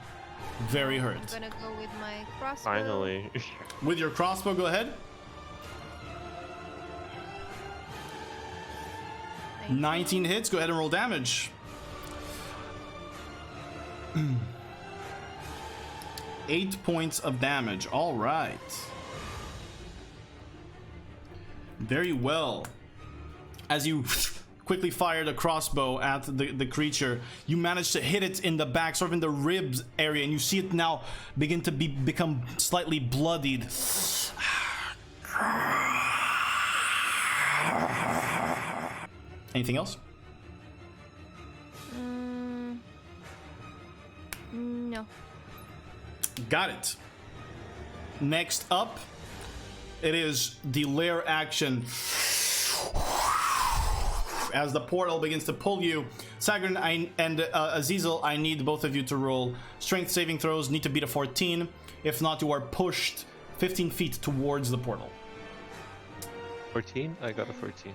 Very hurt. I'm gonna go with my crossbow. Finally. With your crossbow, go ahead. 19 hits. Go ahead and roll damage. 8 points of damage. All right. Very well. As you quickly fire the crossbow at the creature, you manage to hit it in the back, sort of in the ribs area, and you see it now begin to become slightly bloodied. Anything else? No. Got it. Next up, it is the lair action. As the portal begins to pull you, Sagrin and Azizel, I need both of you to roll strength saving throws. Need to beat a 14. If not, you are pushed 15 feet towards the portal. 14? I got a 14.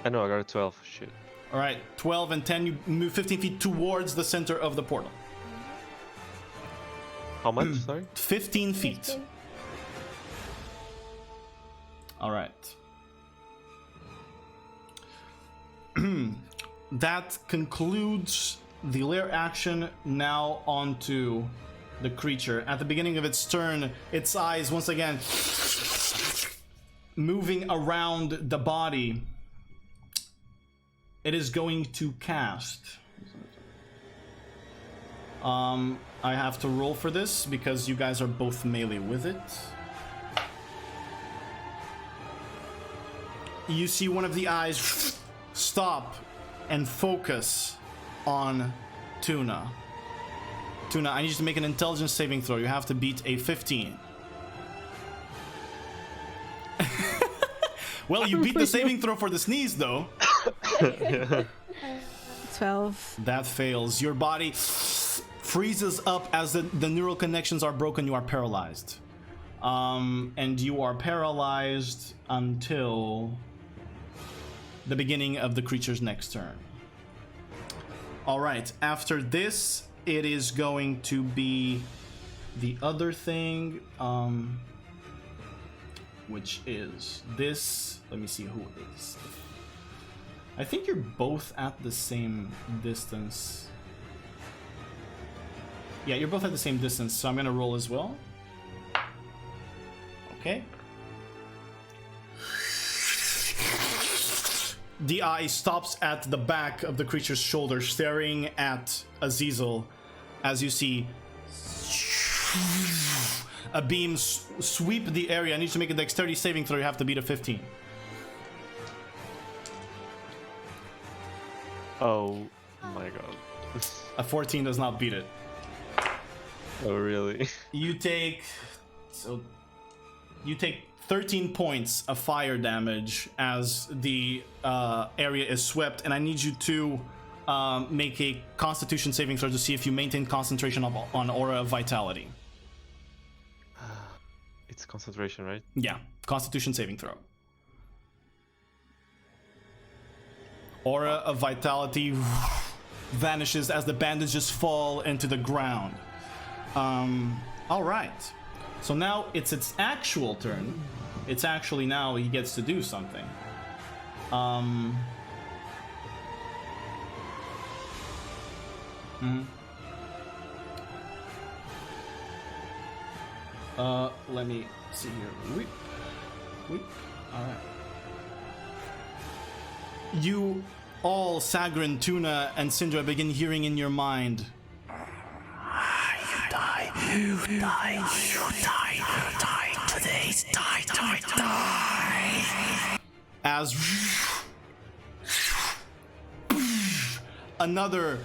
I know, I got a 12. Shit. All right, 12 and 10. You move 15 feet towards the center of the portal. How much? Sorry? 15 feet. 15. All right. That concludes the lair action. Now onto the creature. At the beginning of its turn, its eyes once again moving around the body. It is going to cast. I have to roll for this because you guys are both melee with it. You see one of the eyes stop and focus on Tuna. Tuna, I need you to make an intelligence saving throw. You have to beat a 15. Well, you beat the saving throw for the sneeze, though. 12. That fails. Your body freezes up as the neural connections are broken. You are paralyzed. And you are paralyzed until the beginning of the creature's next turn. All right, after this, it is going to be the other thing, which is this. Let me see who it is. I think you're both at the same distance. Yeah, you're both at the same distance, so I'm gonna roll as well. Okay. The eye stops at the back of the creature's shoulder, staring at Azizel, as you see a beam sweep the area. I need you to make a dexterity saving throw. You have to beat a 15. Oh my god. A 14 does not beat it. Oh really? You take 13 points of fire damage as the area is swept, and I need you to make a Constitution saving throw to see if you maintain concentration on Aura of Vitality. It's concentration, right? Yeah, Constitution saving throw. Aura of Vitality vanishes as the bandages fall into the ground. All right. So now it's its actual turn. It's actually now he gets to do something. Let me see here. Weep. All right. You all, Sagrin, Tuna, and Syndra, begin hearing in your mind. You die. Today, die. As another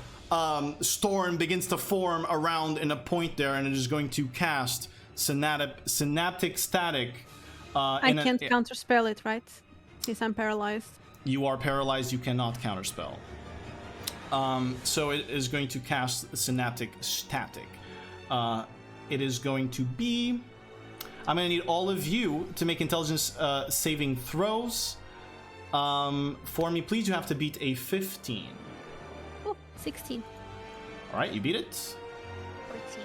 storm begins to form around in a point there, and it is going to cast synaptic static. I can't counterspell it, right? Since I'm paralyzed. You are paralyzed. You cannot counterspell. So it is going to cast synaptic static. It is going to be. I'm going to need all of you to make intelligence saving throws. For me, please. You have to beat a 15. Oh, 16. All right, you beat it. 14.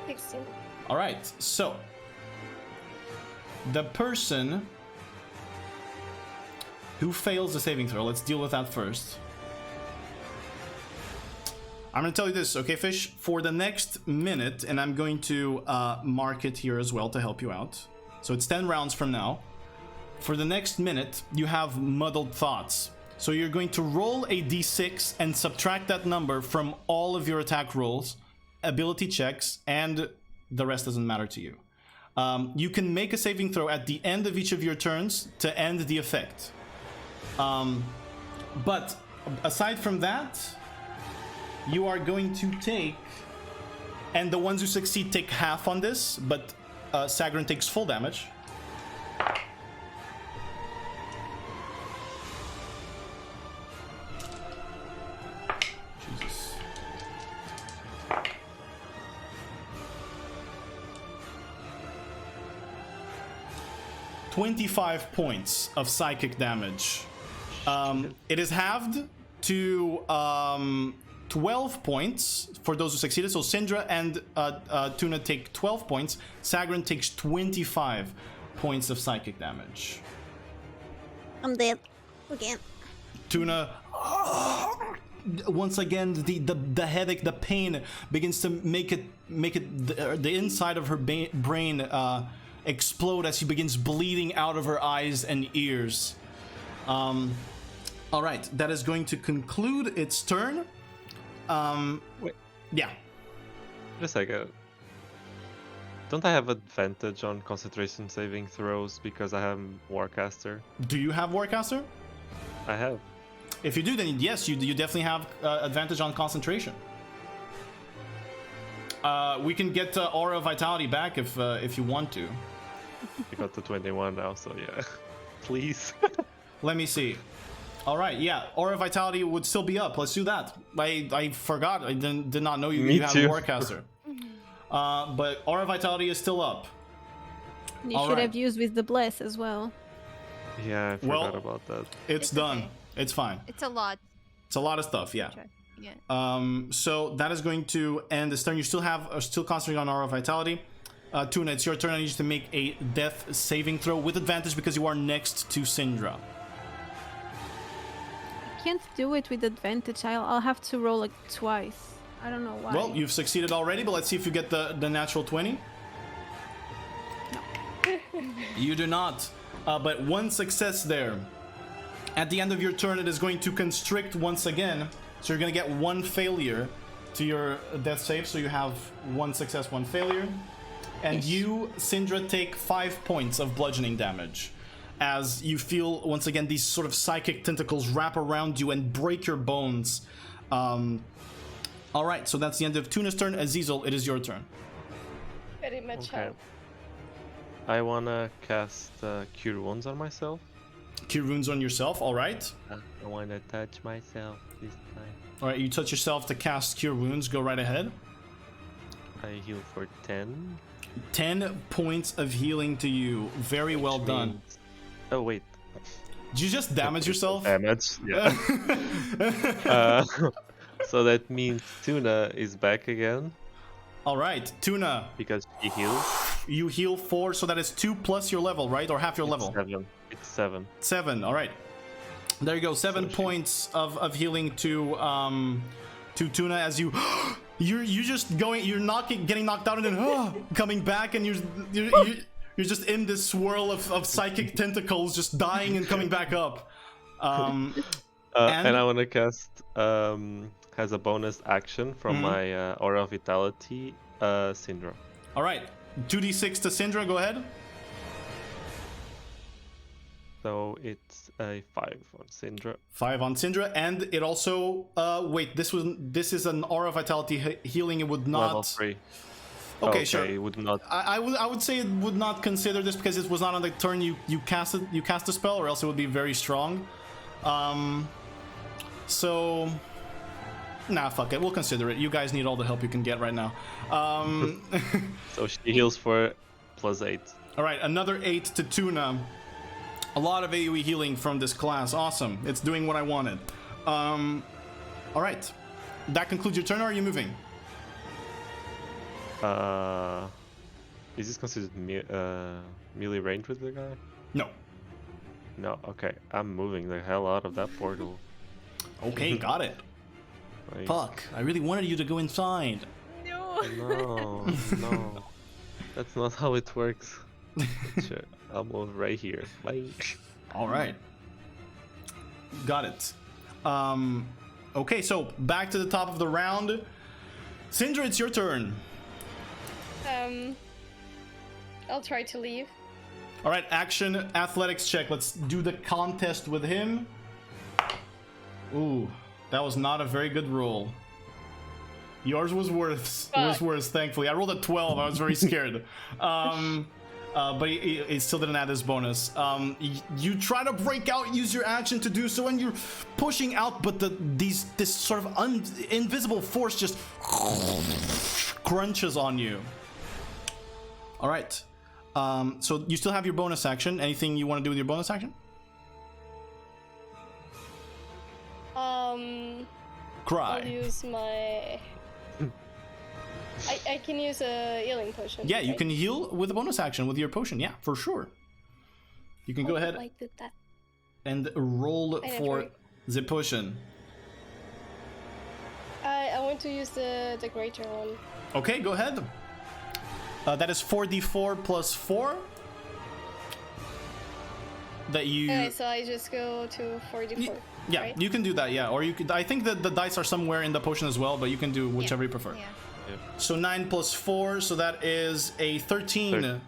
16. All right, so the person who fails the saving throw, let's deal with that first. I'm going to tell you this, okay, Fish? For the next minute, and I'm going to mark it here as well to help you out. So it's 10 rounds from now. For the next minute, you have muddled thoughts. So you're going to roll a d6 and subtract that number from all of your attack rolls, ability checks, and the rest doesn't matter to you. You can make a saving throw at the end of each of your turns to end the effect. But aside from that, you are going to take, and the ones who succeed take half on this, but Sagrin takes full damage. Jesus. $25 points of psychic damage. It is halved to 12 points for those who succeeded. So Syndra and Tuna take 12 points. Sagrin takes 25 points of psychic damage. I'm dead. Again. Tuna, once again, the headache, the pain begins to make the inside of her brain explode as she begins bleeding out of her eyes and ears. All right, that is going to conclude its turn. Wait. Yeah. Just a second. Don't I have advantage on concentration saving throws because I have Warcaster? Do you have Warcaster? I have. If you do, then yes, you definitely have advantage on concentration. We can get Aura of Vitality back if you want to. I got to 21 now, so yeah. Please. Let me see. All right, yeah, Aura of Vitality would still be up. Let's do that. I forgot. I did not know you have Warcaster. But Aura of Vitality is still up. You should have used with the Bless as well. Yeah, I forgot about that. It's done. Okay. It's fine. It's a lot. It's a lot of stuff, yeah. Yeah. So that is going to end this turn. You still concentrating on Aura of Vitality. Tuna, it's your turn. I need you to make a death saving throw with advantage because you are next to Syndra. I can't do it with advantage. I'll have to roll like twice. I don't know why. Well, you've succeeded already, but let's see if you get the natural 20. No. You do not. But one success there. At the end of your turn, it is going to constrict once again. So you're going to get one failure to your death save. So you have one success, one failure. And you, Syndra, take 5 points of bludgeoning damage as you feel once again these sort of psychic tentacles wrap around you and break your bones. All right, so that's the end of Tuna's turn. Azizel, it is your turn. Very much Okay. help. I wanna cast Cure Wounds on myself. Cure wounds on yourself. All right. I wanna touch myself this time. All right, you touch yourself to cast Cure Wounds. Go right ahead. I heal for 10. 10 points of healing to you. Very well which done. means- Oh wait. Did you just damage yourself? Damage. Yeah. So that means Tuna is back again All right, Tuna, because she heals. you heal 4, so that is 2 plus your level, right? Or half your level? 7. It's 7. 7. All right. There you go. 7 So she- points of healing to Tuna as you you're just going. You're getting knocked out and then coming back, and you're just in this swirl of psychic tentacles, just dying and coming back up. And I want to cast has a bonus action from my Aura of Vitality, Syndra. All right, 2d6 to Syndra. Go ahead. So it's a 5 on Syndra. 5 on Syndra, and it also wait. This is an Aura of Vitality healing. It would not. Level 3. Okay, sure. It would not. I would say it would not consider this because it was not on the turn you cast the spell, or else it would be very strong. So nah, fuck it. We'll consider it. You guys need all the help you can get right now. So she heals for +8. All right, another 8 to Tuna. A lot of AoE healing from this class. Awesome. It's doing what I wanted. All right. That concludes your turn, or are you moving? Is this considered melee range with the guy? No. No. Okay, I'm moving the hell out of that portal. Okay, got it. Like, Fuck. I really wanted you to go inside. No. No. That's not how it works. Sure, I'll move right here. Bye. All right. Got it. Okay, so back to the top of the round. Syndra, it's your turn. I'll try to leave. All right, action athletics check. Let's do the contest with him. Ooh, that was not a very good roll. Yours was worse. Was worse, thankfully. I rolled a 12. I was very scared. But it still didn't add his bonus. You try to break out, use your action to do so, and you're pushing out, but this sort of invisible force just crunches on you. All right. So you still have your bonus action. Anything you want to do with your bonus action? Cry. I'll use my. I can use a healing potion. Yeah, you right? can heal with a bonus action with your potion. Yeah, for sure. You can go ahead Like that. and roll I for never- the potion. I want to use the greater one. Okay, go ahead. That is 4d4 plus 4. That you. Okay, so I just go to 44. Yeah, right? you can do that. Yeah, or you could. I think that the dice are somewhere in the potion as well, but you can do whichever you prefer. Yeah. So 9 plus 4, so that is a 13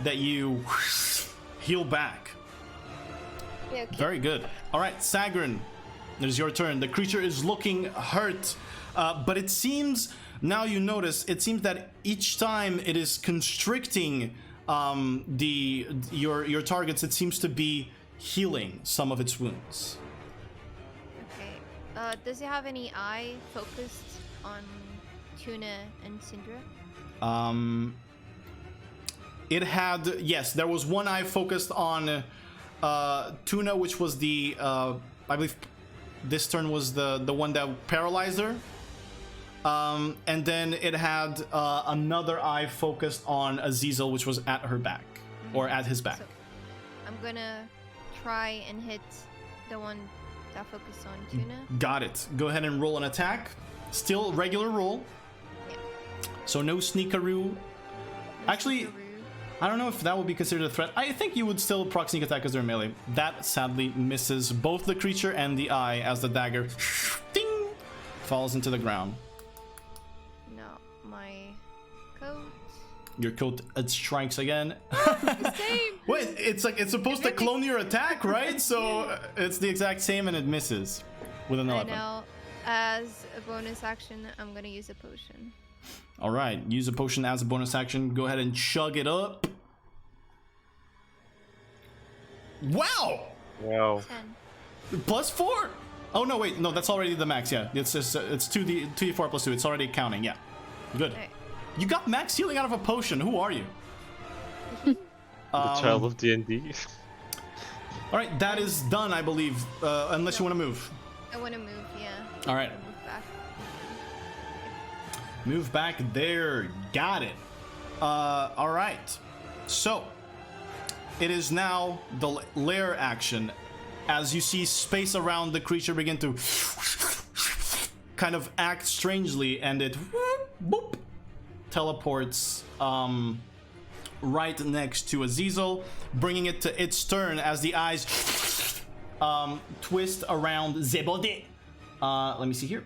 that you heal back. Yeah, okay. Very good. All right, Sagrin, it is your turn. The creature is looking hurt, but it seems, now you notice, it seems that each time it is constricting your targets, it seems to be healing some of its wounds. Okay. Does it have any eye focused on Tuna and Syndra? It had, yes, there was one eye focused on Tuna, which was the, I believe this turn was the one that paralyzed her. And then it had another eye focused on Azizel, which was at her back, or at his back. So, I'm gonna try and hit the one that focused on Tuna. Got it. Go ahead and roll an attack. Still regular roll. Yeah. So no sneakaroo. Actually, I don't know if that would be considered a threat. I think you would still proc sneak attack because they're melee. That sadly misses both the creature and the eye as the dagger ding, falls into the ground. No, my coat. Your coat, it strikes again. Same. Wait, it's like it's supposed to clone your attack, right? So it's the exact same and it misses with an 11. I know. As a bonus action, I'm gonna use a potion. All right, use a potion as a bonus action. Go ahead and chug it up. Wow! Wow. 10. +4. Oh no, wait, no, that's already the max. Yeah, it's just it's 2d4 +2. It's already counting. Yeah, good. Alright. You got max healing out of a potion. Who are you? The child of D&D. All right, that is done, I believe. Unless you want to move. I want to move. Yeah. All right. Move back. Move back there. Got it. All right. So it is now the lair action. As you see space around the creature begin to kind of act strangely, and it boop, teleports right next to Azizel, bringing it to its turn as the eyes twist around Zebode. Let me see here.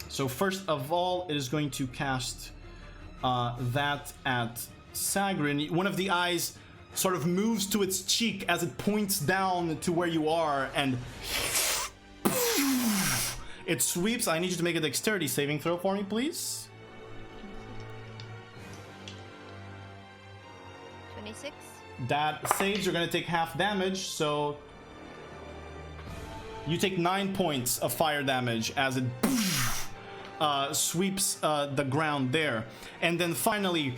So first of all, it is going to cast that at Sagrin. One of the eyes sort of moves to its cheek as it points down to where you are, and it sweeps. I need you to make a dexterity saving throw for me, please. 26. That saves. You're going to take half damage, so you take 9 points of fire damage as it sweeps the ground there. And then finally,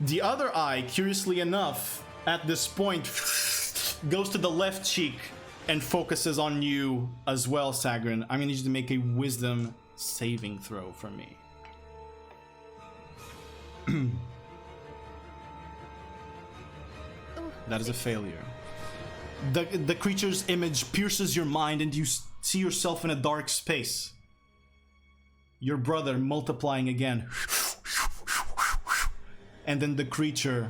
the other eye, curiously enough, at this point, goes to the left cheek and focuses on you as well, Sagrin. I'm gonna need you to make a wisdom saving throw for me. That is a failure. The creature's image pierces your mind and you see yourself in a dark space. Your brother multiplying again. And then the creature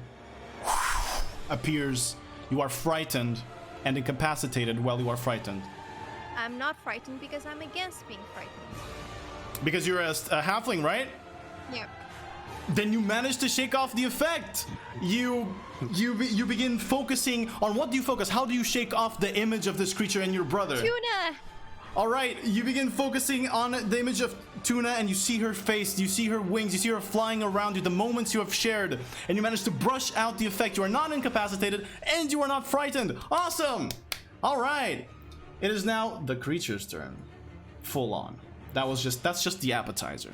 appears. You are frightened and incapacitated while you are frightened. I'm not frightened because I'm against being frightened. Because you're a halfling, right? Yeah. Then you manage to shake off the effect. You begin focusing on, what do you focus? How do you shake off the image of this creature and your brother? Tuna! All right, you begin focusing on the image of Tuna, and you see her face, you see her wings, you see her flying around you, the moments you have shared, and you manage to brush out the effect. You are not incapacitated, and you are not frightened. Awesome! All right, it is now the creature's turn, full on. That's just the appetizer.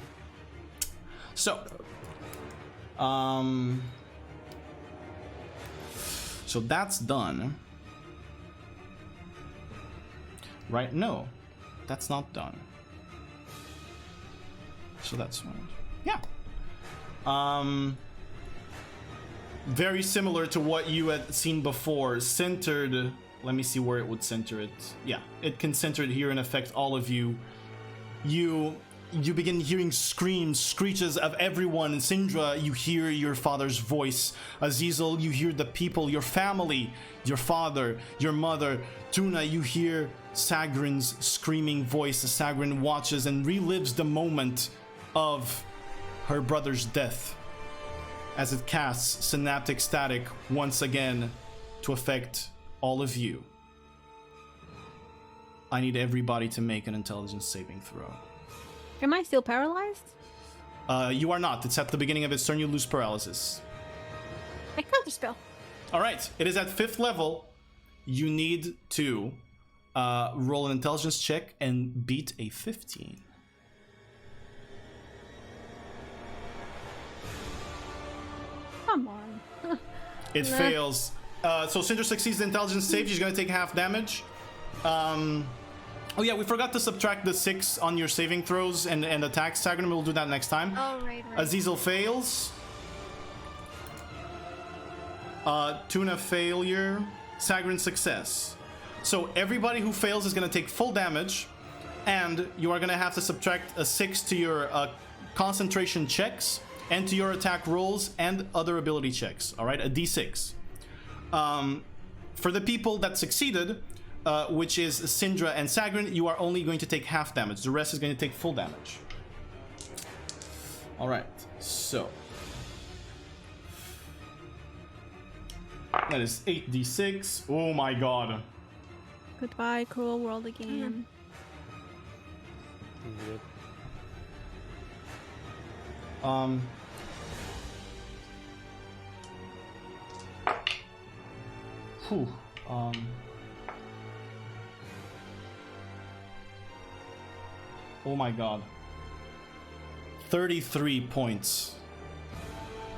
So, so that's done. Right? No. That's not done. So that's fine. Yeah. Very similar to what you had seen before. Centered. Let me see where it would center it. Yeah, it can center it here and affect all of you. You begin hearing screams, screeches of everyone. Syndra, you hear your father's voice. Azizel, you hear the people, your family, your father, your mother. Tuna, you hear Sagrin's screaming voice. Sagrin watches and relives the moment of her brother's death as it casts synaptic static once again to affect all of you. I need everybody to make an intelligence saving throw. Am I still paralyzed? You are not. It's at the beginning of its turn. You lose paralysis. I counterspell. All right. It is at 5th level. You need to roll an intelligence check and beat a 15. Come on. It fails. So Syndra succeeds the intelligence save. She's going to take half damage. Oh yeah, we forgot to subtract the 6 on your saving throws and attacks, Sagrin. We'll do that next time. Oh, right. Azizel fails. Tuna failure. Sagrin success. So everybody who fails is going to take full damage, and you are going to have to subtract a 6 to your concentration checks and to your attack rolls and other ability checks. All right, a d6. For the people that succeeded, which is Syndra and Sagrin, you are only going to take half damage. The rest is going to take full damage. All right, so That is 8d6. Oh my god. Goodbye, cruel world again. Yep. Whew. Oh my god. 33 points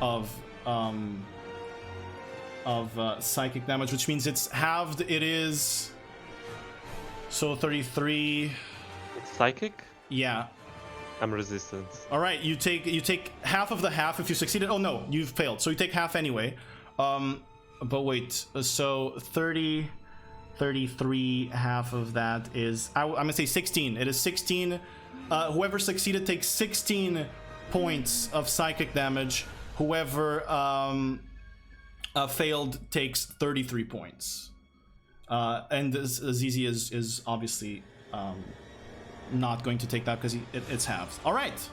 of psychic damage, which means it's halved. It is so 33. It's psychic? Yeah. I'm resistant. All right, you take half of the half if you succeeded. Oh no, you've failed. So you take half anyway. But wait. So 30 33, half of that is I'm going to say 16. It is 16. Whoever succeeded takes 16 points of psychic damage. Whoever failed takes 33 points. And Azizi is obviously not going to take that because it's halved. All right.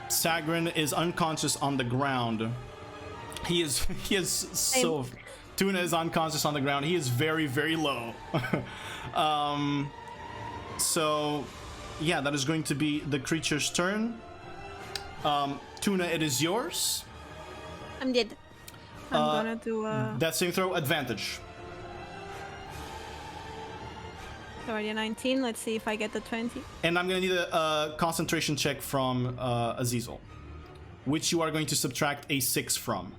Sagrin is unconscious on the ground. He is so. Tuna is unconscious on the ground. He is very, very low. So, yeah, that is going to be the creature's turn. Tuna, it is yours. I'm dead. I'm gonna do that saving throw advantage. Already a 19. Let's see if I get the 20. And I'm gonna need a concentration check from Azizel, which you are going to subtract a 6 from.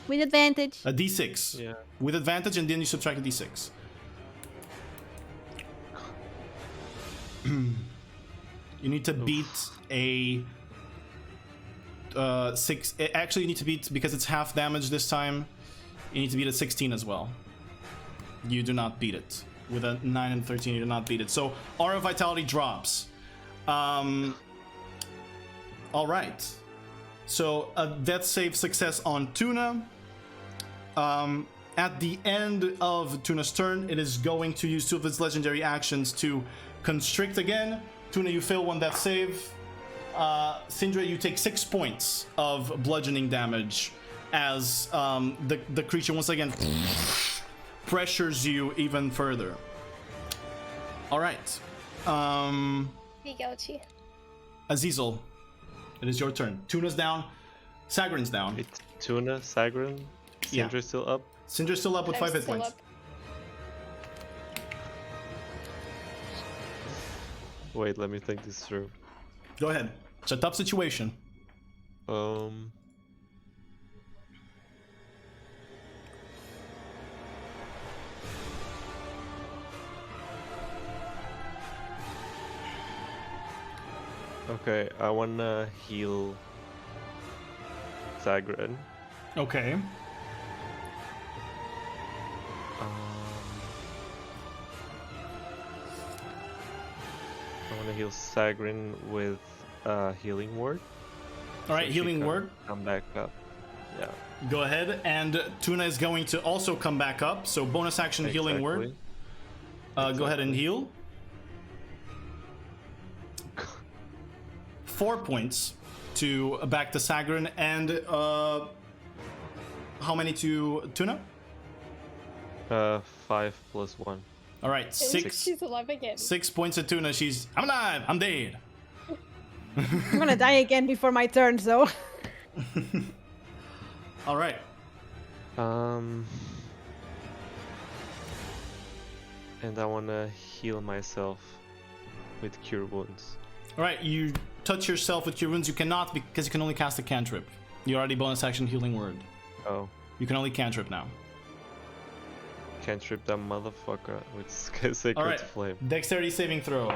With advantage. A d6. Yeah. With advantage, and then you subtract a d6. You need to beat a 6. Actually, you need to beat, because it's half damage this time, you need to beat a 16 as well. You do not beat it. With a 9 and 13, you do not beat it. So, Aura Vitality drops. Alright. So, a death save success on Tuna. At the end of Tuna's turn, it is going to use 2 of its legendary actions to constrict again. Tuna, you fail 1 death save. Syndra, you take 6 points of bludgeoning damage as the creature once again pressures you even further. Alright. Azizel, it is your turn. Tuna's down. Sagrin's down. It's Tuna, Sagrin. Syndra's still up. Syndra's still up with 5 hit points. Wait, let me think this through. Go ahead. It's a tough situation. Okay, I wanna heal Sagrin. Okay. I want to heal Sagrin with healing word. All right, So she healing can word. Come back up. Yeah. Go ahead, and Tuna is going to also come back up. So bonus action healing word. Go ahead and heal. 4 points to back to Sagrin, and how many to Tuna? 5 plus 1. All right, 6. She's alive again. 6 points to Tuna. I'm alive. I'm dead. I'm gonna die again before my turn, so. All right. And I wanna heal myself with cure wounds. All right, you touch yourself with cure wounds. You cannot because you can only cast a cantrip. You already bonus action healing word. Oh. You can only cantrip now. Cantrip that motherfucker with Sacred All right. Flame. Dexterity saving throw.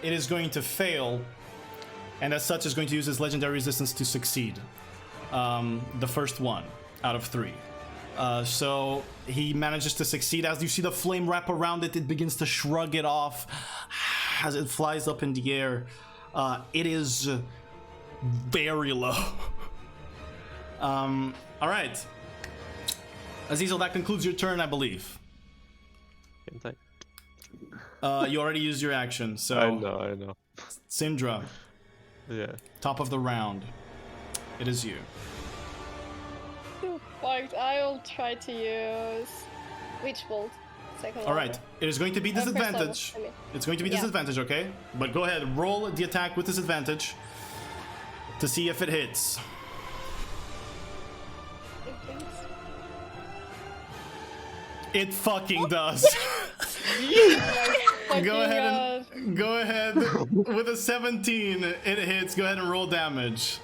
It is going to fail, and as such is going to use his legendary resistance to succeed. The first one out of 3. So he manages to succeed. As you see the flame wrap around it, it begins to shrug it off as it flies up in the air. It is very low. All right. Azizel, that concludes your turn, I believe. You already used your action, so... I know. Syndra. Yeah. Top of the round. It is you. Fuck, I'll try to use Witch Bolt. Second All right. level. It is going to be First level, disadvantage. I mean. It's going to be Yeah. disadvantage, okay? But go ahead, roll the attack with disadvantage to see if it hits. It fucking does. Go ahead with a 17. It hits. Go ahead and roll damage.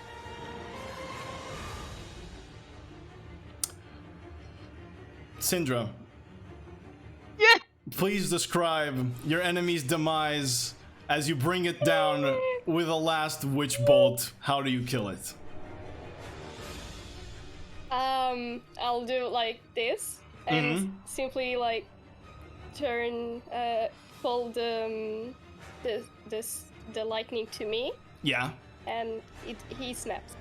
Syndra. Yeah. Please describe your enemy's demise as you bring it down with a last witch bolt. How do you kill it? I'll do like this and simply like turn, pull the lightning to me, Yeah. and he snaps.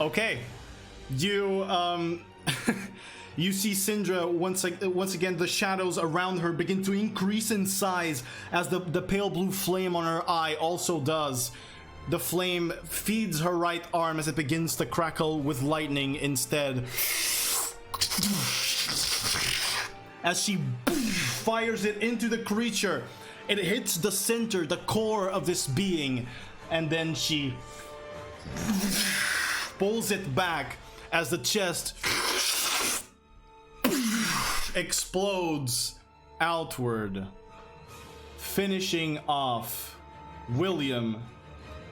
Okay. You you see Syndra once again. The shadows around her begin to increase in size as the pale blue flame on her eye also does. The flame feeds her right arm as it begins to crackle with lightning instead. As she fires it into the creature, it hits the center, the core of this being, and then she pulls it back as the chest explodes outward, finishing off William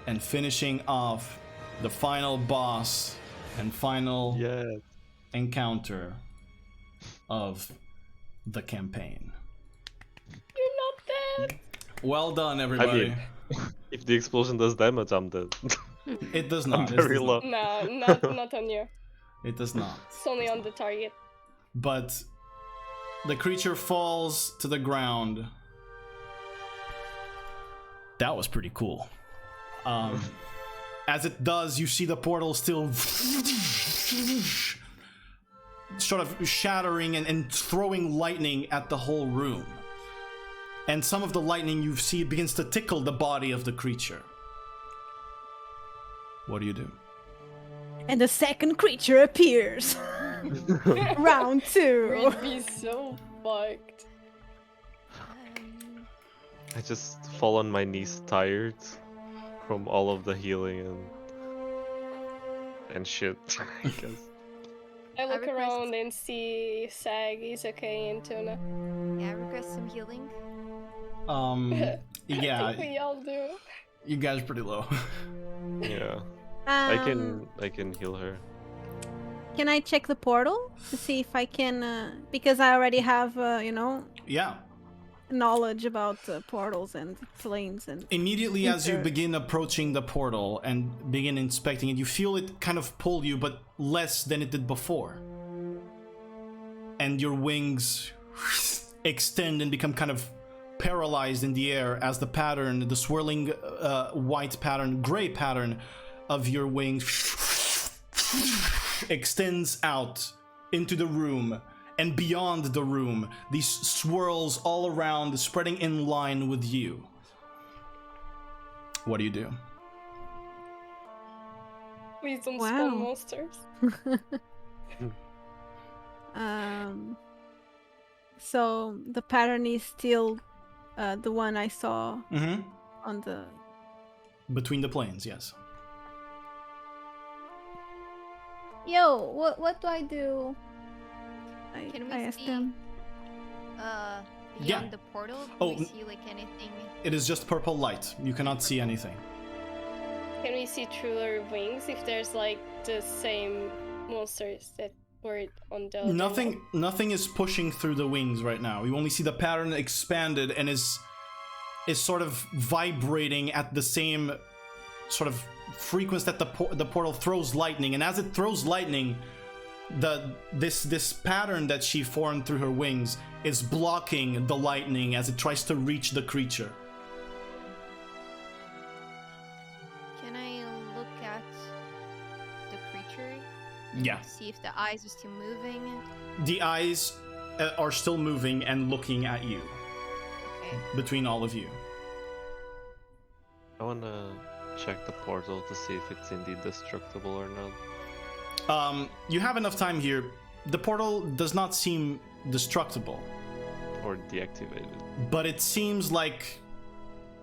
and finishing off the final boss and final Yeah. encounter of the campaign. You're not dead. Well done, I everybody. mean, if the explosion does damage, I'm dead. It does I'm not. very low. No, not on you. It does not. It's only on the target. But the creature falls to the ground. That was pretty cool. As it does, you see the portal still sort of shattering and throwing lightning at the whole room. And some of the lightning you see begins to tickle the body of the creature. What do you do? And the second creature appears. Round 2. We'd be so fucked. I just fall on my knees tired from all of the healing and shit, I guess. I look request- around and see Sag is okay and Tuna. Yeah, I request some healing. I Yeah, think we all do. you guys are pretty low. Yeah. Um, I can heal her. Can I check the portal to see if I can? Because I already have, Yeah. knowledge about portals and planes and. Immediately as you Ether. begin approaching the portal and begin inspecting it, you feel it kind of pull you, but less than it did before. And your wings extend and become kind of paralyzed in the air as the pattern, the swirling white pattern, gray pattern of your wings extends out into the room and beyond the room. These swirls all around, spreading in line with you. What do you do? Please don't Wow. spawn monsters. So the pattern is still the one I saw Mm-hmm. on the. Between the planes, yes. Yo, what do I do? Can we I asked see- them. Beyond Yeah. the portal, do Oh, we see like anything? It is just purple light. You cannot see anything. Can we see through her wings if there's like the same monsters that were on the other Nothing is pushing through the wings right now. You only see the pattern expanded and is sort of vibrating at the same sort of frequency that the portal throws lightning. And as it throws lightning, this pattern that she formed through her wings is blocking the lightning as it tries to reach the creature. Can I look at the creature? Yeah. See if the eyes are still moving. The eyes are still moving and looking at you, Okay. between all of you. I wanna check the portal to see if it's indeed destructible or not. You have enough time here. The portal does not seem destructible, Or deactivated. but it seems like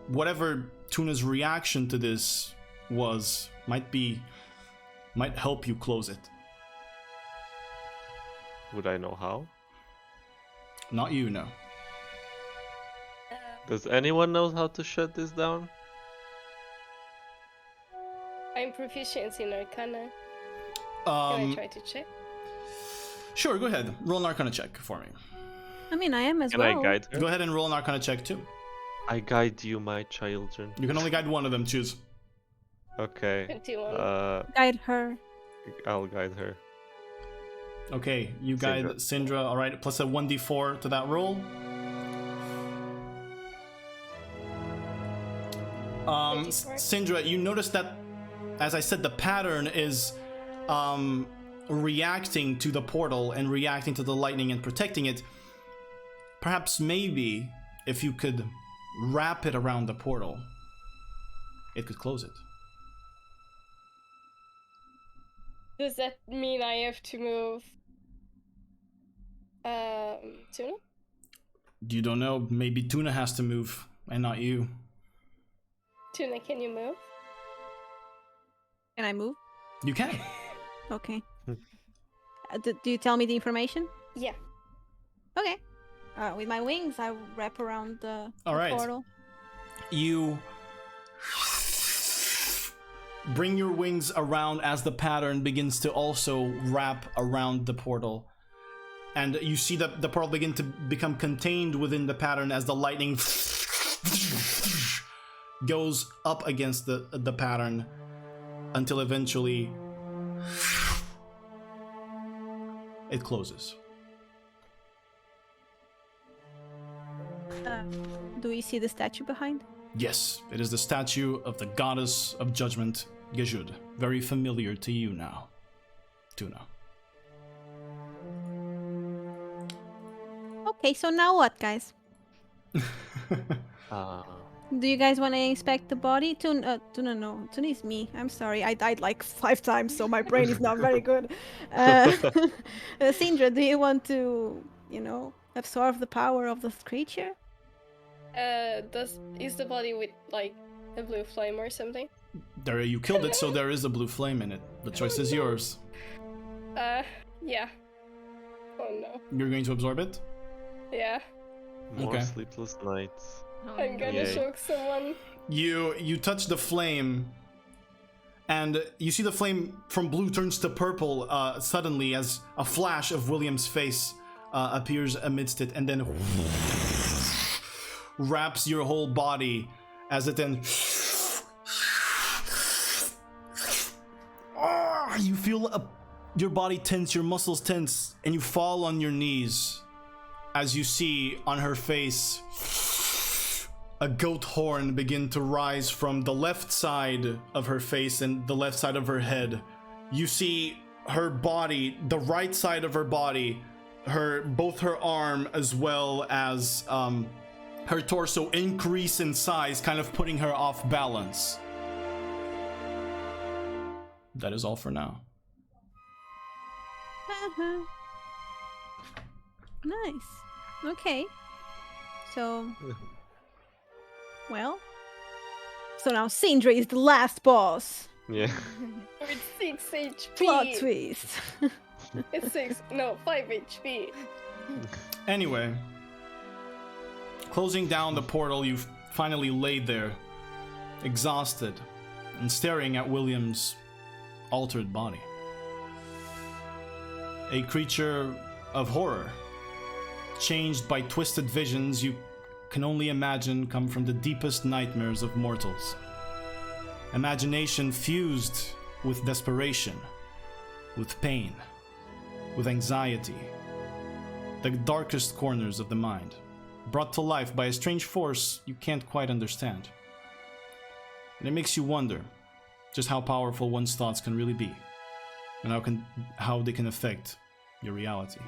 whatever Tuna's reaction to this was might help you close it. Would I know how? Not you, no. Does anyone know how to shut this down? I'm proficient in Arcana. Can I try to check? Sure, go ahead. Roll an Arcana check for me. I mean, I am as Can well. I guide her? Go ahead and roll an Arcana check too. I guide you, my children. You can only guide one of them. Choose. Okay. 21. Guide her. I'll guide her. Okay, you guide Syndra. All right, plus a 1d4 to that roll. Syndra, you notice that, as I said, the pattern is reacting to the portal and reacting to the lightning and protecting it. Perhaps maybe if you could wrap it around the portal, it could close it. Does that mean I have to move Tuna? You don't know. Maybe Tuna has to move and not you. Tuna, can you move? Can I move? You can. Okay. Do you tell me the information? Yeah. Okay. With my wings, I wrap around the portal. You bring your wings around as the pattern begins to also wrap around the portal. And you see the portal begin to become contained within the pattern as the lightning goes up against the pattern until eventually it closes. Do we see the statue behind? Yes, it is the statue of the goddess of judgment, Gejud. Very familiar to you now, Tuna. Okay, so now what, guys? Do you guys want to inspect the body? Tuna, no. Tuna is me. I'm sorry. I died like 5 times, so my brain is not very good. Syndra, do you want to, absorb the power of this creature? Is the body with like a blue flame or something? There, you killed it, so there is a blue flame in it. The choice is yours. Yeah. Oh no. You're going to absorb it? Yeah. More Okay. sleepless nights. I'm gonna Yay. shock someone. You touch the flame, and you see the flame from blue turns to purple suddenly as a flash of William's face appears amidst it, and then wraps your whole body as it then you feel your body tense, your muscles tense, and you fall on your knees as you see on her face a goat horn begin to rise from the left side of her face and the left side of her head. You see her body, the right side of her body, both her arm as well as her torso increase in size, kind of putting her off balance. That is all for now. Nice. Okay. So, well. So now Syndra is the last boss. Yeah. With 6 HP. Plot twist. It's 5 HP. Anyway, closing down the portal, you've finally laid there, exhausted, and staring at William's altered body. A creature of horror, changed by twisted visions you can only imagine come from the deepest nightmares of mortals. Imagination fused with desperation, with pain, with anxiety, the darkest corners of the mind, brought to life by a strange force you can't quite understand. And it makes you wonder just how powerful one's thoughts can really be, and how they can affect your reality.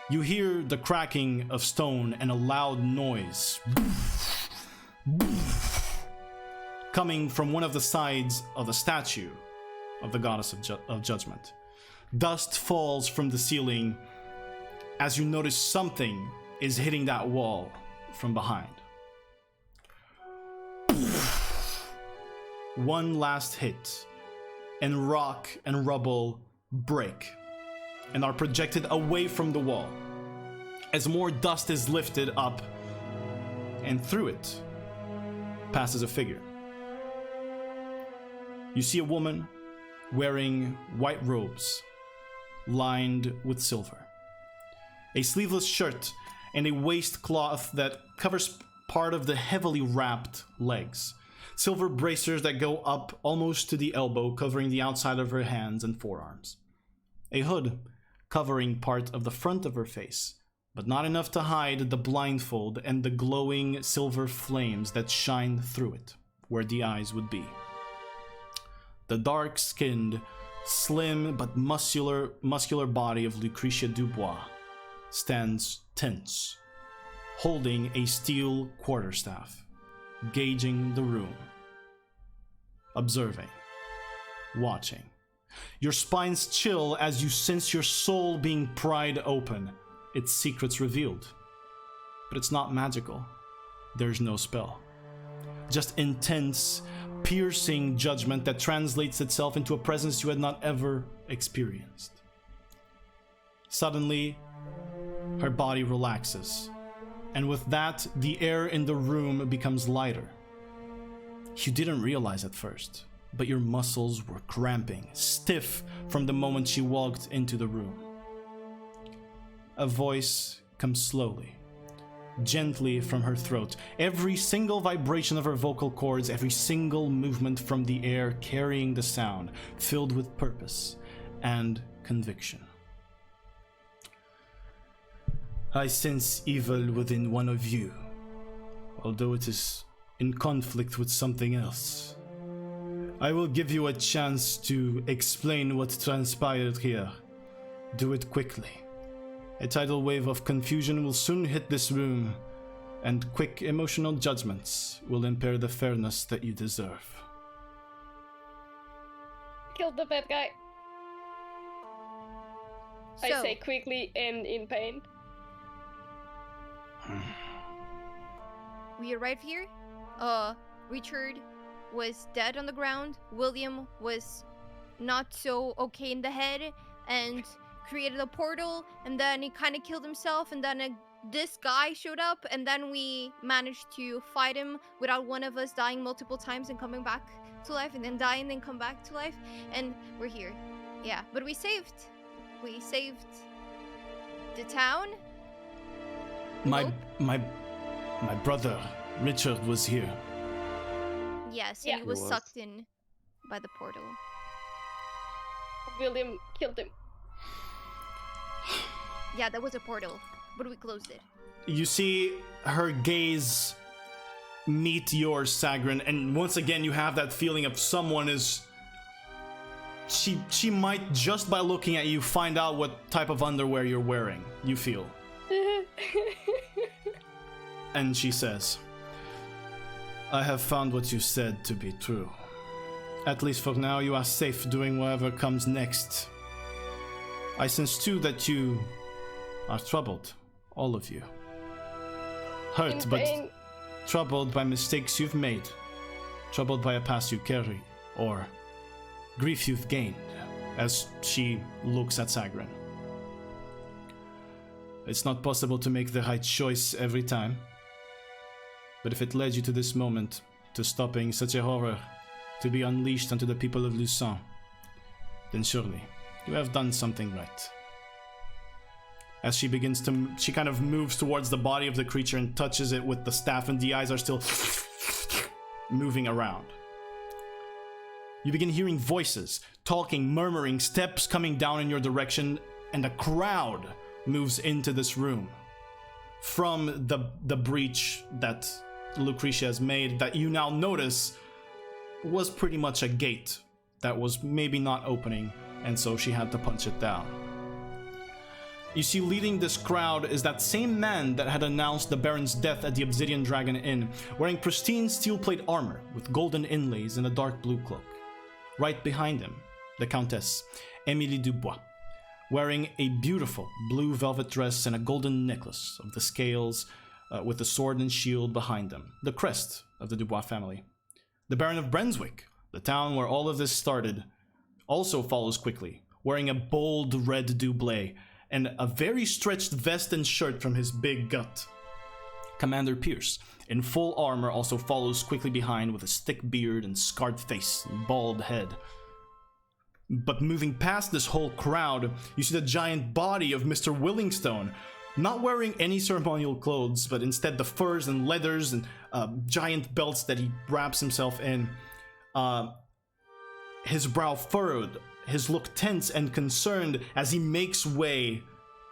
You hear the cracking of stone and a loud noise coming from one of the sides of the statue of the goddess of judgment. Dust falls from the ceiling as you notice something is hitting that wall from behind. One last hit, and rock and rubble break and are projected away from the wall as more dust is lifted up, and through it passes a figure. You see a woman wearing white robes lined with silver, a sleeveless shirt, and a waistcloth that covers part of the heavily wrapped legs. Silver bracers that go up almost to the elbow, covering the outside of her hands and forearms. A hood covering part of the front of her face, but not enough to hide the blindfold and the glowing silver flames that shine through it, where the eyes would be. The dark-skinned, slim but muscular body of Lucretia Dubois stands tense, holding a steel quarterstaff, gauging the room, observing, watching. Your spines chill as you sense your soul being pried open, its secrets revealed. But it's not magical. There's no spell. Just intense, piercing judgment that translates itself into a presence you had not ever experienced. Suddenly, her body relaxes, and with that, the air in the room becomes lighter. You didn't realize at first, but your muscles were cramping, stiff from the moment she walked into the room. A voice comes slowly, gently from her throat, every single vibration of her vocal cords, every single movement from the air carrying the sound, filled with purpose and conviction. I sense evil within one of you, although it is in conflict with something else. I will give you a chance to explain what transpired here. Do it quickly. A tidal wave of confusion will soon hit this room, and quick emotional judgments will impair the fairness that you deserve. Kill the bad guy. I So- say quickly and in pain. We arrived here. Richard was dead on the ground. William was not so okay in the head and created a portal, and then he kind of killed himself, and then this guy showed up, and then we managed to fight him without one of us dying multiple times and coming back to life, and then dying and come back to life, and we're here. Yeah, but we saved the town. My brother, Richard, was here. Yes, and Yeah. he was He was. sucked in by the portal. William killed him. Yeah, that was a portal, but we closed it. You see her gaze meet yours, Sagrin, and once again you have that feeling of someone is... She might, just by looking at you, find out what type of underwear you're wearing, you feel. And she says, I have found what you said to be true. At least for now, you are safe doing whatever comes next. I sense too that you are troubled, all of you. Hurt, In but pain. troubled by mistakes you've made. Troubled by a past you carry, or grief you've gained, as she looks at Sagrin. It's not possible to make the right choice every time. But if it led you to this moment, to stopping such a horror, to be unleashed onto the people of Lucin, then surely you have done something right. As she begins to, she kind of moves towards the body of the creature and touches it with the staff, and the eyes are still moving around. You begin hearing voices, talking, murmuring, steps coming down in your direction, and a crowd moves into this room. From the breach that Lucretia has made, that you now notice was pretty much a gate that was maybe not opening, and so she had to punch it down. you see leading this crowd is that same man that had announced the Baron's death at the Obsidian Dragon Inn, wearing pristine steel plate armor with golden inlays and a dark blue cloak. Right behind him, the Countess, Emilie Dubois, wearing a beautiful blue velvet dress and a golden necklace of the scales with the sword and shield behind them, the crest of the Dubois family. The Baron of Brunswick, the town where all of this started, also follows quickly, wearing a bold red doublet and a very stretched vest and shirt from his big gut. Commander Pierce, in full armor, also follows quickly behind with a thick beard and scarred face and bald head. But moving past this whole crowd, you see the giant body of Mr. Willingstone, not wearing any ceremonial clothes, but instead the furs and leathers and giant belts that he wraps himself in. His brow furrowed, his look tense and concerned as he makes way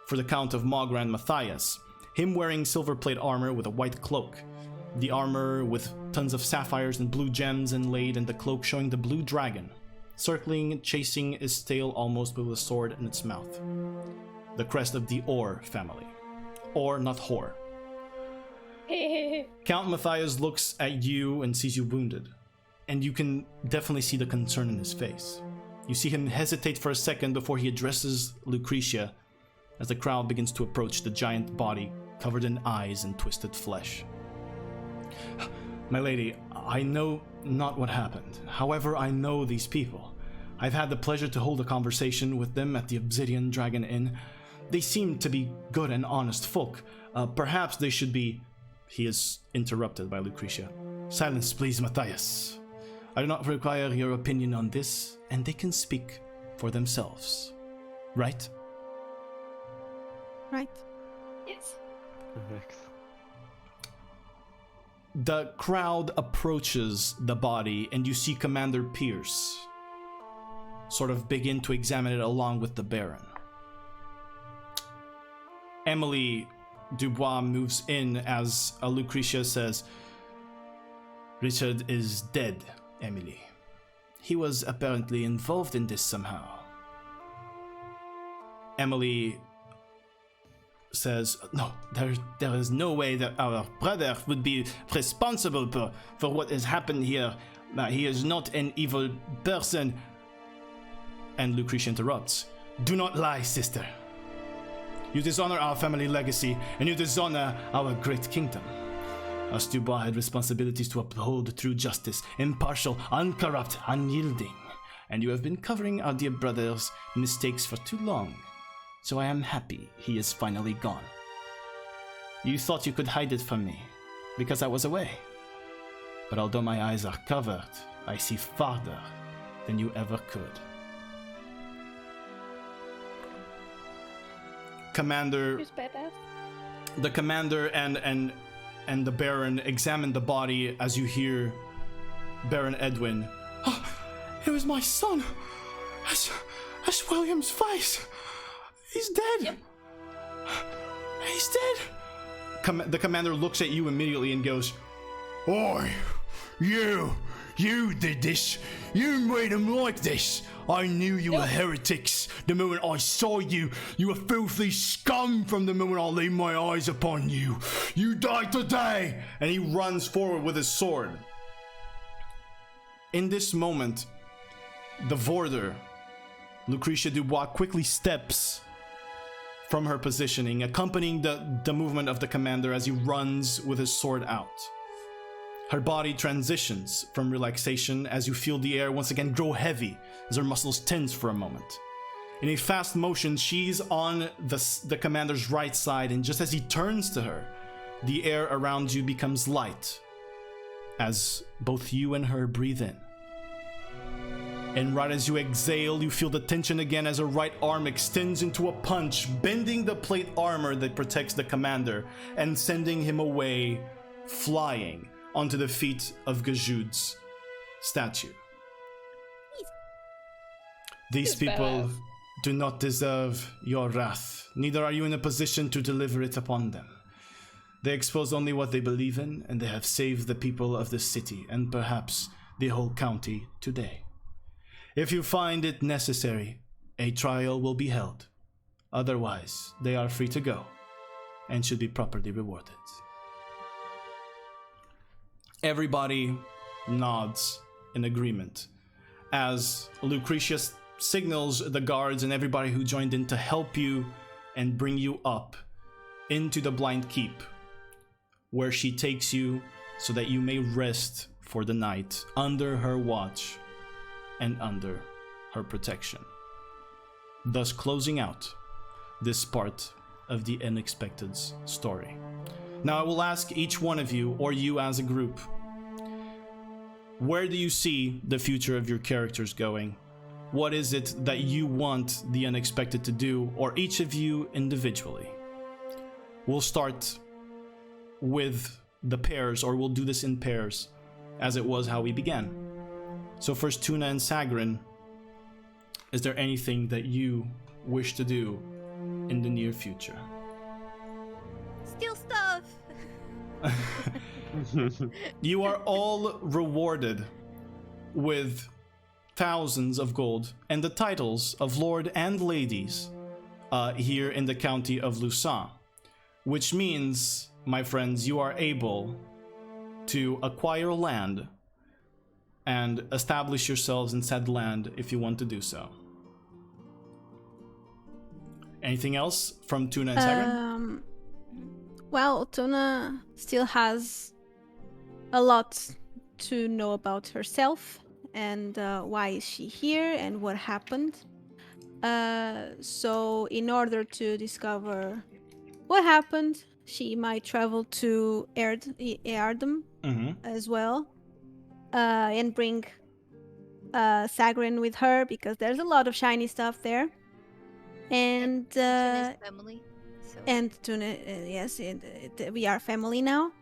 for the Count of Maugran Matthias, him wearing silver plate armor with a white cloak. The armor with tons of sapphires and blue gems inlaid, and the cloak showing the blue dragon, circling, chasing his tail almost with a sword in its mouth. The crest of the Orr family. Or not Whore. Count Matthias looks at you and sees you wounded, and you can definitely see the concern in his face. You see him hesitate for a second before he addresses Lucretia as the crowd begins to approach the giant body covered in eyes and twisted flesh. My lady, I know not what happened. However, I know these people. I've had the pleasure to hold a conversation with them at the Obsidian Dragon Inn. They seem to be good and honest folk. Perhaps they should be... He is interrupted by Lucretia. Silence, please, Matthias. I do not require your opinion on this, and they can speak for themselves. Right? Right. Yes. Correct. The crowd approaches the body, and you see Commander Pierce sort of begin to examine it along with the Baron. Emily Dubois moves in as Lucretia says, Richard is dead, Emily. He was apparently involved in this somehow. Emily says, no, there is no way that our brother would be responsible for what has happened here. He is not an evil person. And Lucretia interrupts. Do not lie, sister. You dishonor our family legacy, and you dishonor our great kingdom. Us Dubois had responsibilities to uphold true justice, impartial, uncorrupt, unyielding. And you have been covering our dear brother's mistakes for too long. So I am happy he is finally gone. You thought you could hide it from me, because I was away. But although my eyes are covered, I see farther than you ever could. Commander... Who's badass? The commander and the Baron examine the body as you hear Baron Edwin. Oh, it was my son! That's William's face! He's dead! Yep. He's dead! The commander looks at you immediately and goes, Oi! You did this! You made him like this! I knew you were heretics the moment I saw you! You were filthy scum from the moment I laid my eyes upon you! You die today! and he runs forward with his sword. In this moment, the Vordur, Lucretia Dubois, quickly steps from her positioning, accompanying the movement of the commander as he runs with his sword out. Her body transitions from relaxation as you feel the air once again grow heavy as her muscles tense for a moment. In a fast motion, she's on the commander's right side, and just as he turns to her, the air around you becomes light as both you and her breathe in. And right as you exhale, you feel the tension again as her right arm extends into a punch, bending the plate armor that protects the commander and sending him away, flying onto the feet of Gajud's statue. These people do not deserve your wrath, neither are you in a position to deliver it upon them. They expose only what they believe in, and they have saved the people of this city, and perhaps the whole county today. If you find it necessary, a trial will be held. Otherwise, they are free to go and should be properly rewarded. Everybody nods in agreement as Lucretia signals the guards and everybody who joined in to help you and bring you up into the Blind Keep, where she takes you so that you may rest for the night under her watch and under her protection, thus closing out this part of the Unexpected's story. Now I will ask each one of you, or you as a group, where do you see the future of your characters going? What is it that you want the Unexpected to do, or each of you individually? We'll start with the pairs, or we'll do this in pairs, as it was how we began. So first, Tuna and Sagrin, is there anything that you wish to do in the near future? Steal stuff! You are all rewarded with thousands of gold and the titles of Lord and Ladies here in the county of Lusan, which means, my friends, you are able to acquire land and establish yourselves in said land if you want to do so. Anything else from Tuna and Sagrin? Well, Tuna still has a lot to know about herself and why is she here and what happened. So in order to discover what happened, she might travel to Eardom as well, and bring Sagrin with her because there's a lot of shiny stuff there. And Tuna's family. So. and Tuna, yes, we are family now.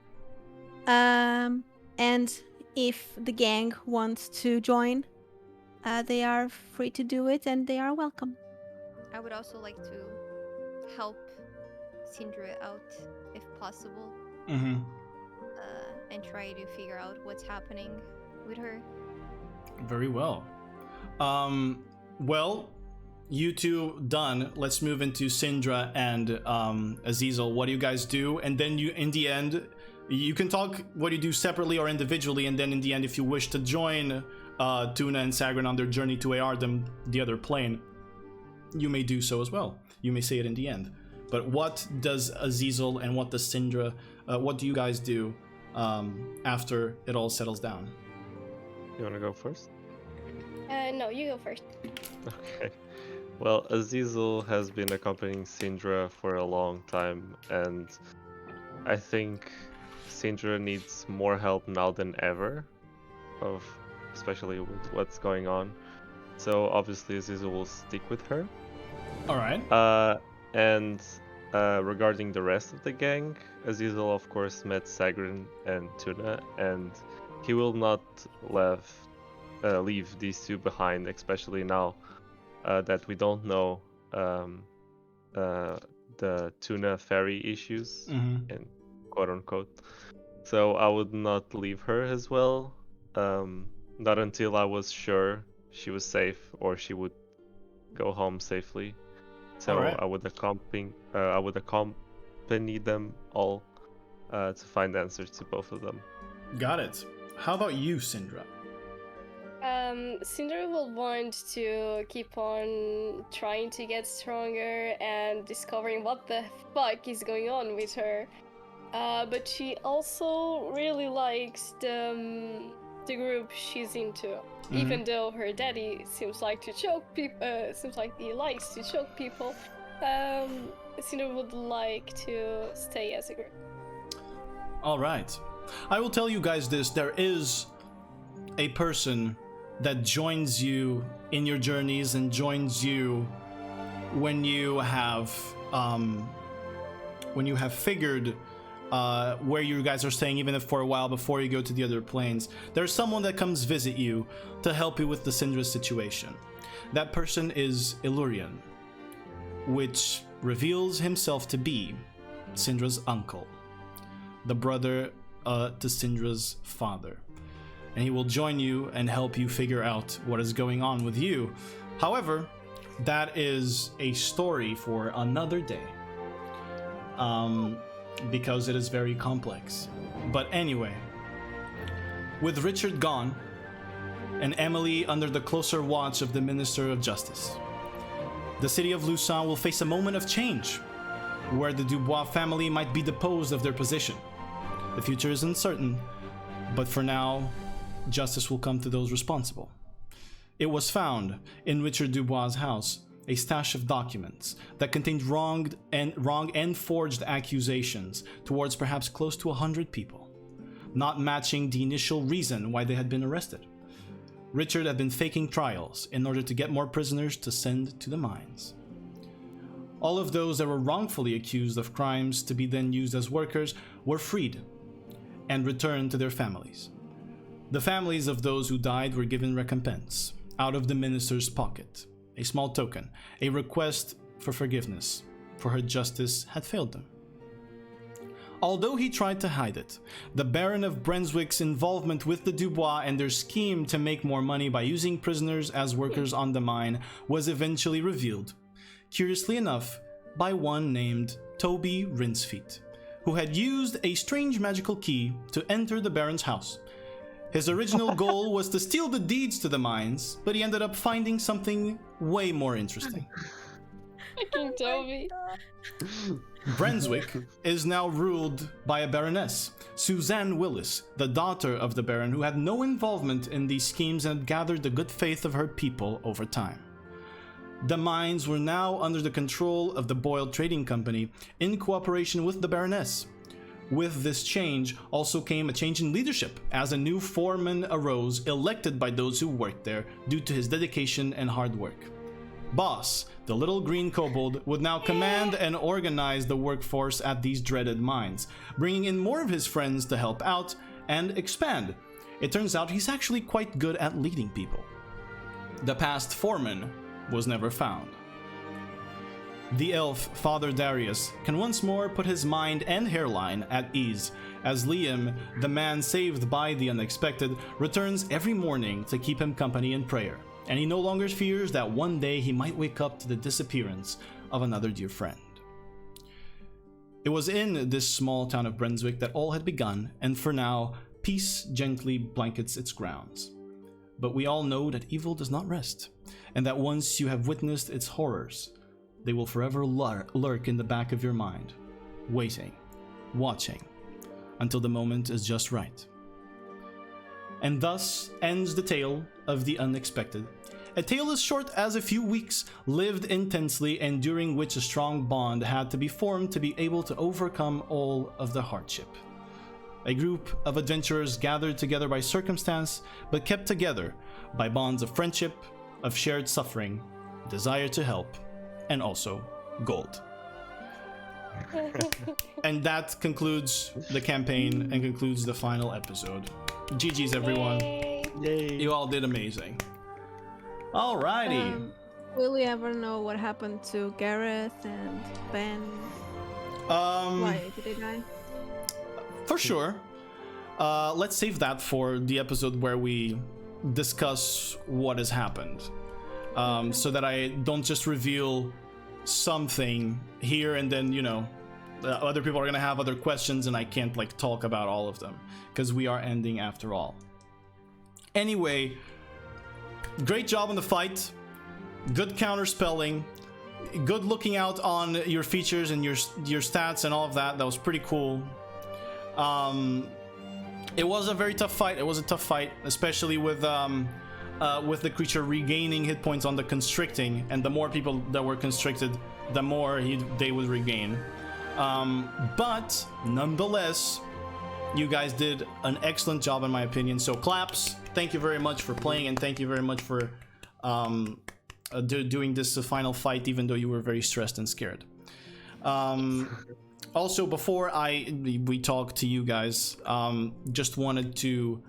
And if the gang wants to join, they are free to do it, and they are welcome. I would also like to help Syndra out if possible, and try to figure out what's happening with her. Very well. Well, you two done. Let's move into Syndra and Azizel. What do you guys do? And then you, in the end, you can talk what you do separately or individually. And then in the end, if you wish to join Tuna and Sagrin on their journey to Eardom, the other plane, you may do so as well. You may say it in the end. But what does Azizel and what does Syndra, what do you guys do after it all settles down? You want to go first? No, you go first. Okay. Well, Azizel has been accompanying Syndra for a long time, and I think Syndra needs more help now than ever, especially with what's going on. So obviously Azizel will stick with her. All right. And regarding the rest of the gang, Azizel of course met Sagrin and Tuna, and he will not leave these two behind, especially now that we don't know the Tuna ferry issues, and quote unquote. So I would not leave her as well, not until I was sure she was safe or she would go home safely. So Alright. I would accompany them all to find answers to both of them. Got it. How about you, Syndra? Syndra will want to keep on trying to get stronger and discovering what the fuck is going on with her. But she also really likes the group she's into. Even though her daddy seems like to choke people, seems like he likes to choke people, Syndra would like to stay as a group. All right. I will tell you guys this. There is a person that joins you in your journeys and joins you when you have figured where you guys are staying, even if for a while before you go to the other planes. There's someone that comes visit you to help you with the Syndra situation. That person is Illurian, which reveals himself to be Syndra's uncle, the brother to Syndra's father. And he will join you and help you figure out what is going on with you. However, that is a story for another day. Because it is very complex. But anyway, with Richard gone, and Emily under the closer watch of the Minister of Justice, the city of Lusan will face a moment of change, where the Dubois family might be deposed of their position. The future is uncertain, but for now, justice will come to those responsible. It was found in Richard Dubois' house a stash of documents that contained wrong and forged accusations towards perhaps close to 100 people, not matching the initial reason why they had been arrested. Richard had been faking trials in order to get more prisoners to send to the mines. All of those that were wrongfully accused of crimes to be then used as workers were freed and returned to their families. The families of those who died were given recompense out of the minister's pocket, a small token, a request for forgiveness, for her justice had failed them. Although he tried to hide it, the Baron of Brunswick's involvement with the Dubois and their scheme to make more money by using prisoners as workers on the mine was eventually revealed, curiously enough, by one named Toby Rinsfeet, who had used a strange magical key to enter the Baron's house. His original goal was to steal the deeds to the mines, but he ended up finding something way more interesting. Fucking Toby. Brunswick is now ruled by a baroness, Suzanne Willis, the daughter of the Baron, who had no involvement in these schemes and had gathered the good faith of her people over time. The mines were now under the control of the Boyle Trading Company in cooperation with the Baroness. With this change also came a change in leadership, as a new foreman arose, elected by those who worked there due to his dedication and hard work. Boss, the little green kobold, would now command and organize the workforce at these dreaded mines, bringing in more of his friends to help out and expand. It turns out he's actually quite good at leading people. The past foreman was never found. The elf, Father Darius, can once more put his mind and hairline at ease, as Liam, the man saved by the unexpected, returns every morning to keep him company in prayer, and he no longer fears that one day he might wake up to the disappearance of another dear friend. It was in this small town of Brunswick that all had begun, and for now, peace gently blankets its grounds. But we all know that evil does not rest, and that once you have witnessed its horrors, they will forever lurk in the back of your mind, waiting, watching, until the moment is just right. And thus ends the tale of the unexpected. A tale as short as a few weeks, lived intensely, and during which a strong bond had to be formed to be able to overcome all of the hardship. A group of adventurers gathered together by circumstance, but kept together by bonds of friendship, of shared suffering, desire to help, and also gold. And that concludes the campaign and concludes the final episode. GG's everyone. Yay. You all did amazing. Alrighty. Will we ever know what happened to Gareth and Ben? Why did they die? For sure. Let's save that for the episode where we discuss what has happened. So that I don't just reveal something here and then, you know, other people are gonna have other questions and I can't like talk about all of them because we are ending after all. Anyway, great job on the fight, good counterspelling, good looking out on your features and your stats and all of that. That was pretty cool. It was a very tough fight. It was a tough fight, especially with the creature regaining hit points on the constricting, and the more people that were constricted, the more they would regain. But nonetheless, you guys did an excellent job in my opinion. So claps. Thank you very much for playing, and thank you very much for doing this final fight, even though you were very stressed and scared. Also, before we talk to you guys, just wanted to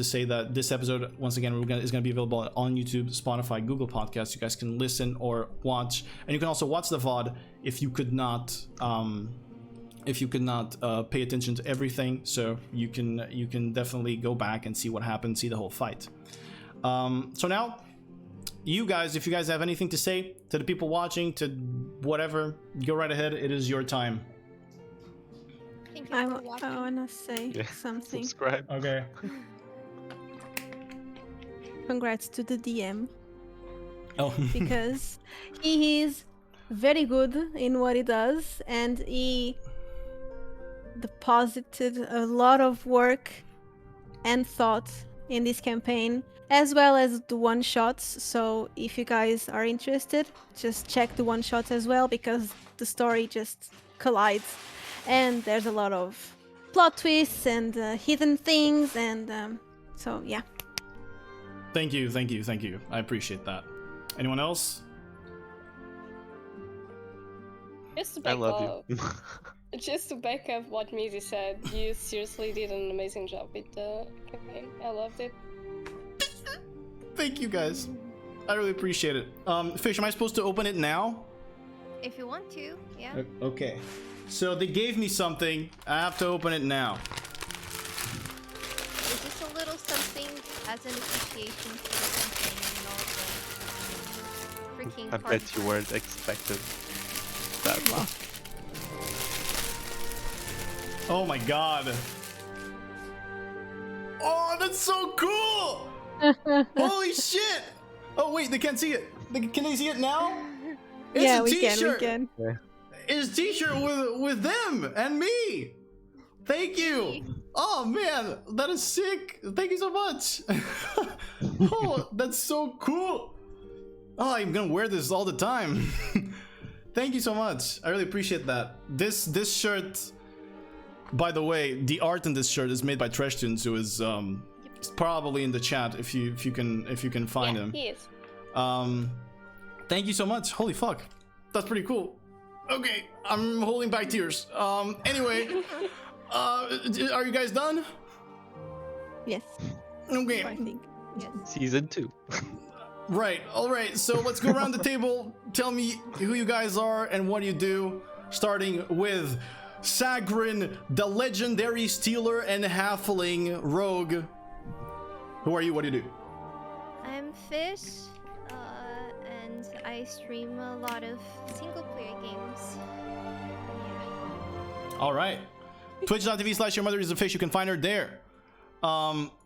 say that this episode, once again, is going to be available on YouTube, Spotify, Google Podcasts. You guys can listen or watch, and you can also watch the VOD if you could not pay attention to everything. So you can definitely go back and see what happened, see the whole fight. So now you guys, if you guys have anything to say to the people watching, to whatever, go right ahead. It is your time. Thank you I for watching. want to say Yeah, something. subscribe. Okay. Congrats to the DM Oh. because he is very good in what he does, and he deposited a lot of work and thought in this campaign, as well as the one shots. So if you guys are interested, just check the one shots as well, because the story just collides and there's a lot of plot twists and hidden things, and so yeah. Thank you, thank you, thank you. I appreciate that. Anyone else? Just to I back love up, you. just to back up what Mizzy said, you seriously did an amazing job with the campaign. I loved it. Thank you guys. I really appreciate it. Fish, am I supposed to open it now? If you want to, yeah. Okay. So they gave me something. I have to open it now. It's just a little something as an appreciation for the campaign and all the freaking I bet you weren't expected that much. Oh my god. Oh, that's so cool! Holy shit! Oh wait, they can't see it. Can they see it now? It's Yeah, a we t-shirt. can. It's a t-shirt with them and me. Thank you. Oh man, that is sick. Thank you so much. Oh, that's so cool. Oh, I'm gonna wear this all the time. Thank you so much. I really appreciate that. This shirt, by the way, the art in this shirt is made by Treshtunes, who is probably in the chat if you can find him. He is. Thank you so much. Holy fuck, that's pretty cool. Okay, I'm holding back tears. Anyway, are you guys done? Yes, Okay. I think. Season 2. Right, alright, so let's go around the table. Tell me who you guys are and what you do. Starting with Sagrin, the legendary stealer and halfling rogue. Who are you? What do you do? I'm Fish, and I stream a lot of single player games. Yeah. Alright. Twitch.tv/your mother is a fish. You can find her there.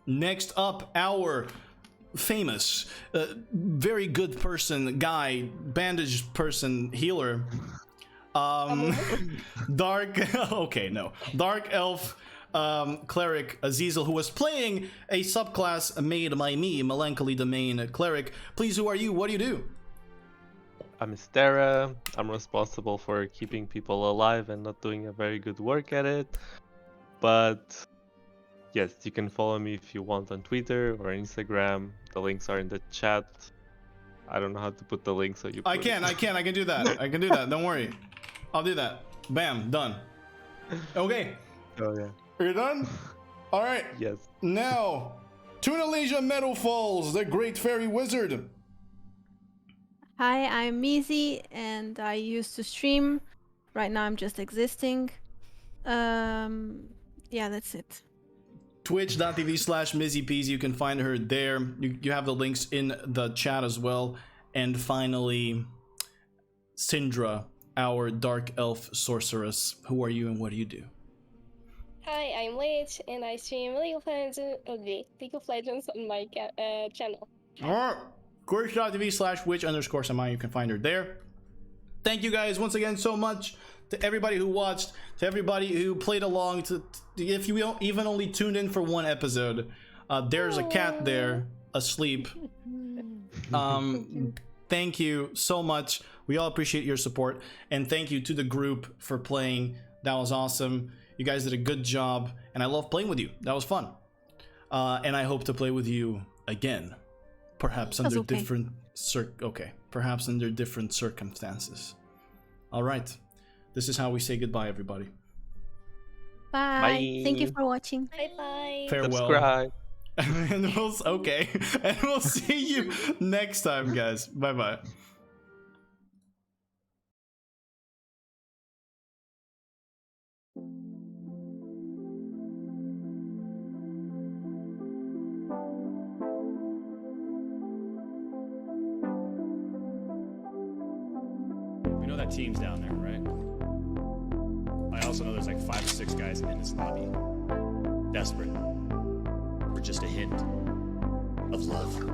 Next up, our famous, very good person, guy, bandaged person, healer. Dark, okay, no. Dark Elf Cleric Azizel, who was playing a subclass made by me, Melancholy Domain Cleric. Please, who are you? What do you do? I'm Syndra. I'm responsible for keeping people alive and not doing a very good work at it. But yes, you can follow me if you want on Twitter or Instagram. The links are in the chat. I don't know how to put the link, so you I put can do that. I can do that. Don't worry. I'll do that. Bam, done. Okay. Oh yeah. Are you done? All right. Yes. Now, Tunalasia Meadow Falls, the Great Fairy Wizard. Hi, I'm Mizzy, and I used to stream. Right now, I'm just existing. Yeah, that's it. Twitch.tv/MizzyPeas. You can find her there. You have the links in the chat as well. And finally, Syndra, our dark elf sorceress. Who are you and what do you do? Hi, I'm Lich, and I stream League of Legends on my channel. Alright. Twitch.tv/witch_semi. You can find her there. Thank you guys once again so much to everybody who watched, to everybody who played along, to if you even only tuned in for one episode. There's a cat there asleep. Thank you so much. We all appreciate your support, and thank you to the group for playing. That was awesome. You guys did a good job, and I love playing with you. That was fun. And I hope to play with you again, perhaps under different perhaps under different circumstances. All right. This is how we say goodbye, everybody. Bye. Bye. Thank you for watching. Bye bye. Farewell. Subscribe. And we'll see you next time, guys. Bye bye. that team's down there, right? I also know there's like 5 or 6 guys in this lobby. Desperate. For just a hint of love.